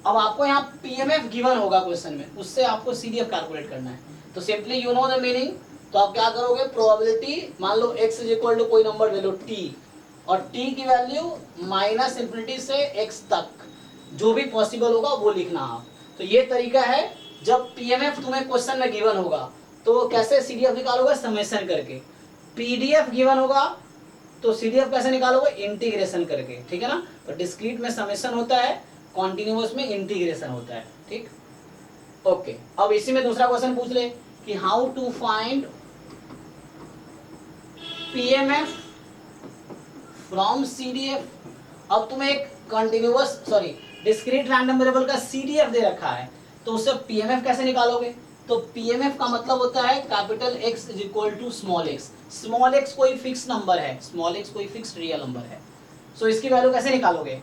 अब आपको यहाँ PMF गिवन होगा क्वेश्चन में, उससे आपको CDF कैलकुलेट करना है। तो simply you know the meaning, तो आप क्या करोगे, प्रोबेबिलिटी मान लो x इज इक्वल टू कोई नंबर ले लो t, और t की वैल्यू -∞ से x तक, जो भी पॉसिबल होगा वो लिखना आप। तो ये तरीका है, जब PMF तुम्हें क्वेश्चन में गिवन होगा तो कैसे CDF निकालोगे, समेशन करके। PDF गिवन होगा तो CDF कैसे निकालोगे, इंटीग्रेशन करके, ठीक है ना। तो डिस्क्रीट में समेशन होता है, कॉन्टिन्यूअस में इंटीग्रेशन होता है, ठीक। ओके, अब इसी में दूसरा क्वेश्चन पूछ ले कि how to find PMF from CDF। अब तुम्हें एक कंटिन्यूअस डिस्क्रीट रैंडम वेरिएबल का CDF दे रखा है, तो उससे PMF कैसे निकालोगे। तो PMF का मतलब होता है capital X is equal to small x। Small x कोई फिक्स नंबर है, स्मॉल x कोई फिक्स रियल नंबर है। सो इसकी वैल्यू कैसे निकालोगे,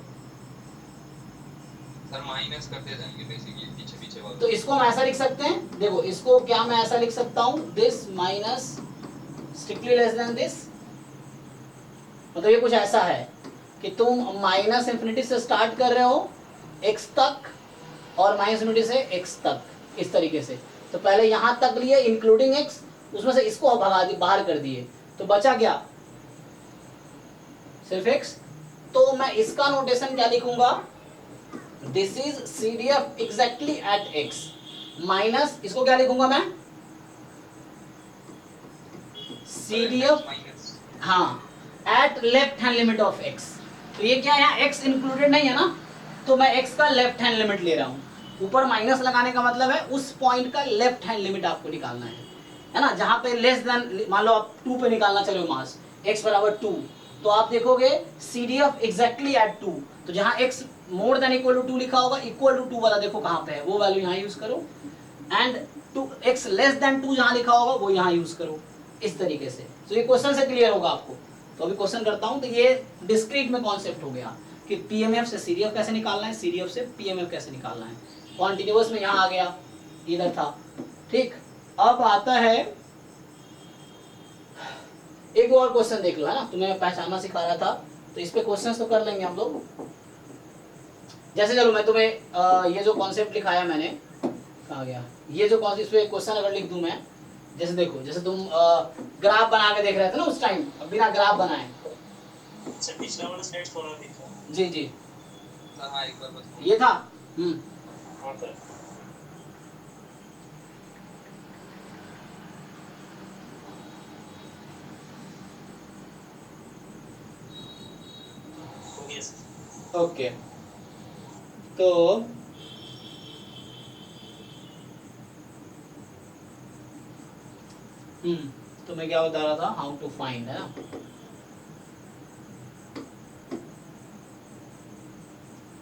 सर माइनस करते जाएंगे बेसिकली पीछे पीछे वाला। तो इसको हम ऐसा लिख सकते हैं, देखो इसको क्या मैं ऐसा लिख सकता हूँ, this minus strictly less than this. मतलब ये कुछ ऐसा है कि तुम माइनस इंफिनिटी से स्टार्ट कर रहे हो x तक और माइनस इंफिनिटी से x तक, इस तरीके से। तो पहले यहाँ तक लिए इंक्लूडिंग x, उसमें से इसको भगा दी, बाहर कर दिए, तो बचा क्या, सिर्फ x। तो मैं इसका नोटेशन क्या लिखूंगा, this is CDF exactly at x minus, इसको क्या लिखूंगा मैं, CDF माइनस हाँ at left hand limit of x। तो ये क्या है, यहाँ x इंक्लूडेड नहीं है ना, तो मैं x का लेफ्ट हैंड लिमिट ले रहा हूँ। ऊपर माइनस लगाने का मतलब है उस पॉइंट का लेफ्ट हैंड लिमिट आपको निकालना है ना, जहाँ पे लेस देन, मान लो आप 2 पे निकालना चलो मास, x बराबर 2, तो आप देखोगे CDF एग्जैक्टली एट 2, तो जहाँ x more than equal to 2 लिखा होगा, इक्वल टू 2 वाला देखो कहाँ पे है, वो वैल्यू यहाँ यूज करो, एंड x लेस देन 2 जहाँ लिखा होगा वो यहाँ यूज करो, इस तरीके से। तो ये क्वेश्चन से क्लियर होगा आपको। तो अभी क्वेश्चन करता हूँ। तो ये डिस्क्रीट में कॉन्सेप्ट हो गया कि PMF से CDF कैसे निकालना है, CDF से PMF कैसे निकालना है। कॉन्टिन्यूअस में यहाँ आ गया, इधर था, ठीक। अब आता है एक और क्वेश्चन देख लो, है ना, तुम्हें पहचानना सिखा रहा था, तो इस पे क्वेश्चंस तो कर लेंगे हम लोग। जैसे चलो मैं तुम्हें ये जो कॉन्सेप्ट लिखाया मैंने, कहाँ गया ये जो कॉन्सेप्ट, इस पे क्वेश्चन अगर लिख दूं मैं, जैसे देखो, जैसे तुम ग्राफ बना के देख रहे थे ना उस टाइम, बिना ग्राफ बनाए। सर पिछला वाला स्लाइड थोड़ा दिखा। जी जी हाँ एक बार बताओ। ये था। हाँ सर। हो गया सर। ओके, तो तो मैं क्या बता रहा था, हाउ टू फाइंड, है ना।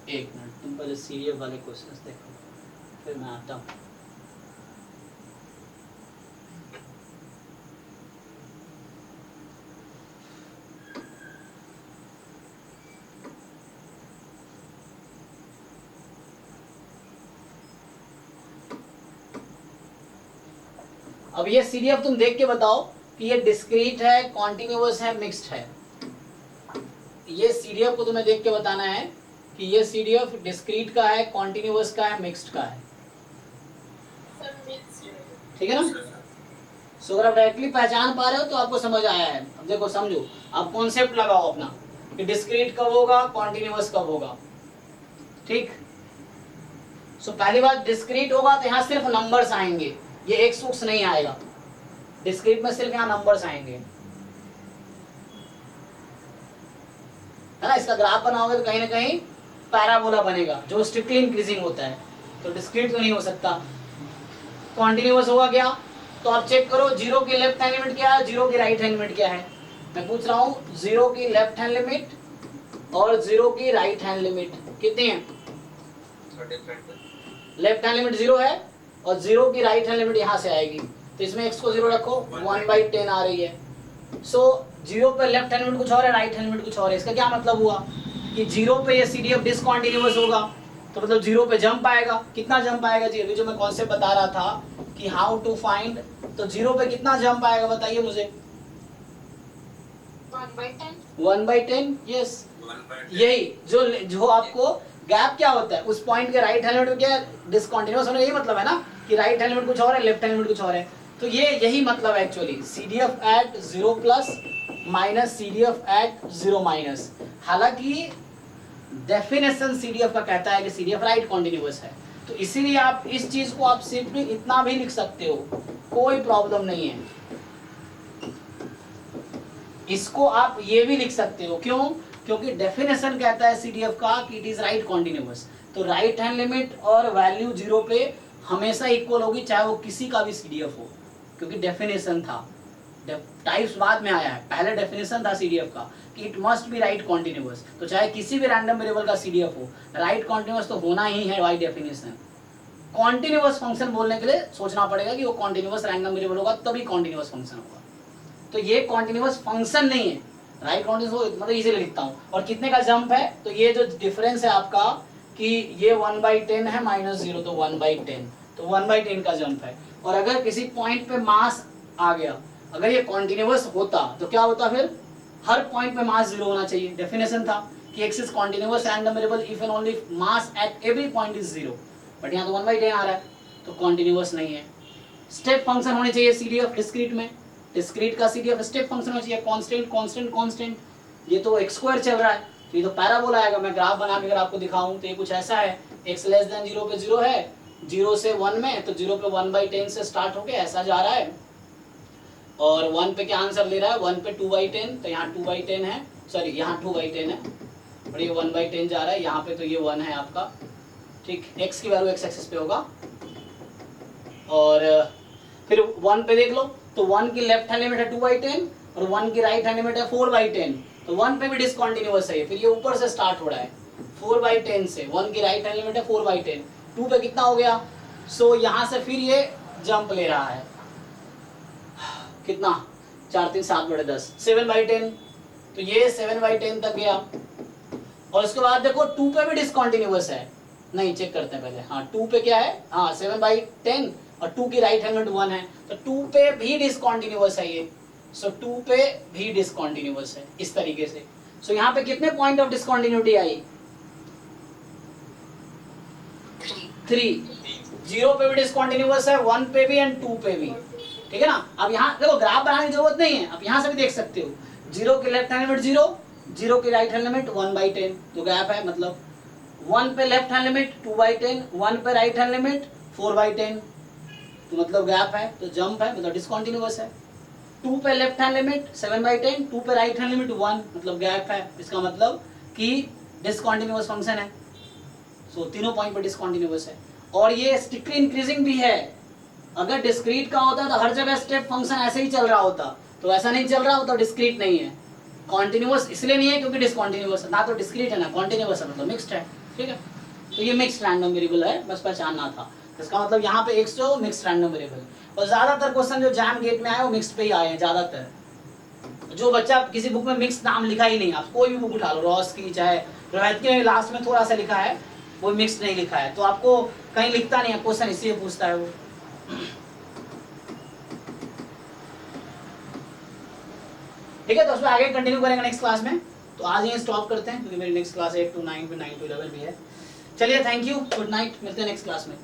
एक मिनट, तुम पहले CDF वाले क्वेश्चंस देखो, फिर मैं आता हूँ। अब ये CDF तुम देख के बताओ कि ये डिस्क्रीट है, कॉन्टिन्यूअस है, मिक्स्ड है। ये CDF को तुम्हें देख के बताना है कि ये CDF डिस्क्रीट का है, कॉन्टिन्यूअस का है, मिक्स्ड का है, सर मिक्स है। ठीक है ना। सो अगर आप डायरेक्टली पहचान पा रहे हो तो आपको समझ आया है। अब देखो समझो, आप कॉन्सेप्ट लगाओ अपना कि डिस्क्रीट कब होगा, कॉन्टिन्यूअस कब होगा, ठीक। सो पहली बात, डिस्क्रीट होगा तो यहाँ सिर्फ नंबर्स आएंगे, ये एक्स उक्स नहीं आएगा। डिस्क्रीट में सिर्फ यहाँ नंबर्स आएंगे, है ना। इसका ग्राफ बनाओगे तो कहीं ना कहीं पैराबोला बनेगा जो स्ट्रिक्टली इंक्रीजिंग होता है, तो डिस्क्रीट तो नहीं हो सकता। कॉन्टिन्यूअस होगा क्या, तो आप चेक करो, जीरो की लेफ्ट हैंड लिमिट क्या है, जीरो की राइट हैंड लिमिट क्या है। मैं पूछ रहा हूँ, जीरो की लेफ्ट हैंड लिमिट और जीरो की राइट हैंड लिमिट कितनी है। लेफ्ट हैंड लिमिट 0 है और 0 की राइट हैंड लिमिट यहाँ से आएगी, तो इसमें x को 0 रखो, 1/10 आ रही है। सो 0 पे लेफ्ट हैंड लिमिट कुछ और है, राइट हैंड लिमिट कुछ और है। इसका क्या मतलब हुआ कि 0 पे ये CDF डिसकंटीन्यूअस होगा, तो मतलब 0 पे जंप आएगा। कितना जंप आएगा जी, अभी जो मैं कॉन्सेप्ट बता रहा था कि हाउ टू फाइंड, तो 0 पे कितना जंप आएगा बताइए मुझे। 1/10। 1/10, यस। यही जो आपको गैप क्या होता है, उस पॉइंट के राइट हैंड लिमिट में क्या डिसकंटीन्यूअस होने, यही मतलब है ना कि राइट हैंड लिमिट कुछ और है, लेफ्ट हैंड लिमिट कुछ और है। तो ये यही मतलब है actually, CDF at 0+ minus CDF at 0-। हालांकि डेफिनेशन CDF का कहता है कि CDF राइट कॉन्टिन्यूअस है, तो इसीलिए आप इस चीज को आप सिंपली इतना भी लिख सकते हो, कोई प्रॉब्लम नहीं है। इसको आप ये भी लिख सकते हो, क्यों, क्योंकि डेफिनेशन कहता है CDF का कि इट इज राइट कॉन्टिन्यूअस। तो राइट हैंड लिमिट और वैल्यू 0 पे हमेशा इक्वल होगी, चाहे वो किसी का भी CDF हो, क्योंकि डेफिनेशन था। टाइप्स बाद में आया है, पहले डेफिनेशन था CDF का कि it must be right continuous. तो चाहे किसी भी रैंडम वेरिएबल का CDF हो, राइट कॉन्टिन्यूअस तो होना ही है बाय डेफिनेशन। कॉन्टिन्यूअस फंक्शन बोलने के लिए सोचना पड़ेगा कि वो कॉन्टिन्यूअस रैंडम वेरिएबल होगा तभी कॉन्टिन्यूअस फंक्शन होगा। तो ये कॉन्टिन्यूअस फंक्शन नहीं है, राइट कॉन्टिन्यूअस मतलब इजीली लिखता हूँ। और कितने का जंप है, तो ये जो डिफरेंस है आपका कि ये 1/10 है माइनस 0 तो 1/10, तो 1/10 का जंप है। और अगर किसी पॉइंट पे मास आ गया, अगर ये कॉन्टिन्यूअस होता तो क्या होता, फिर हर पॉइंट पे मास 0 होना चाहिए। डेफिनेशन था कि x is continuous random variable if and only mass at every point is 0, but यहाँ तो 1/10 आ रहा है तो कॉन्टिन्यूअस नहीं है। स्टेप फंक्शन होने चाहिए CDF डिस्क्रीट में, डिस्क्रीट का CDF स्टेप फंक्शन होना चाहिए, कांस्टेंट कांस्टेंट कांस्टेंट। ये तो x² चल रहा है तो ये तो पैराबोला आएगा। मैं ग्राफ बना के अगर आपको दिखाऊं तो ये कुछ ऐसा है, x लेस देन 0 पे 0 है, 0 से 1 में, तो 0 पे 1/10 से स्टार्ट होके ऐसा जा रहा है, और 1 पे क्या आंसर ले रहा है, 1 पे 2/10, तो यहाँ 2/10 है, सॉरी यहाँ 2/10 है, और ये 1/10 जा रहा है यहाँ पे, तो ये 1 है आपका, ठीक। x की वैल्यू x एक्सिस पे होगा, और फिर 1 पे देख लो तो 1 की लेफ्ट हैंड लिमिट है 2/10 और 1 की राइट हैंड लिमिट है 4/10, तो 1 पे भी डिसकंटिन्यूअस है, फिर ये ऊपर से स्टार्ट हो रहा है 4/10 से, 1 की राइट हैंड लिमिट है 4/10, 2 पे कितना हो गया, सो यहाँ से फिर ये जंप ले रहा है कितना, 4 3 7 बटे 10, 7/10, तो ये 7/10 तक गया। और उसके बाद देखो 2 पे भी डिसकंटिन्यूअस है, नहीं चेक करते हैं पहले, हाँ 2 पे क्या है, हाँ 7/10 और 2 की राइट हैंड लिमिट 1 है, तो 2 पे भी डिसकंटिन्यूअस है ये, सो 2 पे भी डिसकंटिन्यूअस है इस तरीके से। सो यहाँ पे कितने पॉइंट ऑफ डिसकंटिन्यूटी आई, 3, 0 पे भी डिसकंटिन्यूअस है, 1 पे भी एंड 2 पे भी, ठीक है ना। अब यहाँ देखो ग्राफ बनाने की जरूरत नहीं है, आप यहाँ से भी देख सकते हो, 0 की लेफ्ट हैंड लिमिट 0, 0 की राइट हैंड लिमिट 1/10, तो गैप है, मतलब 1 पे लेफ्ट हैंड लिमिट 2/10, 1 पे राइट हैंड लिमिट 4/10, तो मतलब गैप है, तो जंप है, मतलब डिसकंटिन्यूअस है। 2 पे लेफ्ट हैंड लिमिट 7/10, 2 पे राइट हैंड लिमिट 1, मतलब गैप है, इसका मतलब कि डिसकंटिन्यूअस फंक्शन है, सो तीनों पॉइंट पे डिसकंटिन्यूअस है। और ये स्ट्रिक्टली इंक्रीजिंग भी है, अगर डिस्क्रीट का होता तो हर जगह स्टेप फंक्शन ऐसे ही चल रहा होता, तो ऐसा नहीं चल रहा होता, डिस्क्रीट नहीं है। कॉन्टिन्यूअस इसलिए नहीं है क्योंकि डिसकंटिन्यूअस है, ना तो डिस्क्रीट है ना कॉन्टिन्यूअस है, मतलब मिक्स्ड है, ठीक है। तो ये मिक्स्ड रैंडम वेरिएबल है, बस पहचानना था, इसका मतलब यहाँ पे x जो मिक्स्ड रैंडम वेरिएबल, और ज्यादातर क्वेश्चन जो जैम गेट में आए वो मिक्स्ड पे ही आए हैं ज्यादातर। जो बच्चा किसी बुक में मिक्स्ड नाम लिखा ही नहीं, आप कोई भी बुक उठा लो, रॉस की चाहे रोहित के लास्ट में थोड़ा सा लिखा है, वो मिक्स्ड नहीं लिखा है, तो आपको कहीं लिखता नहीं है क्वेश्चन, इसलिए पूछता है वो। ठीक है, तो उसमें आगे कंटिन्यू करेंगे नेक्स्ट क्लास में, तो आज यहीं स्टॉप करते हैं क्योंकि मेरी नेक्स्ट क्लास 8 to 9 फिर 9 to 11 भी है। चलिए थैंक यू, गुड नाइट, मिलते हैं नेक्स्ट क्लास में।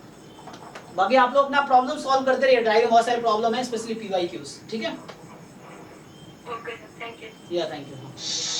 बाकी आप लोग अपना प्रॉब्लम सॉल्व करते रहिए, ड्राइव में बहुत सारे प्रॉब्लम है, स्पेशली PYQs, ठीक है। Okay sir, thank you. या थैंक यू।